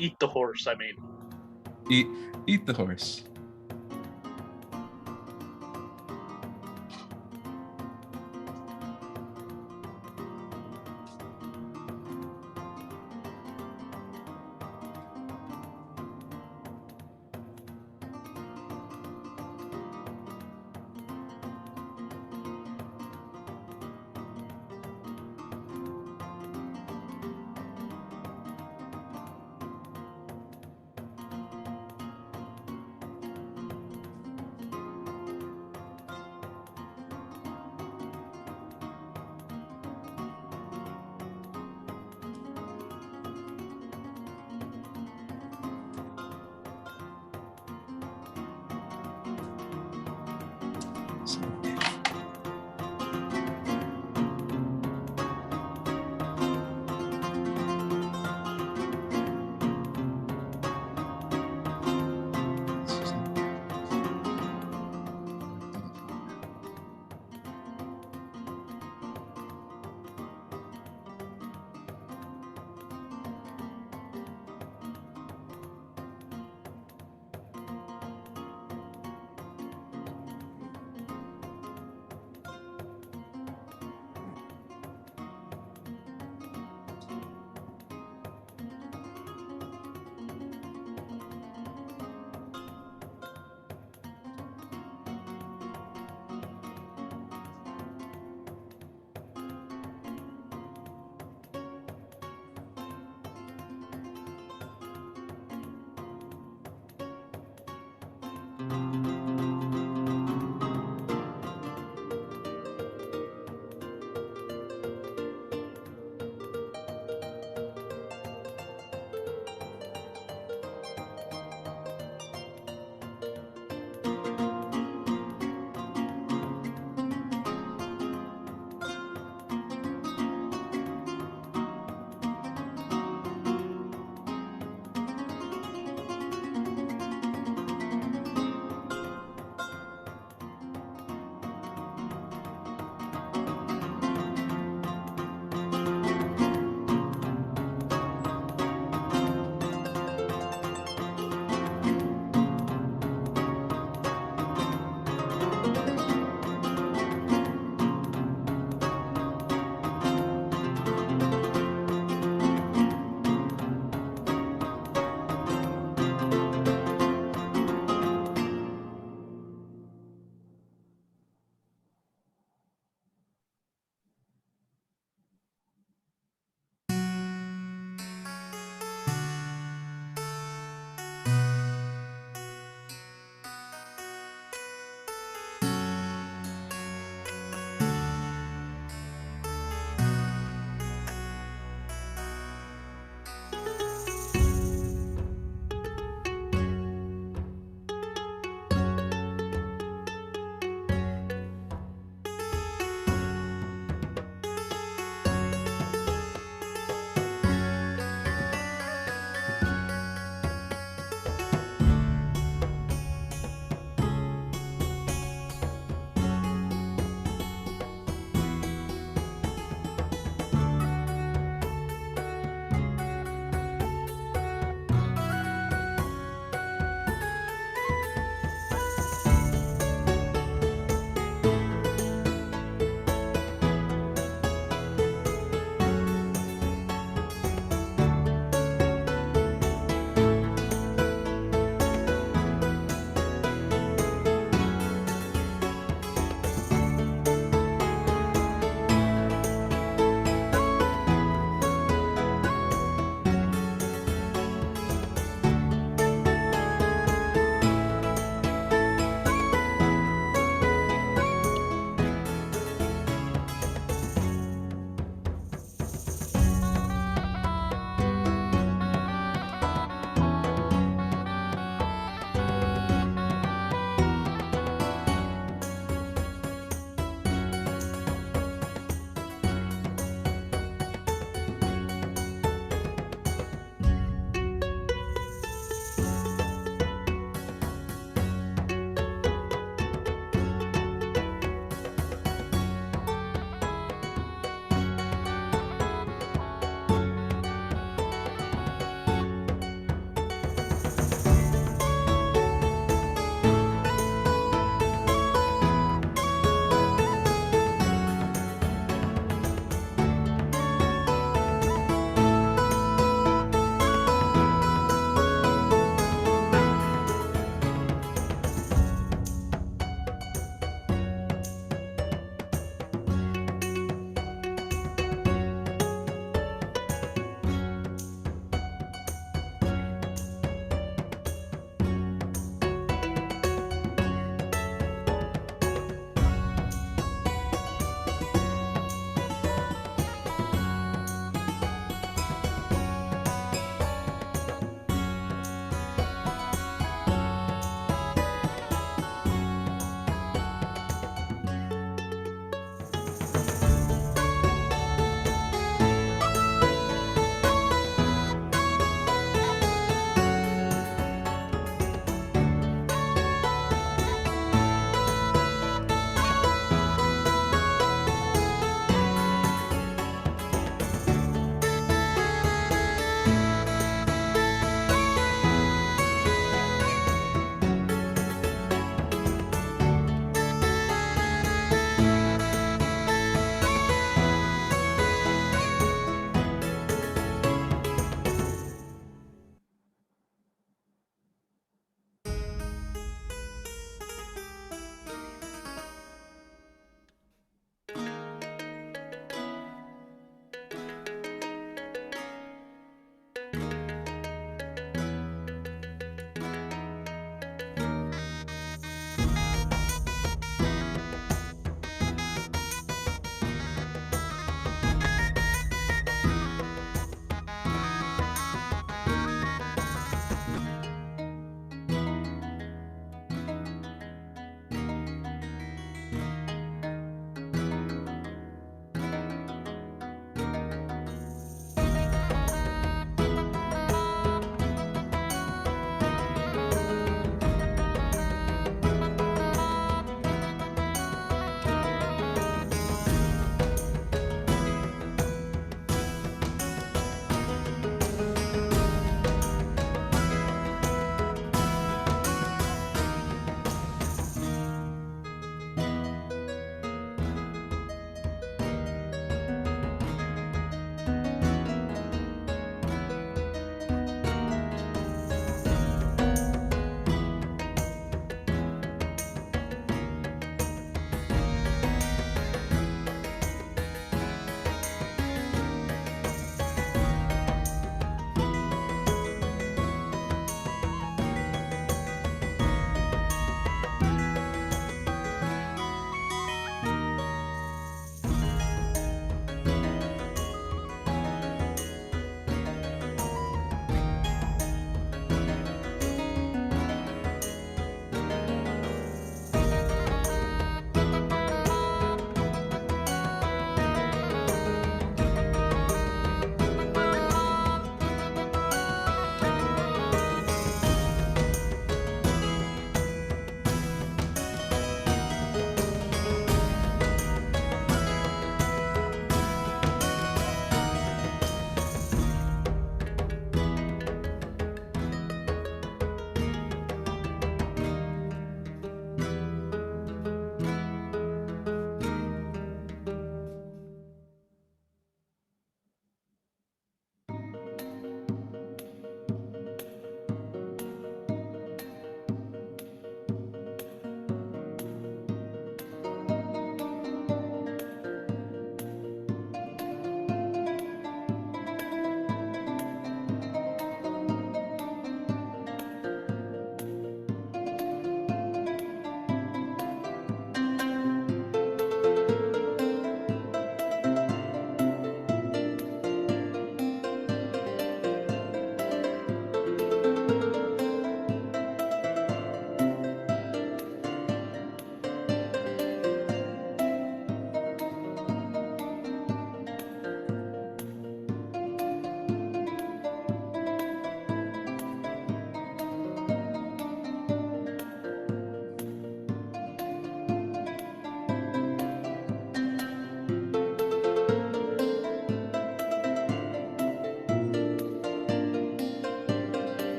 Eat the horse, I mean. eat the horse.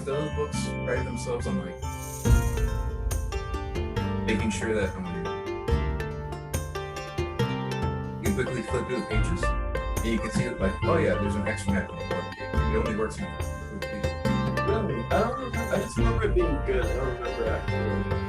those books pride themselves on like making sure that you quickly flip through the pages and you can see it like, oh yeah, there's an extra map in the book. It only works in Really? I don't remember. I just remember it being good. I don't remember actually.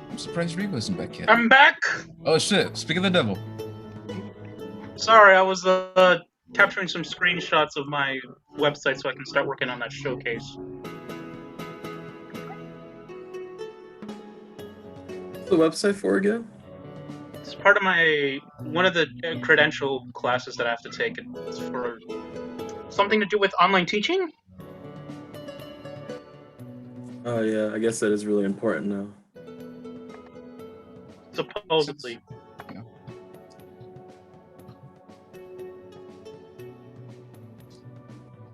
I'm surprised Rebo isn't back yet. I'm back. Oh shit! Speak of the devil. Sorry, I was capturing some screenshots of my website so I can start working on that showcase. What's the website for again? It's part of one of the credential classes that I have to take. It's for something to do with online teaching. Oh yeah, I guess that is really important now. Supposedly. Yeah.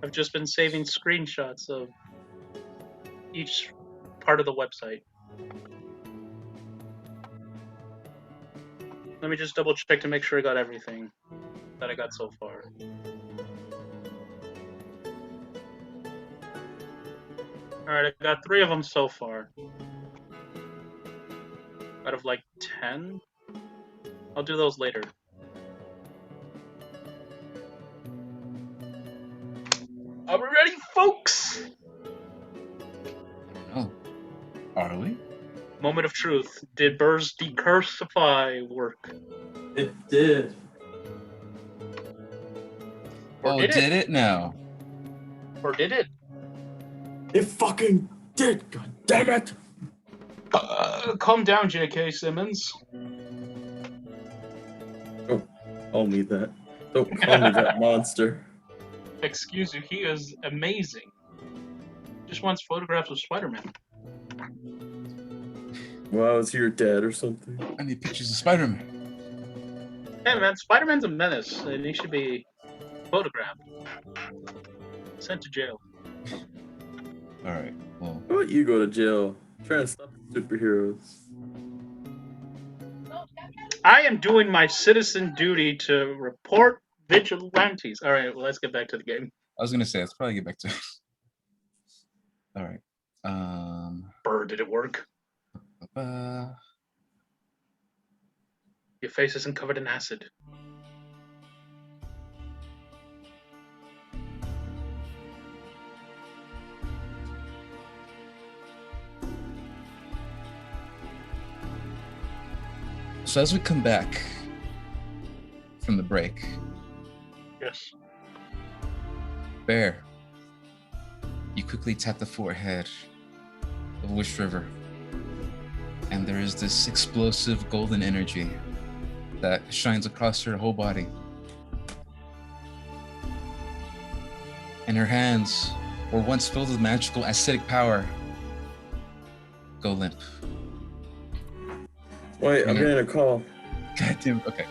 I've just been saving screenshots of each part of the website. Let me just double check to make sure I got everything that I got so far. Alright, I got 3 of them so far. Out of like 10? I'll do those later. Are we ready, folks? Oh, are we? Moment of truth. Did Burrs Decursify work? It did. Or Oh, did did it now? Or did it? It fucking did. God damn it! Calm down, J.K. Simmons. Don't call me that. Don't call me that monster. Excuse you, he is amazing. Just wants photographs of Spider-Man. Wow, is he your dad or something? I need pictures of Spider-Man. Hey man, Spider-Man's a menace, and he should be photographed. Sent to jail. All right. Well, How about you go to jail? Trying to stop the superheroes. I am doing my citizen duty to report vigilantes. All right, well, let's get back to the game. I was gonna say let's probably get back to it. All right. Bird, did it work? Your face isn't covered in acid. So as we come back from the break, Yes. Bear, you quickly tap the forehead of Wish River, and there is this explosive golden energy that shines across her whole body. And her hands were once filled with magical acidic power go limp. Wait, I'm getting a call. God damn. Okay.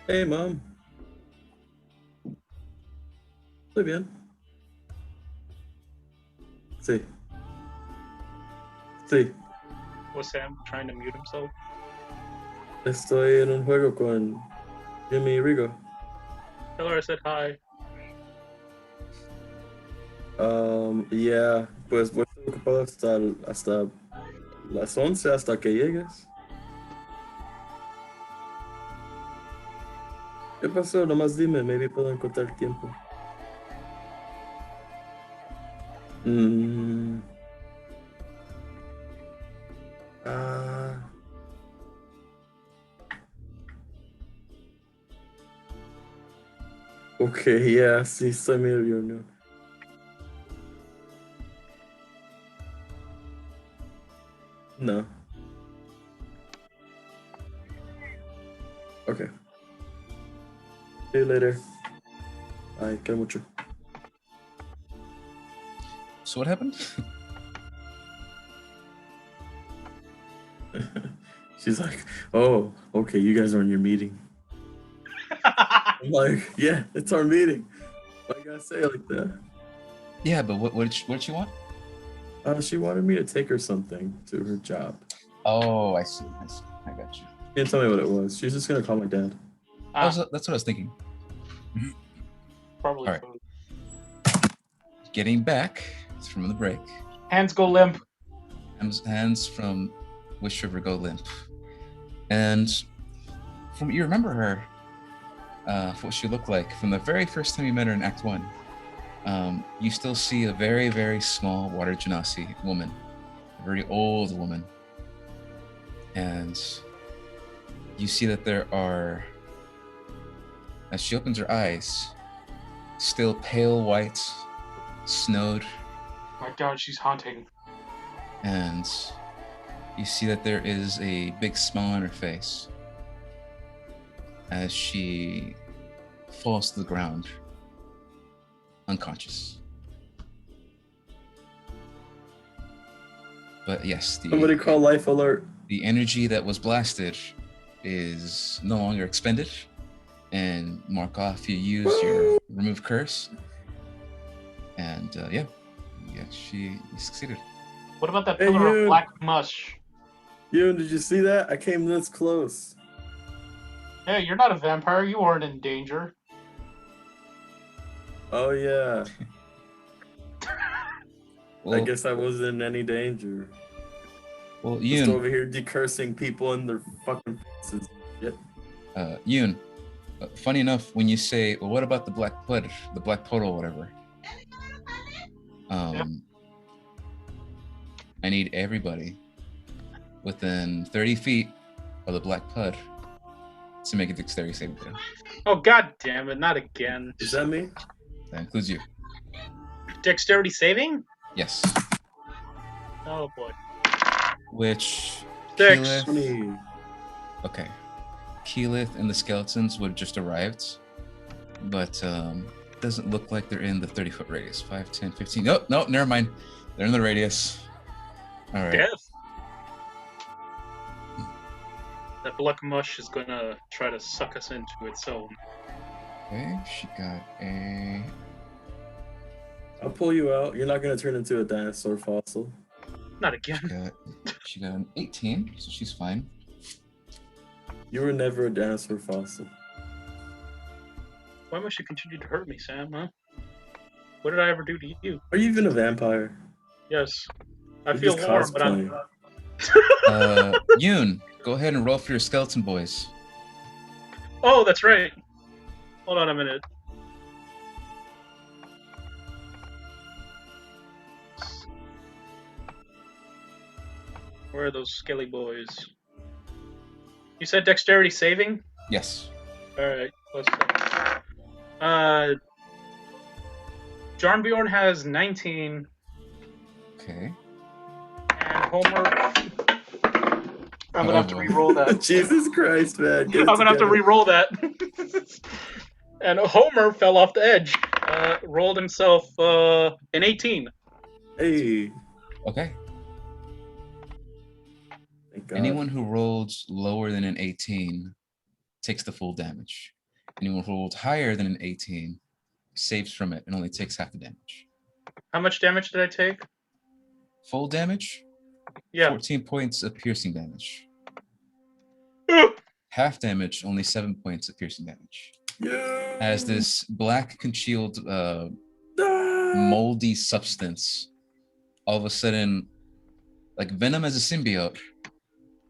Hey, Mom. Estoy bien. Sí. Sí. Was Sam trying to mute himself? Estoy en un juego con Jimmy y Rigo. Tell her I said hi. Yeah, pues voy a estar ocupado hasta las 11, hasta que llegues. ¿Qué pasó? Nomás dime, maybe puedo encontrar tiempo. Okay, yeah, sí, estoy medio no. No. Okay. See you later. Bye, quiero mucho. So what happened? She's like, oh, okay, you guys are in your meeting. I'm like, yeah, it's our meeting. Why you gotta say it like that? Yeah, but what did she want? She wanted me to take her something to her job. Oh, I see. I got you. She didn't tell me what it was. She's just gonna call my dad. That's what I was thinking. Probably All right. food. Getting back from the break. Hands go limp. Hands from Wish River go limp. And from what you remember her, what she looked like from the very first time you met her in Act 1, you still see a very, very small water genasi woman, a very old woman. And you see that there are, as she opens her eyes, still pale white, snowed. My God, she's haunting. And you see that there is a big smile on her face as she falls to the ground, unconscious. But yes, Somebody call Life Alert. The energy that was blasted is no longer expended. And mark off you use your remove curse. And yeah, she succeeded. What about that Hey, pillar you. of black mush? Yoon, did you see that? I came this close. Hey, you're not a vampire. You weren't in danger. Oh yeah. Well, I guess I wasn't in any danger. Well, Just Yoon, over here decursing people in their fucking faces. Yep. Yoon, funny enough, when you say, well, what about the black pud, the black puddle, whatever? I need everybody within 30 feet of the black pud to make a dexterity saving throw. Oh, God damn it. Not again. Is that me? That includes you. Dexterity saving? Yes. Oh, boy. Which? Six. Keyleth- 20. Okay. Keyleth and the skeletons would have just arrived, but doesn't look like they're in the 30-foot radius. 5, 10, 15. Nope, nope, never mind. They're in the radius. All right. Death. That black mush is gonna try to suck us into its own. Okay, she got a. I'll pull you out. You're not gonna turn into a dinosaur fossil. Not again. She got an 18, so she's fine. You were never a dinosaur fossil. Why must you continue to hurt me, Sam, huh? What did I ever do to you? Are you even a vampire? Yes. I You're feel just warm, but I'm... Yoon, go ahead and roll for your skeleton boys. Oh, that's right. Hold on a minute. Where are those skelly boys? You said dexterity saving? Yes. Alright, let's go. Jarnbjorn has 19, Okay. and Homer... I'm gonna have to re-roll that. Jesus Christ, man. I'm gonna have to re-roll that. And Homer fell off the edge. Rolled himself an 18. Hey. Okay. Thank God. Anyone who rolls lower than an 18 takes the full damage. Anyone who rolls higher than an 18 saves from it and only takes half the damage. How much damage did I take? Full damage? Yeah. 14 points of piercing damage. Ugh. Half damage, only 7 points of piercing damage. Yeah. As this black congealed Ah. moldy substance all of a sudden, like Venom as a symbiote,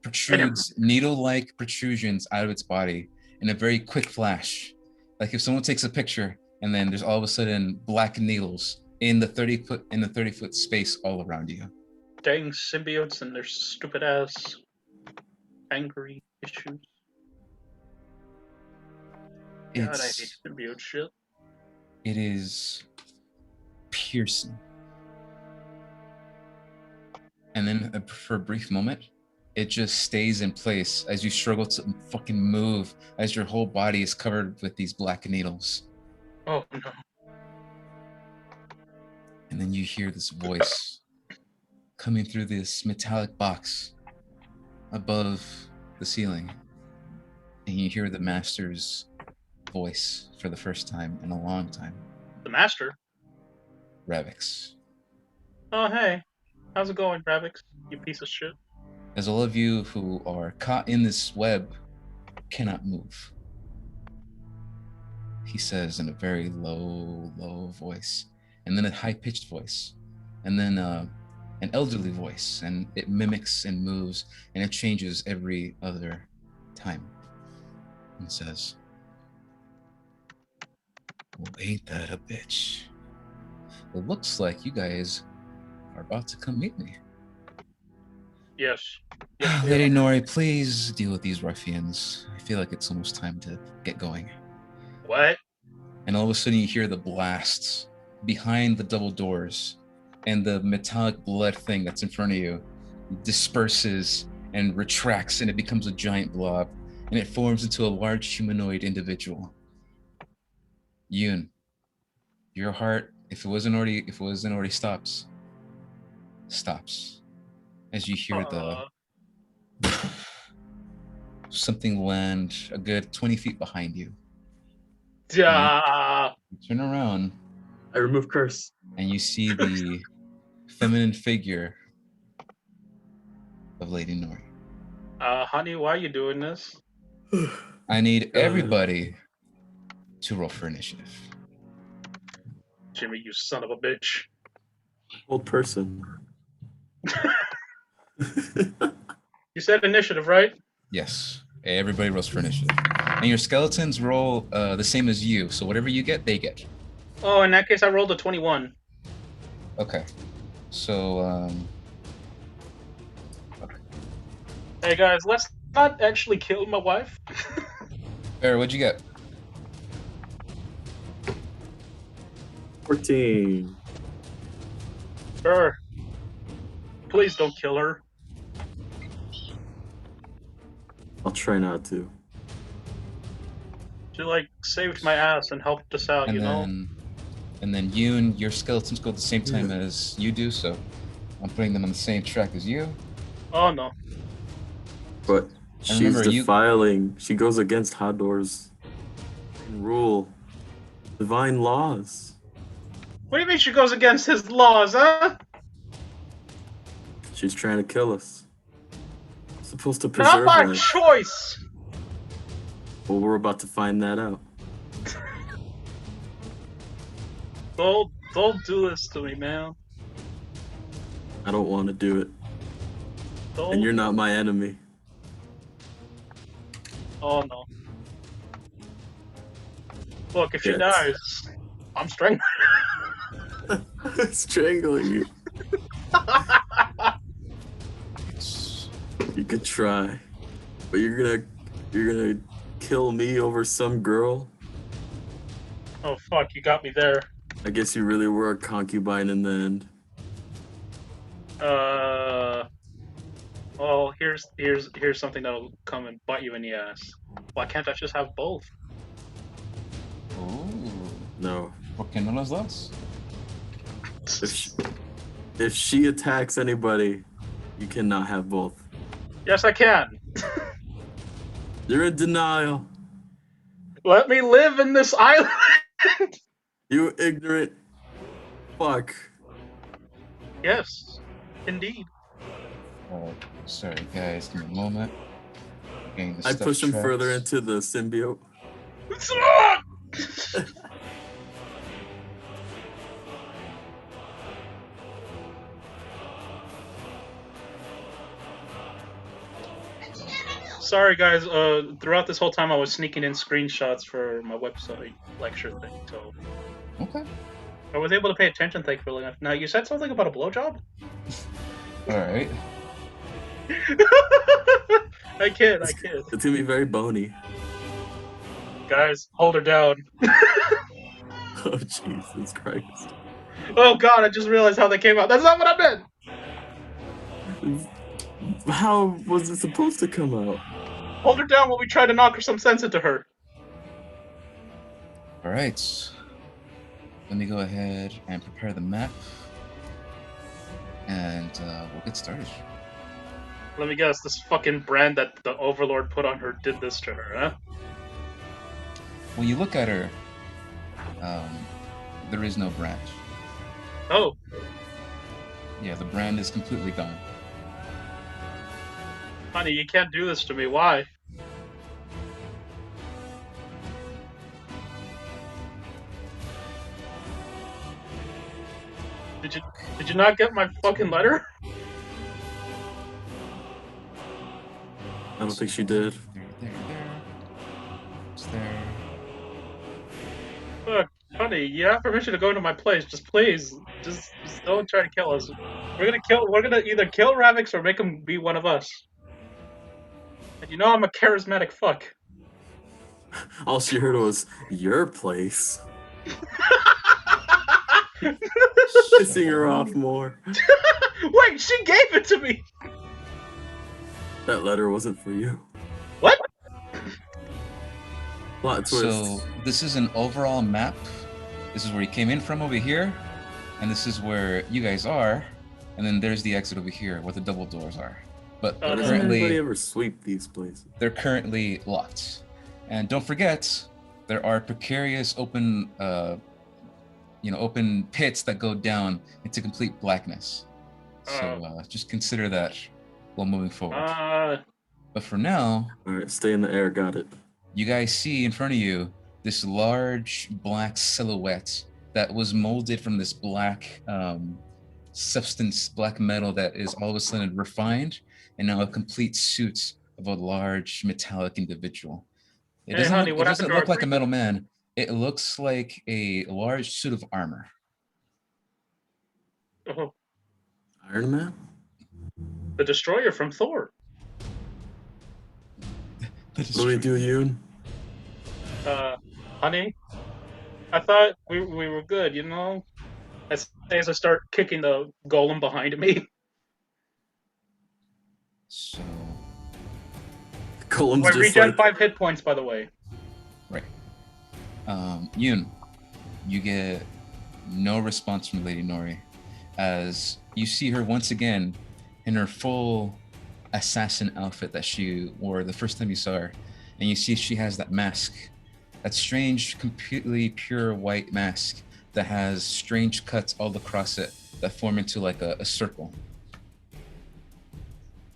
protrudes needle-like protrusions out of its body in a very quick flash. Like if someone takes a picture and then there's all of a sudden black needles in the 30-foot space all around you. Dang symbiotes and their stupid ass angry issues. God, I hate symbiote shit. It is piercing. And then for a brief moment, it just stays in place as you struggle to fucking move, as your whole body is covered with these black needles. Oh no. And then you hear this voice coming through this metallic box above the ceiling. And you hear the master's voice for the first time in a long time. The master? Ravix. Oh hey. How's it going, Ravix? You piece of shit. As all of you who are caught in this web cannot move, he says in a very low voice, and then a high-pitched voice, and then an elderly voice, and it mimics and moves, and it changes every other time. And says, "Well, ain't that a bitch? It looks like you guys are about to come meet me. Yes. Yes, we Lady are. Nori, please deal with these ruffians. I feel like it's almost time to get going." What? And all of a sudden you hear the blasts behind the double doors, and the metallic blood thing that's in front of you disperses and retracts, and it becomes a giant blob, and it forms into a large humanoid individual. Yoon, your heart, if it wasn't already stops as you hear something land a good 20 feet behind you. Yeah. You turn around I remove curse. and you see the feminine figure of Lady Nori. Honey, why are you doing this? I need everybody to roll for initiative. Jimmy, you son of a bitch. Old person. You said initiative, right? Yes, everybody rolls for initiative. And your skeletons roll the same as you, so whatever you get, they get. Oh, in that case, I rolled a 21. Okay, so Hey guys, let's not actually kill my wife. Farrah, what'd you get? 14. Her. Please don't kill her. I'll try not to. She like saved my ass and helped us out, And you know? then you and your skeletons go at the same time as you do, so I'm putting them on the same track as you. Oh no. But she's remember, defiling. She goes against Hador's rule, divine laws. What do you mean she goes against his laws, huh? She's trying to kill us. Supposed to Not preserve my life. choice! Well, we're about to find that out. Don't do this to me, man. I don't want to do it. Don't. And you're not my enemy. Oh no. Look, if she Yes. dies, I'm strangling. Strangling you. It's, You could try, but you're gonna kill me over some girl. Oh fuck, you got me there. I guess you really were a concubine in the end. Well, here's something that'll come and bite you in the ass. Why can't I just have both? ooh, No. ¿por qué no los dos? If she attacks anybody, you cannot have both. Yes, I can. You're in denial. Let me live in this island. You ignorant fuck. Yes, indeed. Sorry, guys, give me a moment. Getting the I stuff push him tracked. further into the symbiote. Sorry, guys. Throughout this whole time, I was sneaking in screenshots for my website lecture thing, so Okay. I was able to pay attention. Thankfully enough. Now, you said something about a blowjob. All right. I kid. It's gonna be very bony. Guys, hold her down. Oh Jesus Christ. Oh god, I just realized how they came out. That's not what I meant! How was it supposed to come out? Hold her down while we try to knock her some sense into her. All right. Let me go ahead and prepare the map, and we'll get started. Let me guess, this fucking brand that the Overlord put on her did this to her, huh? When you look at her, there is no brand. Oh, Yeah, the brand is completely gone. honey, you can't do this to me. Why? Did you not get my fucking letter? I don't think she did. There. It's there. Look, honey, you have permission to go into my place. Just please, just don't try to kill us. We're gonna either kill Ravix or make him be one of us. And you know I'm a charismatic fuck. All she heard was your place. Pissing her off more. Wait, she gave it to me! That letter wasn't for you. What? Plot twist. So this is an overall map. This is where you came in from over here, and this is where you guys are, and then there's the exit over here where the double doors are. But Oh, Why doesn't anybody currently ever sweep these places? they're currently locked. And don't forget, there are precarious open open pits that go down into complete blackness. So just consider that while moving forward. But for now, Alright, stay in the air, got it. you guys see in front of you this large black silhouette that was molded from this black substance, black metal that is all of a sudden refined and now a complete suit of a large metallic individual. It Hey, doesn't, honey, look, what it doesn't happened to look our like a metal man. It looks like a large suit of armor. Oh, Iron Man? the Destroyer from Thor. What do we do, Yoon? Honey, I thought we were good, you know? As I start kicking the golem behind me. So, Golem's I just regen like, 5 hit points, by the way. right. Yoon, you get no response from Lady Nori as you see her once again in her full assassin outfit that she wore the first time you saw her. And you see she has that mask, that strange, completely pure white mask that has strange cuts all across it that form into like a circle.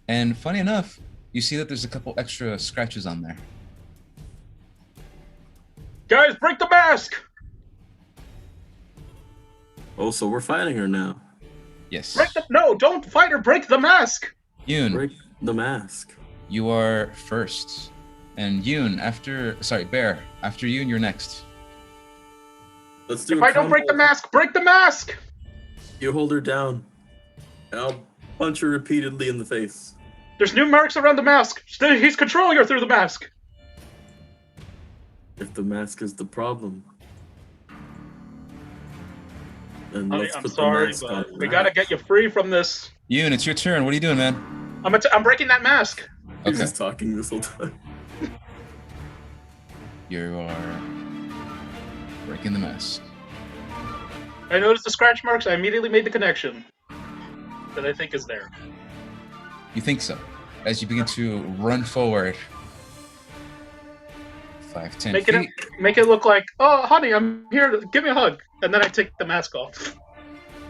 And funny enough, you see that there's a couple extra scratches on there. Guys, break the mask! Oh, so we're fighting her now. Yes. No, don't fight her, break the mask! Yoon, Break the mask. you are first. And Yoon, Bear, after Yoon, you're next. Let's do If a I don't break the combo. mask, break the mask! You hold her down. And I'll punch her repeatedly in the face. There's new marks around the mask. He's controlling her through the mask. If the mask is the problem. Then let's I'm put sorry, the mask but on. we gotta get you free from this. Yoon, it's your turn. What are you doing, man? I'm breaking that mask. He's Okay. just talking this whole time. You are breaking the mask. I noticed the scratch marks. I immediately made the connection that I think is there. You think so? As you begin to run forward, 5, 10 Make feet. it look like, oh, honey, I'm here. Give me a hug. And then I take the mask off.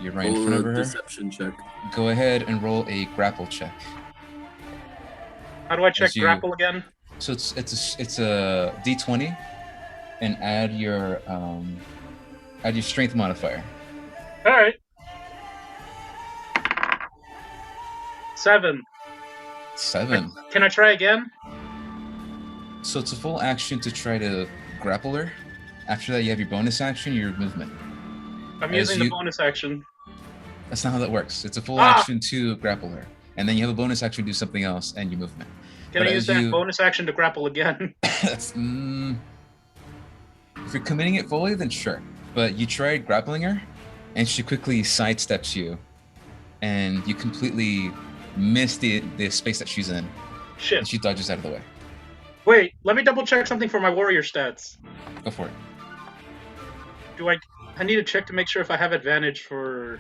You're right in Roll front of a her. deception check. Go ahead and roll a grapple check. How do I check As you- grapple again? So it's a D20, and add your strength modifier. All right. 7. 7. Can I try again? So it's a full action to try to grapple her. After that, you have your bonus action, your movement. I'm As using the you- bonus action. That's not how that works. It's a full Ah! action to grapple her, and then you have a bonus action to do something else, and your movement. Can But I use as that you- bonus action to grapple again? That's, if you're committing it fully, then sure. But you tried grappling her, and she quickly sidesteps you, and you completely miss the space that she's in, and Shit. she dodges out of the way. Wait, let me double check something for my warrior stats. Go for it. Do I need to check to make sure if I have advantage for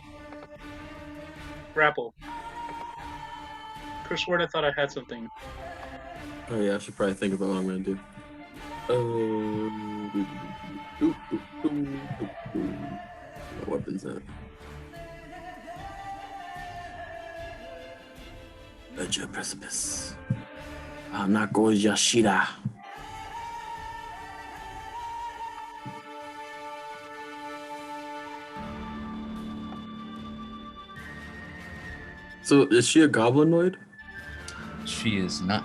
grapple. Chris Ward, I thought I had something. Oh yeah, I should probably think about what I'm gonna do. What weapons that? Edge of precipice. Nako Yashida. So is she a goblinoid? She is not.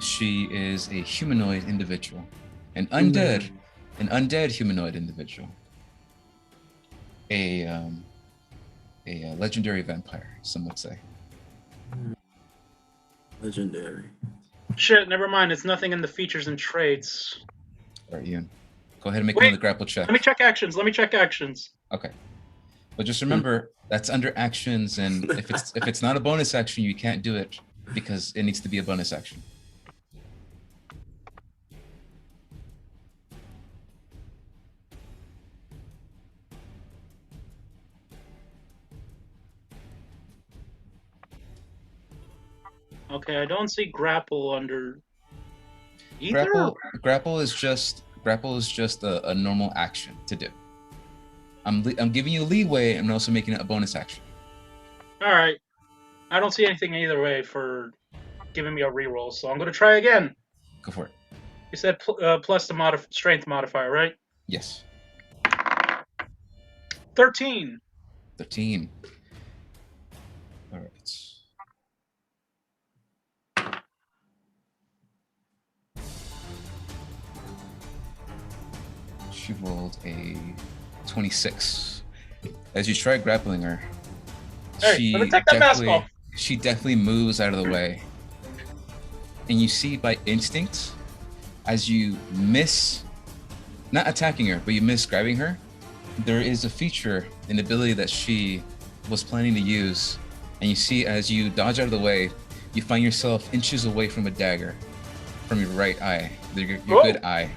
She is a humanoid individual, an undead humanoid individual. A legendary vampire, some would say. Legendary. Shit, never mind. It's nothing in the features and traits. All right, Ian. Go ahead and make Wait, another grapple check. Let me check actions. Okay. But just remember, that's under actions, and if it's not a bonus action, you can't do it because it needs to be a bonus action. Okay, I don't see grapple under either. Grapple is just a normal action to do. I'm giving you leeway and also making it a bonus action. All right. I don't see anything either way for giving me a reroll, so I'm going to try again. Go for it. You said plus the strength modifier, right? Yes. 13. 13. All right. She rolled a 26. As you try grappling her, Hey, let me take that mask off. she definitely moves out of the way. And you see by instinct, as you miss, not attacking her, but you miss grabbing her, there is a feature, an ability that she was planning to use. And you see as you dodge out of the way, you find yourself inches away from a dagger from your right eye, your Whoa. good eye.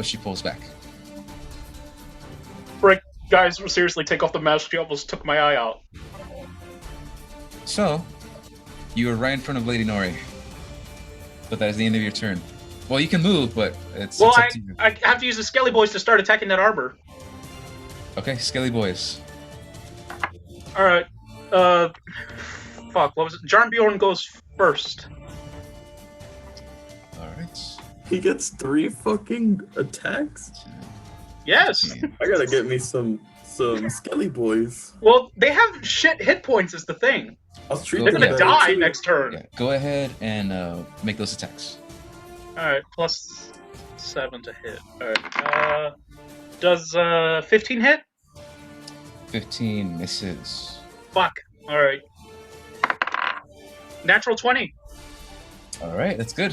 but she pulls back. Frick, guys, seriously, take off the mask. She almost took my eye out. So, you are right in front of Lady Nori. But that is the end of your turn. Well, you can move, but it's up to you. I have to use the Skelly Boys to start attacking that arbor. Okay, Skelly Boys. Alright. Fuck, what was it? Jarnbjorn goes first. Alright. He gets 3 fucking attacks. Yes! I gotta get me some Skelly Boys. Well, they have shit hit points is the thing. I'll treat They're them gonna better, die too. next turn. Yeah, go ahead and make those attacks. Alright, plus 7 to hit. Alright, does 15 hit? 15 misses. Fuck. Alright. Natural 20. Alright, that's good.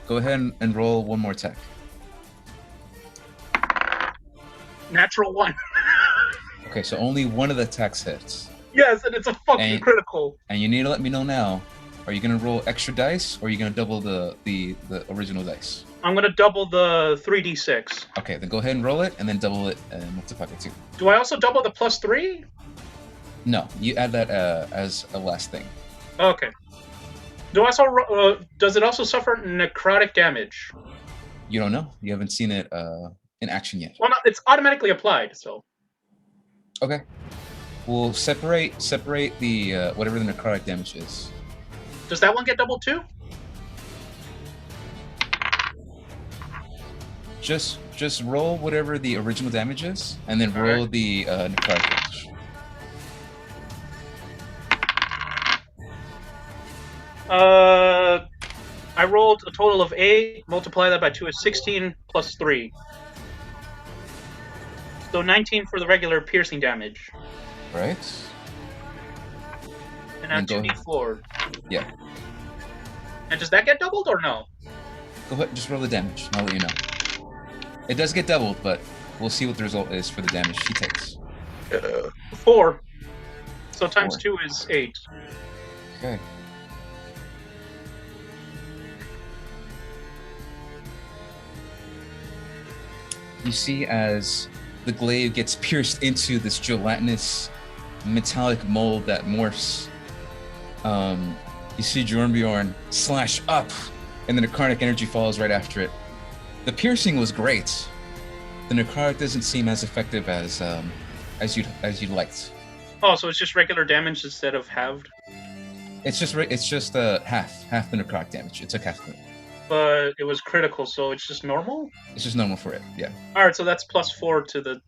Go ahead and roll one more attack. Natural 1. Okay, so only one of the attacks hits. Yes, and it's a fucking And- critical. And you need to let me know now. Are you gonna roll extra dice, or are you gonna double the original dice? I'm gonna double the 3d6. Okay, then go ahead and roll it, and then double it and multiply by 2. Do I also double the plus 3? No, you add that as a last thing. Okay. Do I also does it also suffer necrotic damage? You don't know. You haven't seen it in action yet. Well, no, it's automatically applied. So Okay. We'll separate the whatever the necrotic damage is. does that one get doubled too? Just roll whatever the original damage is, and then roll Alright. the necrotic damage. I rolled a total of 8. Multiply that by 2 is 16 plus 3. So 19 for the regular piercing damage, Right? and now And go- 2d4. Yeah. And does that get doubled or no? Go ahead, just roll the damage, and I'll let you know. It does get doubled, but we'll see what the result is for the damage she takes. 4. So times 4. 2 is 8. Okay. You see as the glaive gets pierced into this gelatinous metallic mold that morphs. You see Jornbjorn slash up, and the necrotic energy follows right after it. The piercing was great. The necrotic doesn't seem as effective as you'd liked. Oh, so it's just regular damage instead of halved? It's just half the necrotic damage. It took half of it. But it was critical, so it's just normal? It's just normal for it. Yeah. Alright, so that's plus 4 to the...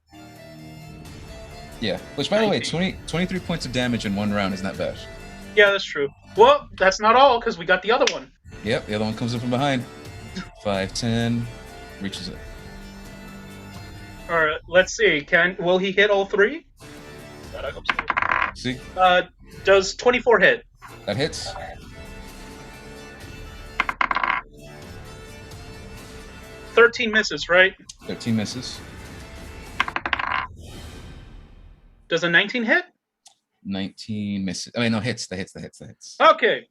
Yeah. Which, by the way, 19. 23 points of damage in one round is not bad. Yeah, that's true. Well, that's not all, because we got the other one. Yep. The other one comes in from behind. 5, 10, reaches it. Alright, let's see. Will he hit all 3? God, I hope so. See? Does 24 hit? That hits. 13 misses, right? 13 misses. Does a 19 hit? 19 misses. I mean, no, hits. The hits. Okay.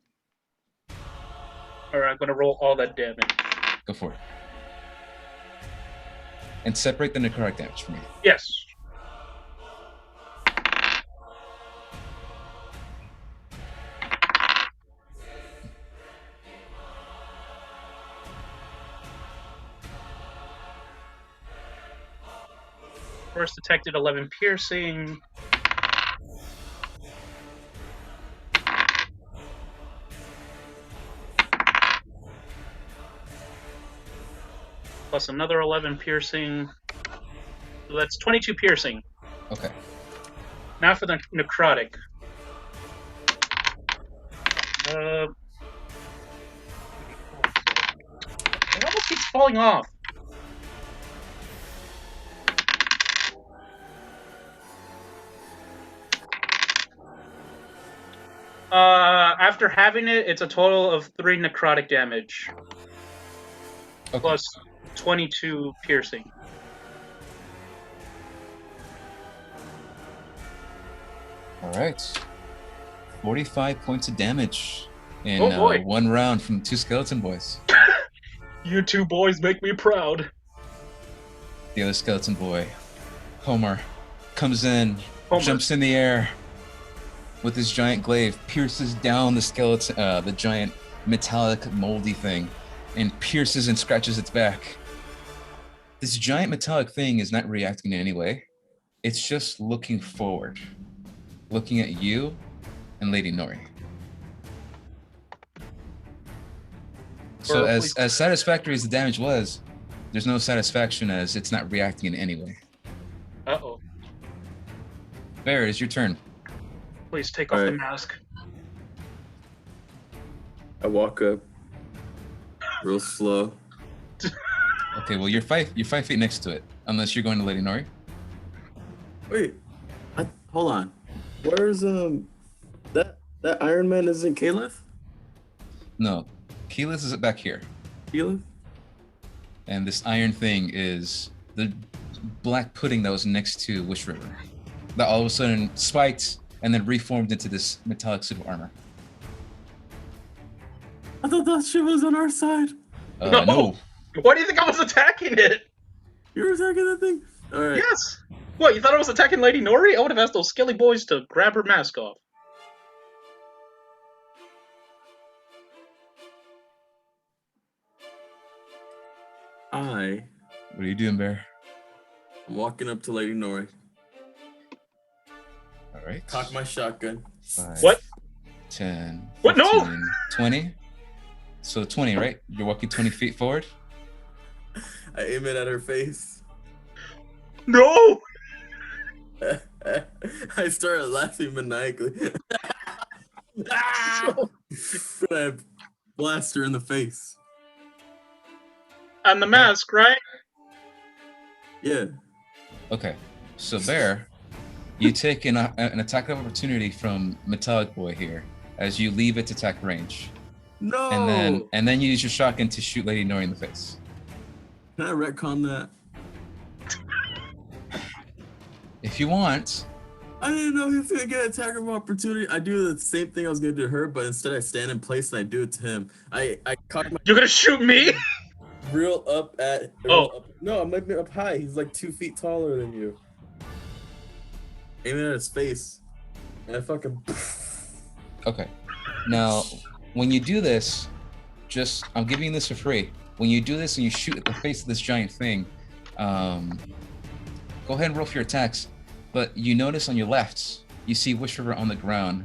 Alright, I'm gonna roll all that damage. Go for it. And separate the necrotic damage for me. Yes. First detected 11 piercing. Plus another 11 piercing. So that's 22 piercing. Okay. Now for the necrotic. It almost keeps falling off. After having it, it's a total of 3 necrotic damage. Okay. Plus 22 piercing. All right. 45 points of damage in Oh, boy. one round from 2 skeleton boys. You two boys make me proud. the other skeleton boy, Homer, comes in, Homer. jumps in the air with his giant glaive, pierces down the skeleton, the giant metallic moldy thing, and pierces and scratches its back. This giant metallic thing is not reacting in any way. It's just looking forward, looking at you and Lady Nori. So Or as please- satisfactory as the damage was, there's no satisfaction as it's not reacting in any way. Uh-oh. Bear, it's your turn. Please take off the Alright. mask. I walk up real slow. Okay, well you're 5 feet next to it, unless you're going to Lady Nori. Wait, hold on. Where's that Iron Man isn't Caliph? No, Keyleth is back here, Caliph? and this iron thing is the black pudding that was next to Wish River, that all of a sudden spiked and then reformed into this metallic suit of armor. I thought that shit was on our side. No. No, Why do you think I was attacking it? You were attacking that thing? Alright. Yes. What, you thought I was attacking Lady Nori? I would have asked those skelly boys to grab her mask off. I'm what are you doing, Bear? walking up to Lady Nori. All right. Cock my shotgun. 5, What? 10, What? No! 15, 20. So 20, right? You're walking 20 feet forward. I aim it at her face. No! I started laughing maniacally. Ah! I blast her in the face. And the mask, right? Yeah. Okay. So Bear, you take an attack of opportunity from Metallic Boy here as you leave its attack range, No. and then you use your shotgun to shoot Lady Nori in the face. Can I retcon that? If you want. I didn't know he was gonna get attack of opportunity. I do the same thing I was gonna do to her, but instead I stand in place and I do it to him. I cock my You're gonna shoot me? real up at. No, I'm like up high. He's like 2 feet taller than you. Aiming at his face, and I fucking. Okay. Now, when you do this, I'm giving you this for free. When you do this and you shoot at the face of this giant thing, go ahead and roll for your attacks. But you notice on your left, you see Wish River on the ground,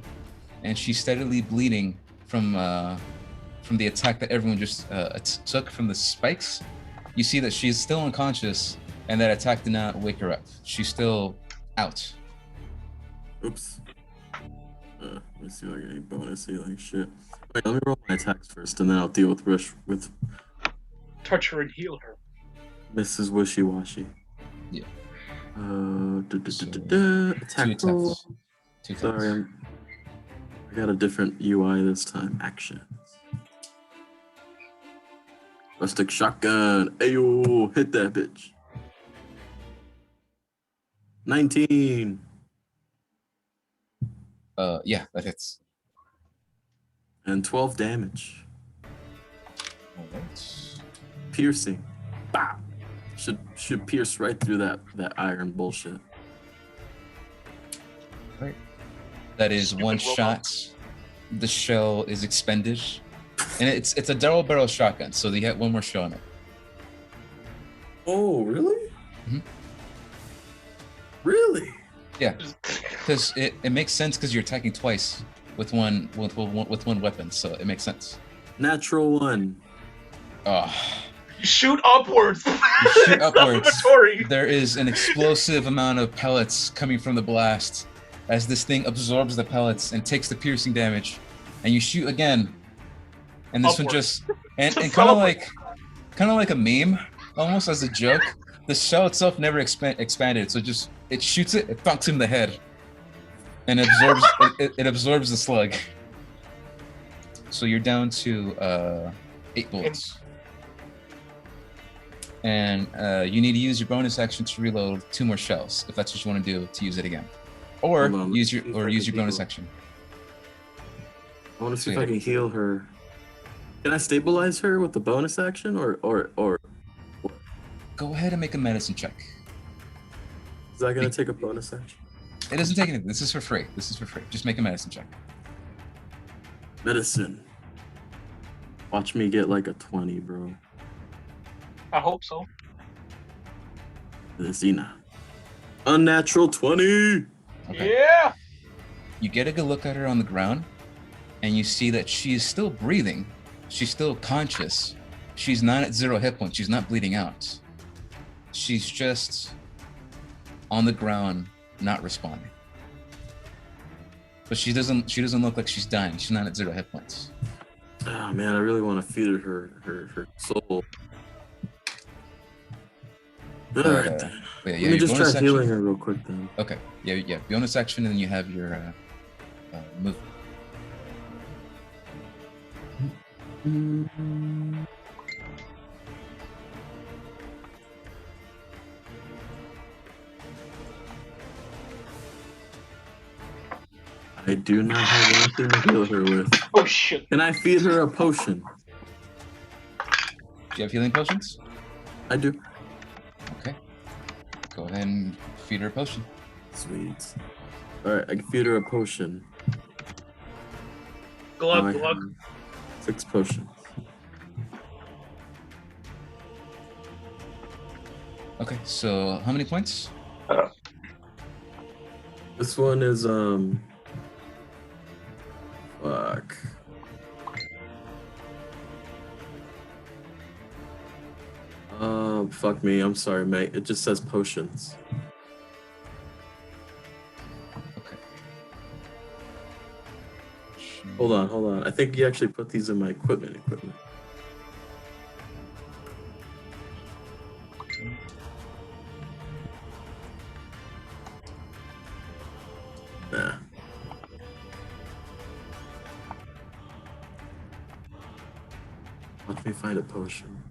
and she's steadily bleeding from the attack that everyone just took from the spikes. You see that she's still unconscious, and that attack did not wake her up. She's still out. Oops. Let me see if I get any bonus healing shit. Wait, let me roll my attacks first, and then I'll deal with Touch her and heal her. Mrs. Wishy Washy. Yeah. Attack Two roll. attacks. Two attacks. Sorry, I got a different UI this time. Actions. Rustic shotgun. Ayo, hit that bitch. 19. Yeah, that hits. And 12 damage. All right. Piercing. Bah! Should pierce right through that iron bullshit. That is Stupid one robot. shot. The shell is expended, and it's a double barrel shotgun, so you have one more shell in it. Oh, really? Mhm. Really? Yeah, because it makes sense because you're attacking twice with one weapon, so it makes sense. Natural one. Oh, Shoot upwards! shoot upwards. Celebratory. There is an explosive amount of pellets coming from the blast as this thing absorbs the pellets and takes the piercing damage, and you shoot again, and this one Upward. just and To kind of celebrate. like a meme, almost as a joke. The shell itself never expanded, so just it shoots it thunks him in the head, and absorbs it absorbs the slug. So you're down to 8 bullets. And you need to use your bonus action to reload 2 more shells, if that's what you want to do to use it again, or Hold on, use let's see if I your can bonus heal. action. I want to see if Yeah. I can heal her. Can I stabilize her with the bonus action or? Go ahead and make a medicine check. Is that gonna take a bonus action? It doesn't take anything. This is for free. Just make a medicine check. Medicine. Watch me get like a 20, bro. I hope so. Medicina. Unnatural 20. Okay. Yeah. You get a good look at her on the ground, and you see that she is still breathing. She's still conscious. She's not at 0 hit points. She's not bleeding out. She's just on the ground, not responding. But she doesn't look like she's dying. She's not at 0 hit points. Oh man, I really want to feed her soul. All right, then. Yeah, Let me just try healing her real quick then. Okay. Yeah. Bonus action, and then you have your move. I do not have anything to heal her with. Oh shit. Can I feed her a potion? Do you have healing potions? I do. Okay. Go ahead and feed her a potion. Sweet. Alright, I can feed her a potion. Glug I glug. have 6 potions. Okay, so how many points? This one is fuck. Fuck me. I'm sorry, mate. It just says potions. Okay. Hold on. I think you actually put these in my equipment. Nah. Let me find a potion.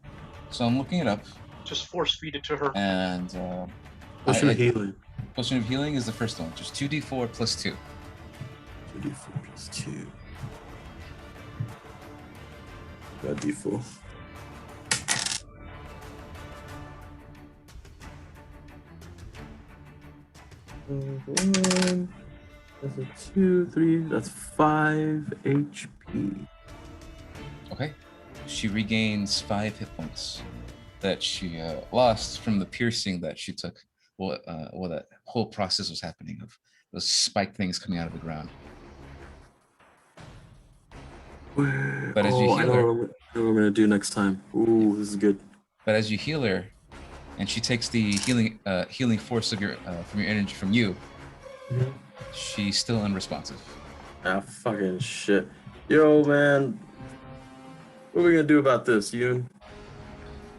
So I'm looking it up, Just force feed it to her. and Potion of healing. Potion of healing is the first one. Just 2d4 plus 2. 2d4 plus 2. Got d4. One. That's a 2, 3. That's 5 HP. Okay. She regains 5 hit points that she lost from the piercing that she took. Well, that whole process was happening of those spike things coming out of the ground. But as you I heal know her, what I'm gonna do next time. Ooh, this is good. but as you heal her, and she takes the healing force of your from your energy from you, she's still unresponsive. Ah, fucking shit. Yo, man. What are we gonna do about this, Yoon?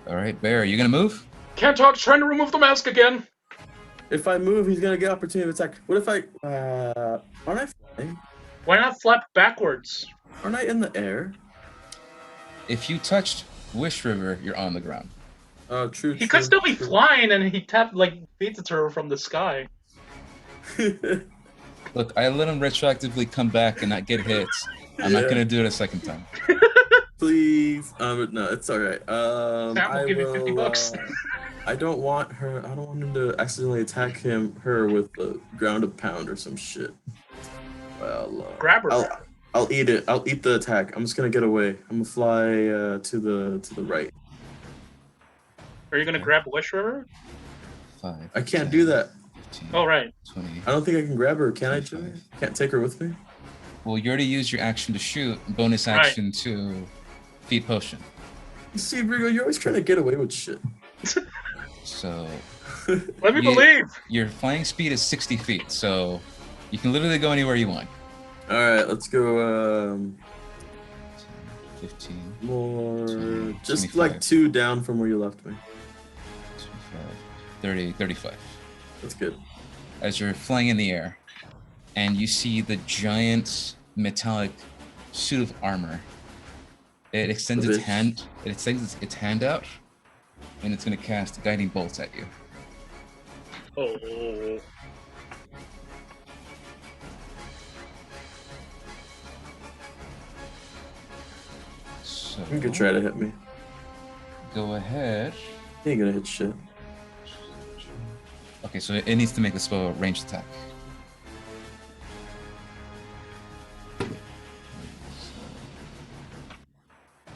All right, Bear, are you gonna move? Can't talk. Trying to remove the mask again. If I move, he's gonna get opportunity to attack. What if I? Aren't I flying? Why not flap backwards? Aren't I in the air? If you touched Wish River, you're on the ground. Oh, true. He could still be flying, and he tapped feeds it to her from the sky. Look, I let him retroactively come back and not get hits. I'm not gonna do it a second time. Please. No, it's all right. Sam will give you 50 bucks. I don't want her. I don't want him to accidentally attack her with the ground pound or some shit. Well, Grab her. I'll eat it. I'll eat the attack. I'm just gonna get away. I'm gonna fly to the right. Are you gonna grab Wish River? 5. I can't do that. 15, Oh right. 20. I don't think I can grab her. Can I, Jimmy? Can't take her with me? Well, you already used your action to shoot, bonus action to feed potion. See, Brigo, you're always trying to get away with shit. So Let me You- believe. your flying speed is 60 feet, so you can literally go anywhere you want. All right, let's go. 15, More, 20, just 25. like 2 down from where you left me. 25, 30, 35. That's good. As you're flying in the air, and you see the giant metallic suit of armor. It extends The its bitch. hand. It extends its hand out, and it's going to cast guiding bolts at you. Oh. So You can try to hit me. go ahead He ain't gonna hit shit. Okay, so it needs to make the spell a ranged attack.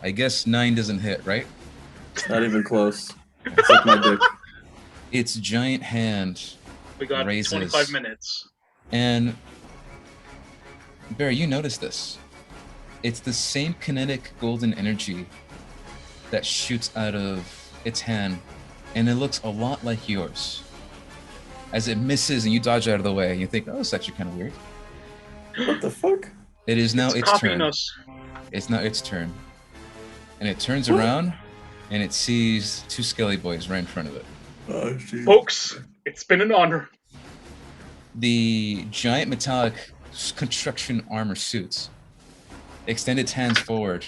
I guess 9 doesn't hit, right? It's not even close. Suck my dick. Its giant hand We got raises. 25 minutes. And Barry, you notice this. It's the same kinetic golden energy that shoots out of its hand, and it looks a lot like yours. As it misses and you dodge out of the way, and you think, oh, it's actually kind of weird. What the fuck? It is now its Copying turn. us. It's now its turn. And it turns around, and it sees 2 Skelly boys right in front of it. Oh shit. Folks, it's been an honor. The giant metallic construction armor suits extend its hands forward,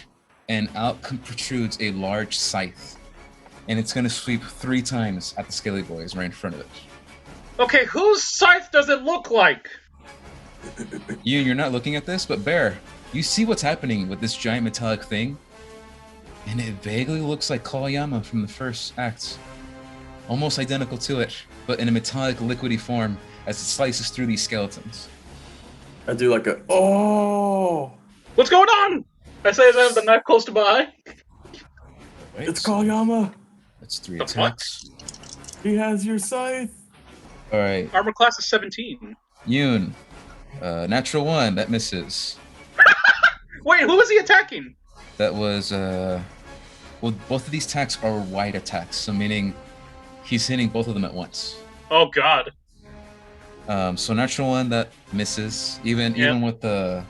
and out protrudes a large scythe. And it's going to sweep 3 times at the Skelly boys right in front of it. Okay, whose scythe does it look like? You're not looking at this, but Bear, you see what's happening with this giant metallic thing? And it vaguely looks like Koyama from the first act. Almost identical to it, but in a metallic liquidy form as it slices through these skeletons. I do like a oh. What's going on? I say as I have the knife close to my eye. Right, It's Koyama. That's 3 The fuck? attacks. He has your scythe. All right, Armor class is 17. Yoon. Natural 1, that misses. Wait, who is he attacking? That was, well, both of these attacks are wide attacks, so meaning he's hitting both of them at once. Oh god. So natural 1, that misses, even with the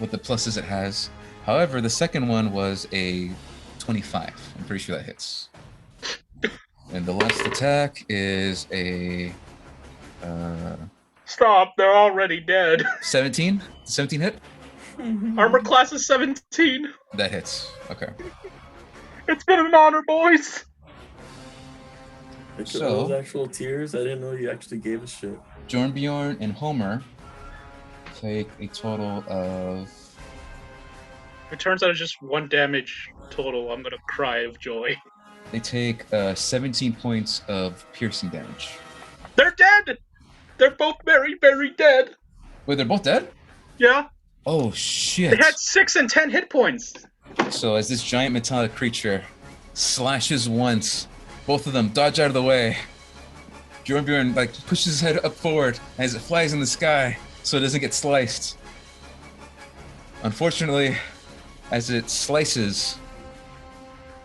pluses it has. However, the second one was a 25. I'm pretty sure that hits. And the last attack is a Stop, they're already dead. 17. 17 hit. Armor class is 17. That hits. Okay. It's been an honor, boys. Look at So- those actual tears. I didn't know you actually gave a shit. Jornbjorn and Homer take a total of If it turns out it's just 1 damage total, I'm gonna cry of joy. they take 17 points of piercing damage. They're dead! They're both very, very dead. Wait, they're both dead? Yeah? Oh They shit! had 6 and 10 hit points. So as this giant metallic creature slashes once, both of them dodge out of the way. Jornbjorn like pushes his head up forward as it flies in the sky so it doesn't get sliced. Unfortunately, as it slices,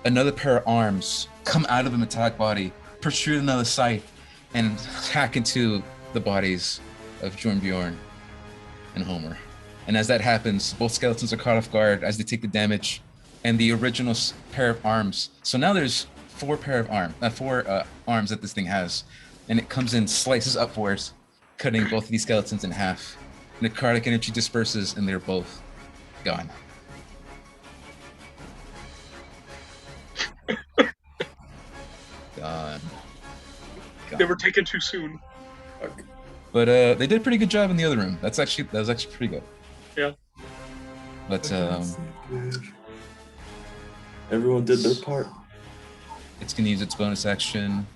another pair of arms come out of the metallic body, protrude another scythe, and hack into the bodies of Jornbjorn and Homer. And as that happens, both skeletons are caught off guard as they take the damage, and the original pair of arms. So now there's 4 arms that this thing has, and it comes in, slices upwards, cutting both of these skeletons in half. Necrotic energy disperses, and they're both gone. Gone. They were taken too soon. Fuck. But they did a pretty good job in the other room. That was actually pretty good. Yeah. But Everyone did their part. it's gonna use its bonus action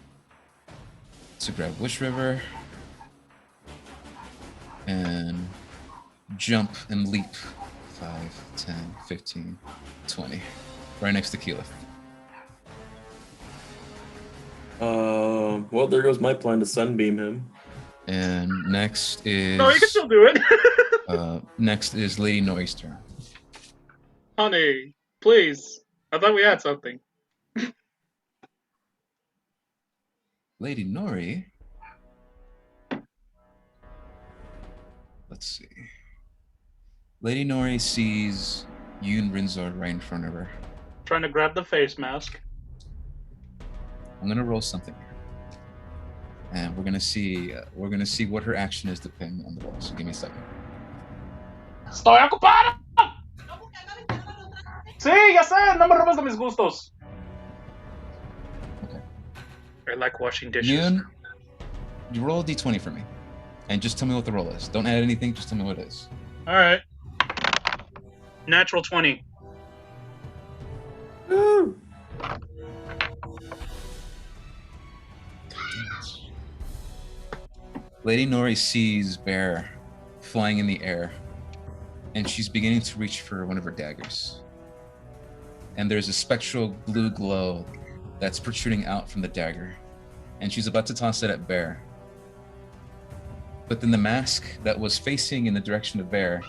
to grab Wish River and jump and leap 5, 10, 15, 20. Right next to Keyleth. Well, there goes my plan to sunbeam him. And next is No, you can still do it. next is Lady Nori's turn. Honey, please. I thought we had something. Lady Nori. Let's see. Lady Nori sees Yoon Rinzor right in front of her. Trying to grab the face mask. I'm gonna roll something here, and we're gonna see what her action is depending on the roll. So give me a second. Estoy ocupado! Sí, ya sé, no me robes de mis gustos. Okay. I like washing dishes. Yoon, you roll a d20 for me, and just tell me what the roll is. Don't add anything. Just tell me what it is. Alright. Natural 20. Woo! Lady Nori sees Bear flying in the air, and she's beginning to reach for one of her daggers. And there's a spectral blue glow that's protruding out from the dagger, and she's about to toss it at Bear. But then the mask that was facing in the direction of Bear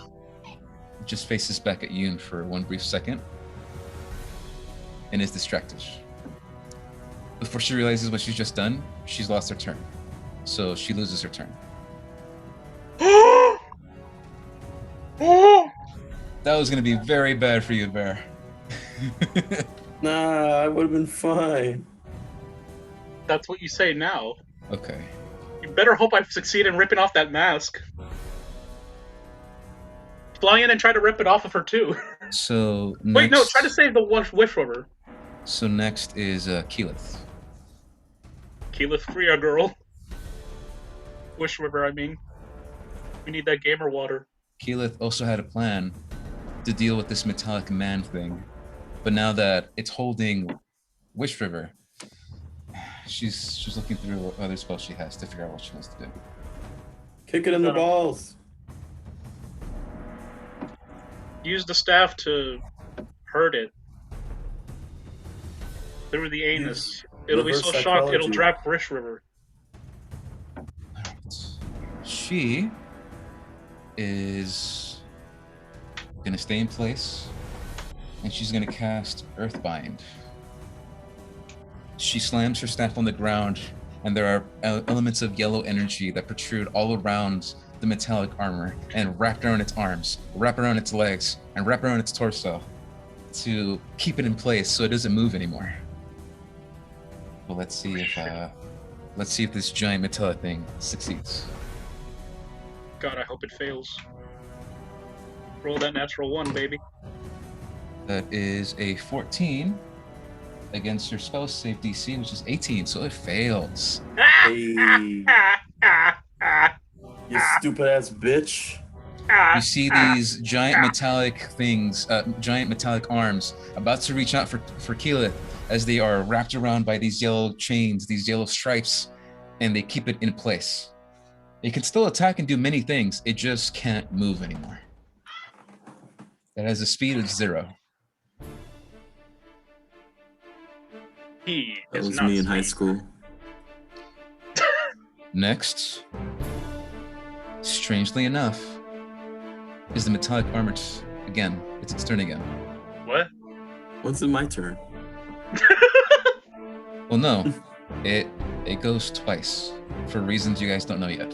just faces back at Yoon for one brief second and is distracted. Before she realizes what she's just done, she's lost her turn. So she loses her turn. That was going to be very bad for you, Bear. Nah, I would have been fine. That's what you say now. Okay. You better hope I succeed in ripping off that mask. Fly in and try to rip it off of her too. So next, Wait, no, try to save the Wish River. So next is Keyleth. Keyleth, free our girl. Wish River, I mean. We need that gamer water. Keyleth also had a plan to deal with this metallic man thing, but now that it's holding Wish River, she's looking through what other spells she has to figure out what she wants to do. Kick it in the balls. Use the staff to hurt it. Through the anus. It'll be so reverse shocked it'll psychology. drop Wish River. Alright. She is gonna stay in place, and she's gonna cast Earthbind. She slams her staff on the ground, and there are elements of yellow energy that protrude all around the metallic armor and wrap around its arms, wrap around its legs, and wrap around its torso to keep it in place so it doesn't move anymore. Well, let's see if this giant metallic thing succeeds. God, I hope it fails. Roll that natural 1, baby. That is a 14 against your spell save DC, which is 18, so it fails. Hey, you stupid ass bitch. You see these giant metallic things, giant metallic arms, about to reach out for Keyleth as they are wrapped around by these yellow chains, these yellow stripes, and they keep it in place. It can still attack and do many things, it just can't move anymore. It has a speed of 0. He That is was not me in high safe. school. Next, strangely enough, is the metallic armor again. It's its turn again. What? When's it my turn? Well, no, it goes twice for reasons you guys don't know yet.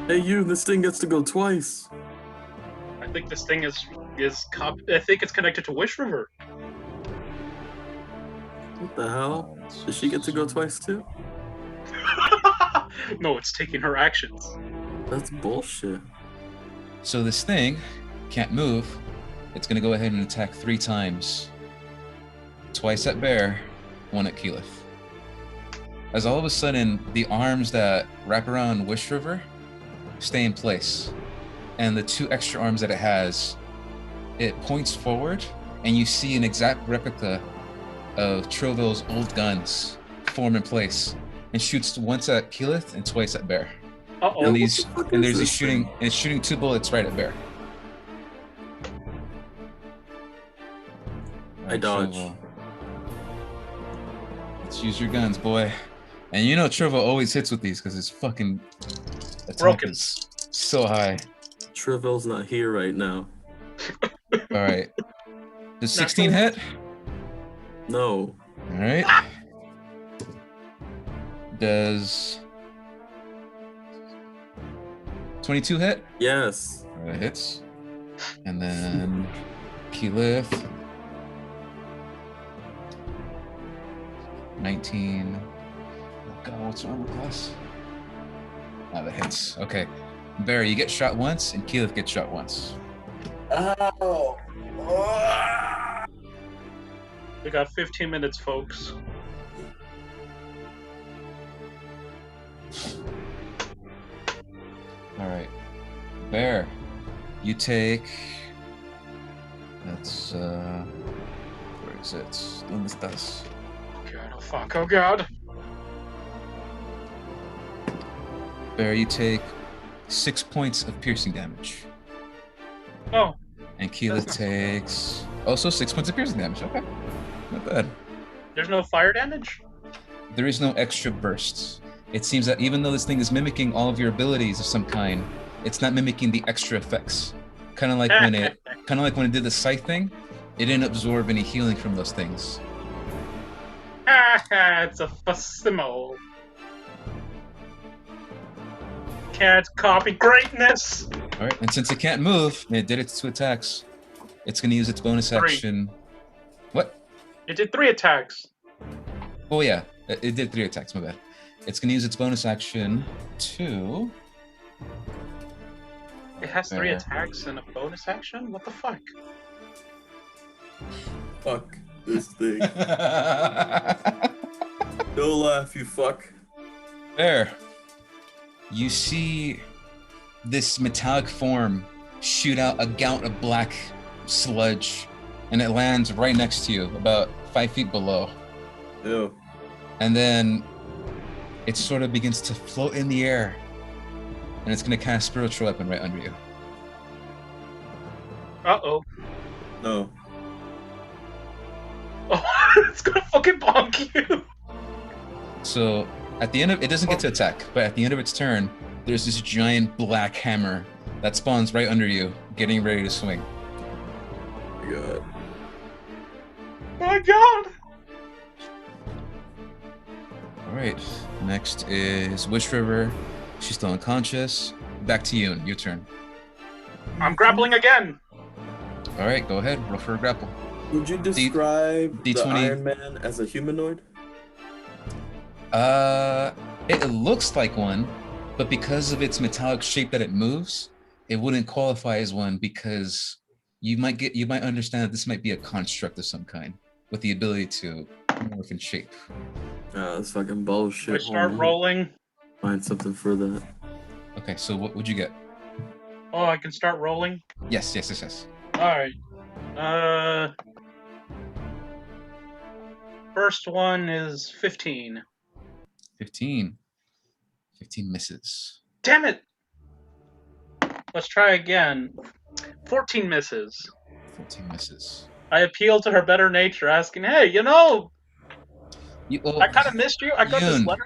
Hey, you, this thing gets to go twice. I think this thing I think it's connected to Wish River. What the hell? Does she get to go twice too? No, it's taking her actions. That's bullshit. So this thing can't move. It's gonna go ahead and attack 3 times. Twice at Bear, 1 at Keyleth. As all of a sudden, the arms that wrap around Wish River stay in place. And the 2 extra arms that it has, it points forward, and you see an exact replica of Troville's old guns form in place, and shoots once at Keyleth and twice at Bear. Uh-oh. And fuck and is there's this these shooting, and it's shooting 2 bullets right at Bear. I dodge. Trovo. Let's use your guns, boy. And you know Trovo always hits with these because his fucking attack Broken. is so high. Triville's not here right now. All right. Does 16 hit? No. All right. Does 22 hit? Yes. All right, hits. And then Keyleth. 19. Oh god, what's her armor class? Ah, that hits. Okay. Barry, you get shot once, and Keyleth gets shot once. Ow. We got 15 minutes, folks. All right. Bear, you take. That's where is it? ¿Dónde estás? God, oh fuck, oh god. Bear, you take 6 points of piercing damage. Oh, And Keela That's not- takes also 6 points of piercing damage. Okay. Not bad. there's no fire damage? There is no extra bursts. It seems that even though this thing is mimicking all of your abilities of some kind, it's not mimicking the extra effects. Kind of like when it did the scythe thing, it didn't absorb any healing from those things. It's a Fasimo. Can't copy greatness! All right, and since it can't move, and it did its 2 attacks, it's going to use its bonus 3. action. What? It did 3 attacks. Oh yeah, it did 3 attacks. My bad. It's going to use its bonus action to. It has 3 Fair. attacks and a bonus action? What the fuck? Fuck this thing. Don't laugh, you fuck. There. You see this metallic form shoot out a gout of black sludge, and it lands right next to you, about 5 feet below. Ew. And then it sort of begins to float in the air, and it's going to cast spiritual weapon right under you. Uh-oh. No. Oh, it's gonna fucking bonk you! So at the end of it doesn't get to attack, but at the end of its turn, there's this giant black hammer that spawns right under you, getting ready to swing. God. Oh my god! All right. Next is Wish River. She's still unconscious. Back to you. Your turn. I'm grappling again! All right. Go ahead. Roll for a grapple. Would you describe the D20. Iron Man as a humanoid? It looks like one, but because of its metallic shape that it moves, it wouldn't qualify as one because you might understand that this might be a construct of some kind with the ability to morph in shape. Ah, that's fucking bullshit. I start Hold on. rolling. Find something for that. Okay, so what would you get? Oh, I can start rolling? Yes. Alright. First one is 15. 15. 15 misses. Damn it! Let's try again. 14 misses. 14 misses. I appeal to her better nature, asking, hey, you know, Oh, I kind of missed you. I got this Yoon. letter.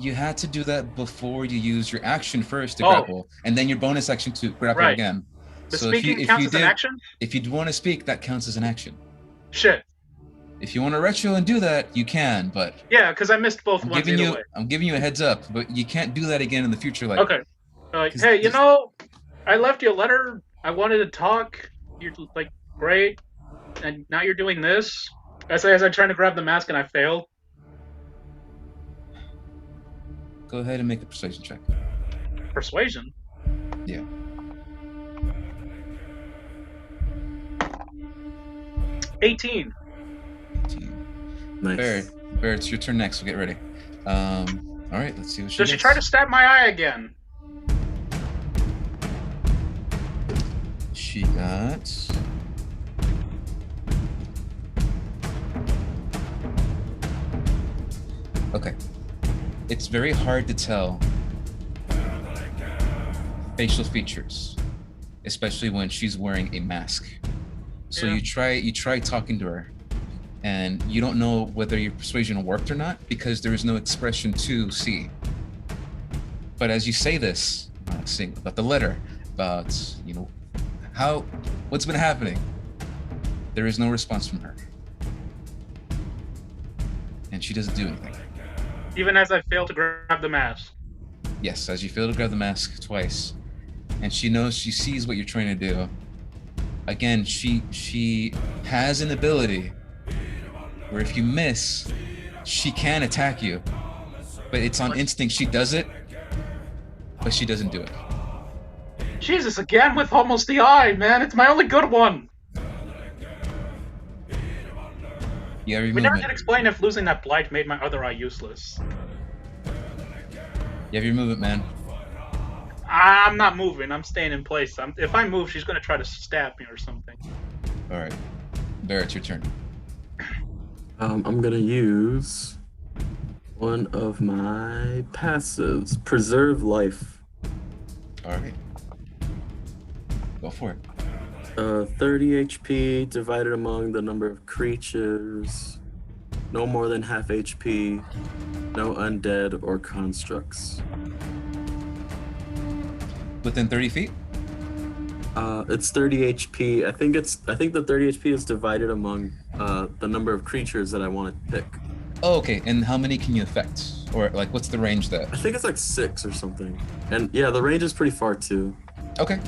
You had to do that before you use your action first to Oh. grapple, and then your bonus action to grapple Right. again. The So speaking counts as an action? if you want to speak, that counts as an action. Shit. If you want to retro and do that, you can, but Yeah, because I missed both I'm ones giving either you way. I'm giving you a heads up, but you can't do that again in the future. Like, Okay. Like, 'Cause hey, you this- know, I left you a letter. I wanted to talk. You're like, great. And now you're doing this. As I tried to grab the mask and I failed. go ahead and make a persuasion check. Persuasion. Yeah. 18. 18. Nice. Bear, it's your turn next. So get ready. All right, let's see what she Does she gets. try to stab my eye again? She got. Okay. It's very hard to tell facial features, especially when she's wearing a mask. So Yeah. you try talking to her, and you don't know whether your persuasion worked or not because there is no expression to see. But as you say this, saying about the letter, about what's been happening, there is no response from her, and she doesn't do anything. Even as I failed to grab the mask. Yes, as you fail to grab the mask twice, and she sees what you're trying to do. Again, she has an ability where if you miss, she can attack you, but it's on instinct. She does it, but she doesn't do it. Jesus, again with almost the eye, man. It's my only good one. You have your We never movement. did explain if losing that blight made my other eye useless. You have your movement, man. I'm not moving. I'm staying in place. If I move, she's gonna try to stab me or something. All right, Bear, it's your turn. I'm gonna use One of my passives, preserve life. All right. Go for it. 30 HP divided among the number of creatures. No more than half HP. No undead or constructs. Within 30 feet? It's 30 HP. I think the 30 HP is divided among the number of creatures that I want to pick. Oh, okay. And how many can you affect? Or like, what's the range that? I think it's like 6 or something. And yeah, the range is pretty far too. Okay.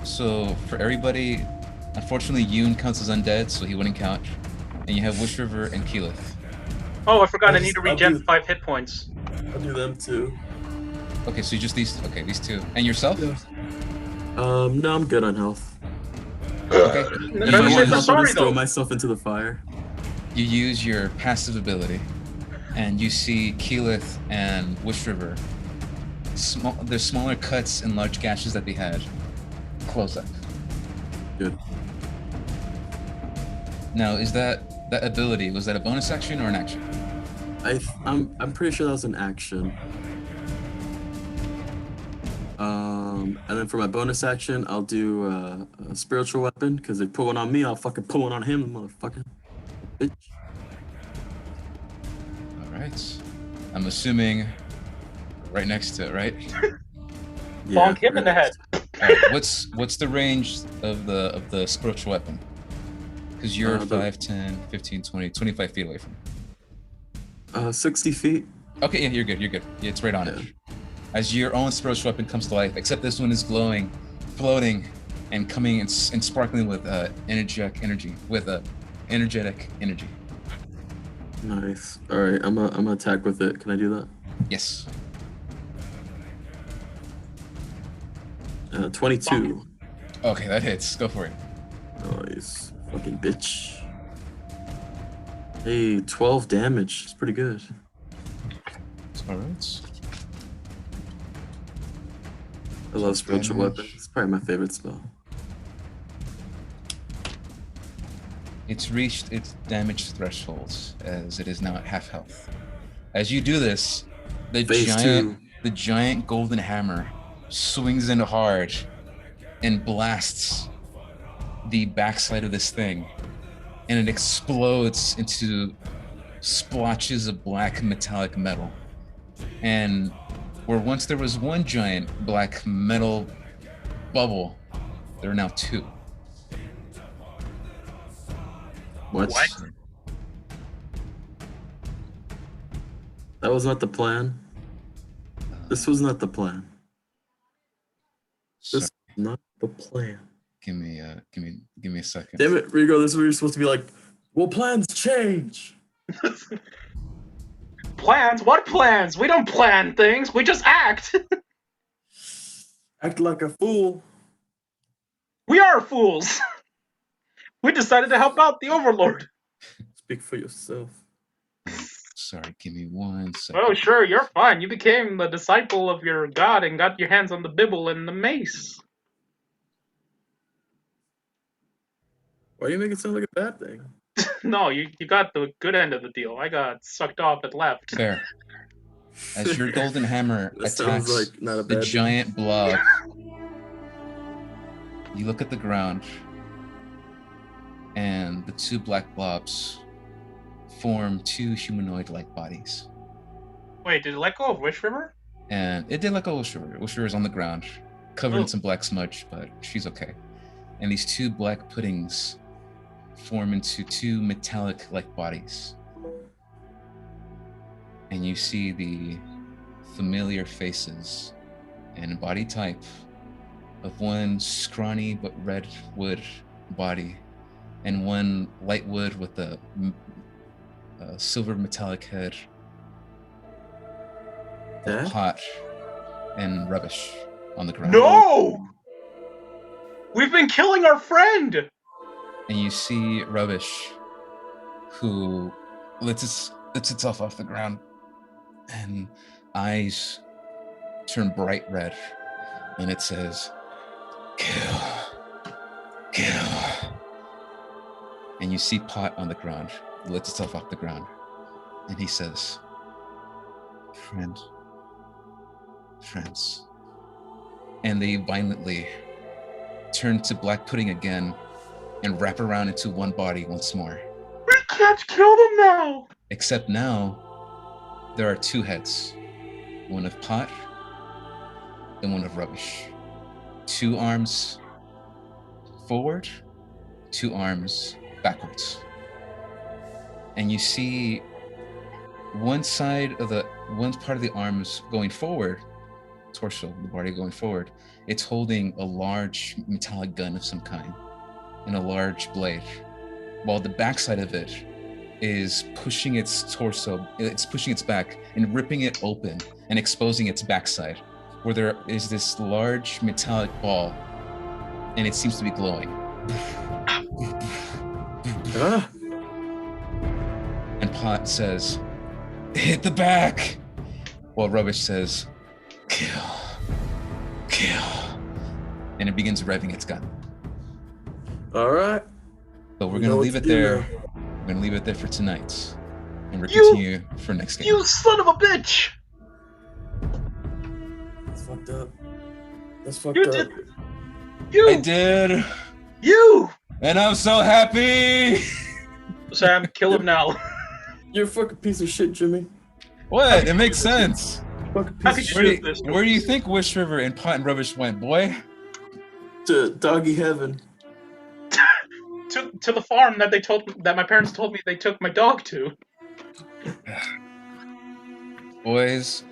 So for everybody, unfortunately, Yoon counts as undead, so he wouldn't count. And you have Wish River and Keyleth. Oh, I forgot. I need to I'll regen do- 5 hit points. I'll do them too. Okay, so just these. Okay, these two. And yourself? Yeah. No, I'm good on health. Okay. If If I I was want so help, I'll sorry just throw though. myself into the fire. You use your passive ability, and you see Keyleth and Wish River. There's smaller cuts and large gashes that they had. Close up. Good. Now, is that ability? Was that a bonus action or an action? I'm pretty sure that was an action. And then for my bonus action, I'll do a spiritual weapon because they put one on me. I'll fucking put one on him, motherfucker. Bitch. All right. I'm assuming right next to it, right? Bonk him in the head. All right. What's the range of the spiritual weapon? Because you're The- 5, 10, 15, 20, 25 feet away from it. 60 feet. Okay, yeah, you're good. You're good. Yeah, it's right on it. As your own spiritual weapon comes to life, except this one is glowing, floating, and coming and sparkling with energetic energy. Nice. All right, I'm gonna attack with it. Can I do that? Yes. 22. Okay, that hits. Go for it. Nice. Fucking bitch. Hey, 12 damage. It's pretty good. All right. I love spiritual Damage. weapons. It's probably my favorite spell. It's reached its damage thresholds as it is now at half health. As you do this, Phase the giant golden hammer swings in hard and blasts the backside of this thing, and it explodes into splotches of black metallic metal. And where once there was one giant black metal bubble, there are now two. What? That was not the plan. This was not the plan. So, This was not the plan. give me a second. Damn it, Rigo, this is where you're supposed to be like, well, plans change. Plans? What plans? We don't plan things. We just act. Act like a fool. We are fools. We decided to help out the Overlord. Speak for yourself. Sorry, give me 1 second. Oh, sure, you're fine. You became the disciple of your god and got your hands on the Bible and the mace. Why do you make it sound like a bad thing? No, you got the good end of the deal. I got sucked off and left. Fair. As your golden hammer That sounds attacks like not a the bad giant blob, you look at the ground, and the two black blobs form two humanoid-like bodies. Wait, did it let go of Wish River? And it did let go of Wish River is on the ground, covered in Oh. some black smudge, but she's okay. And these two black puddings form into two metallic-like bodies. And you see the familiar faces and body type of one scrawny but red wood body, and one light wood with a silver metallic head, Dad? hot and rubbish on the ground. No! We've been killing our friend! And you see Rubbish, who lifts itself off the ground, and eyes turn bright red, and it says, "Kill, kill." And you see Pot on the ground, lifts itself off the ground, and he says, friends. And they violently turn to black pudding again and wrap around into one body once more. We can't kill them now. Except now, there are two heads. One of pot and one of rubbish. Two arms forward, two arms backwards. And you see one part of the arms going forward, torso, the body going forward, it's holding a large metallic gun of some kind and a large blade, while the backside of it is pushing its torso, it's pushing its back and ripping it open and exposing its backside, where there is this large metallic ball and it seems to be glowing. And Pot says, "Hit the back," while Rubbish says, "Kill. And it begins revving its gun. All right. So we're We gonna know what leave to it do there. now. We're gonna leave it there for tonight, and we'll You- continue for next game. You son of a bitch! That's fucked up. That's fucked You up. did- I You! did, You! and I'm so happy. Sam, kill him now. You're a fucking piece of shit, Jimmy. What? It makes sense. Fucking How piece could of you shit. do this? Where do you think Wish River and Pot and Rubbish went, boy? To doggy heaven. To the farm that my parents told me they took my dog to. Boys,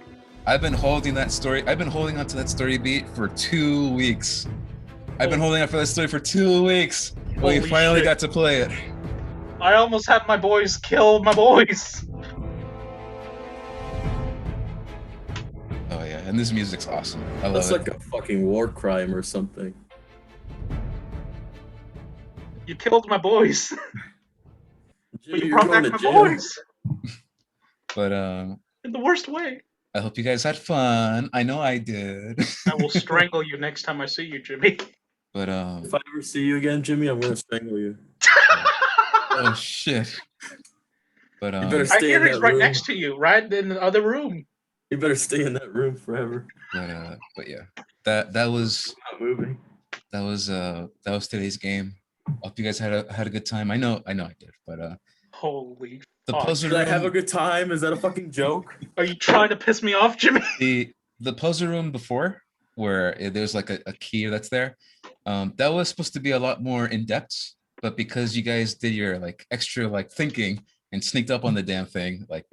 I've been holding on to that story beat for 2 weeks. I've been holding on for that story for 2 weeks. We Holy finally shit. got to play it. I almost had my boys kill my boys. Oh yeah, and this music's awesome. I love That's it. like a fucking war crime or something. You killed my boys. But Jimmy, you you're brought going back to my jail. boys. But In the worst way. I hope you guys had fun. I know I did. I will strangle you next time I see you, Jimmy. But If I ever see you again, Jimmy, I'm gonna strangle you. oh shit. But You better I stay hear in he's that right room. next to you, right in the other room. You better stay in that room forever. but yeah, that was I'm not moving. that was today's game. Hope you guys had a good time. I know I did. But Holy the fuck. puzzle Did I have a room, good time? Is that a fucking joke? Are you trying to piss me off, Jimmy? the puzzle room before, where there's like a key that's there, that was supposed to be a lot more in depth, but because you guys did your like extra like thinking and sneaked up on the damn thing, like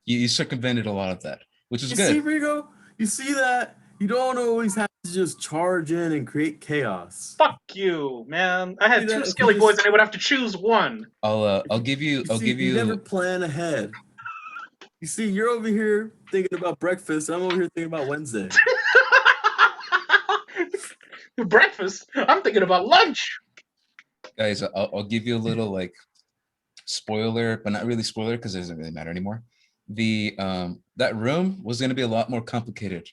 you circumvented a lot of that, which is You good. see, Rigo? You see that? You don't always have to just charge in and create chaos. Fuck you, man. I had See two that? If skilly you boys just- and they would have to choose one. I'll give you You never plan ahead. You see, you're over here thinking about breakfast. I'm over here thinking about Wednesday. Breakfast? I'm thinking about lunch. guys. I'll give you a little like spoiler, but not really spoiler because it doesn't really matter anymore. The that room was going to be a lot more complicated,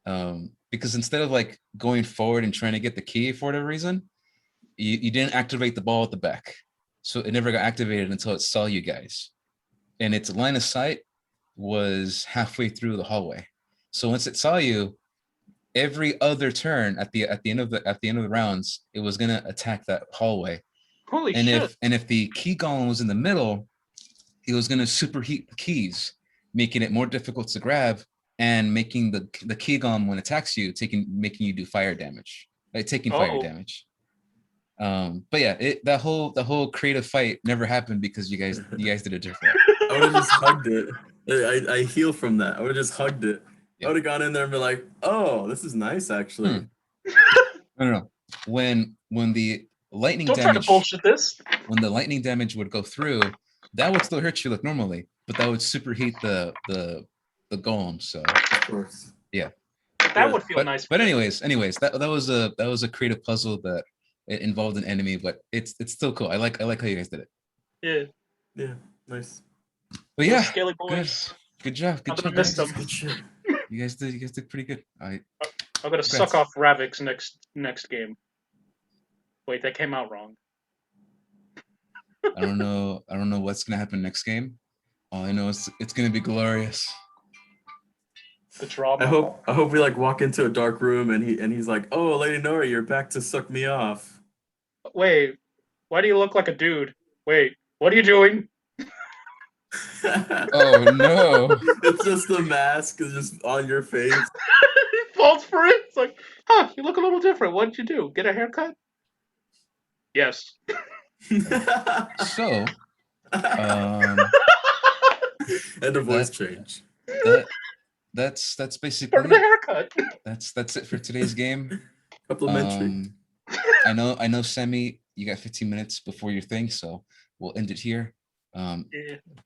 because instead of like going forward and trying to get the key for whatever reason, you didn't activate the ball at the back, so it never got activated until it saw you guys, and its line of sight was halfway through the hallway. So once it saw you, every other turn at the end of the rounds, it was gonna attack that hallway. Holy And shit. if the key golem was in the middle, it was gonna superheat the keys, making it more difficult to grab and making the key golem when it attacks you, making you do fire damage, like taking fire Uh-oh. damage. But yeah, the whole creative fight never happened because you guys did it different. I would have just hugged it. I heal from that. I would have just hugged it. Yeah. I would have gone in there and been like, "Oh, this is nice, actually." No. When the lightning Don't try to damage bullshit this. when the lightning damage would go through, that would still hurt you like normally, but that would superheat the golem. So Of course. That would feel nice. But anyways, that was a creative puzzle that it involved an enemy, but it's still cool. I like how you guys did it. Yeah. Yeah, nice. But yeah, Scaly good. boys. Good job. I'm Good gonna job. miss Guys. them. Good shit. You guys did pretty good. I'm gonna Congrats. suck off Ravix next game. Wait, that came out wrong. I don't know what's gonna happen next game. All I know is it's gonna be glorious. The drama. I hope we like walk into a dark room and he's like, "Oh, Lady Nora, you're back to suck me off." Wait, why do you look like a dude? Wait, what are you doing? Oh no. It's just the mask is just on your face. He falls for it. It's like, huh, you look a little different. What did you do? Get a haircut? Yes. So, And the voice that- change. that's Part basically of the it. haircut. That's it for today's game. Complimentary. I know, Sammy, you got 15 minutes before your thing, so we'll end it here. Yeah.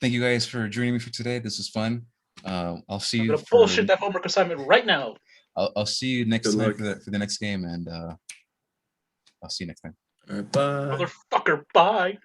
Thank you guys for joining me for today. This was fun. I'll see I'm you. gonna bullshit that homework assignment right now. I'll see you next Good time luck. for the next game, and I'll see you next time. All right, bye. Motherfucker, bye.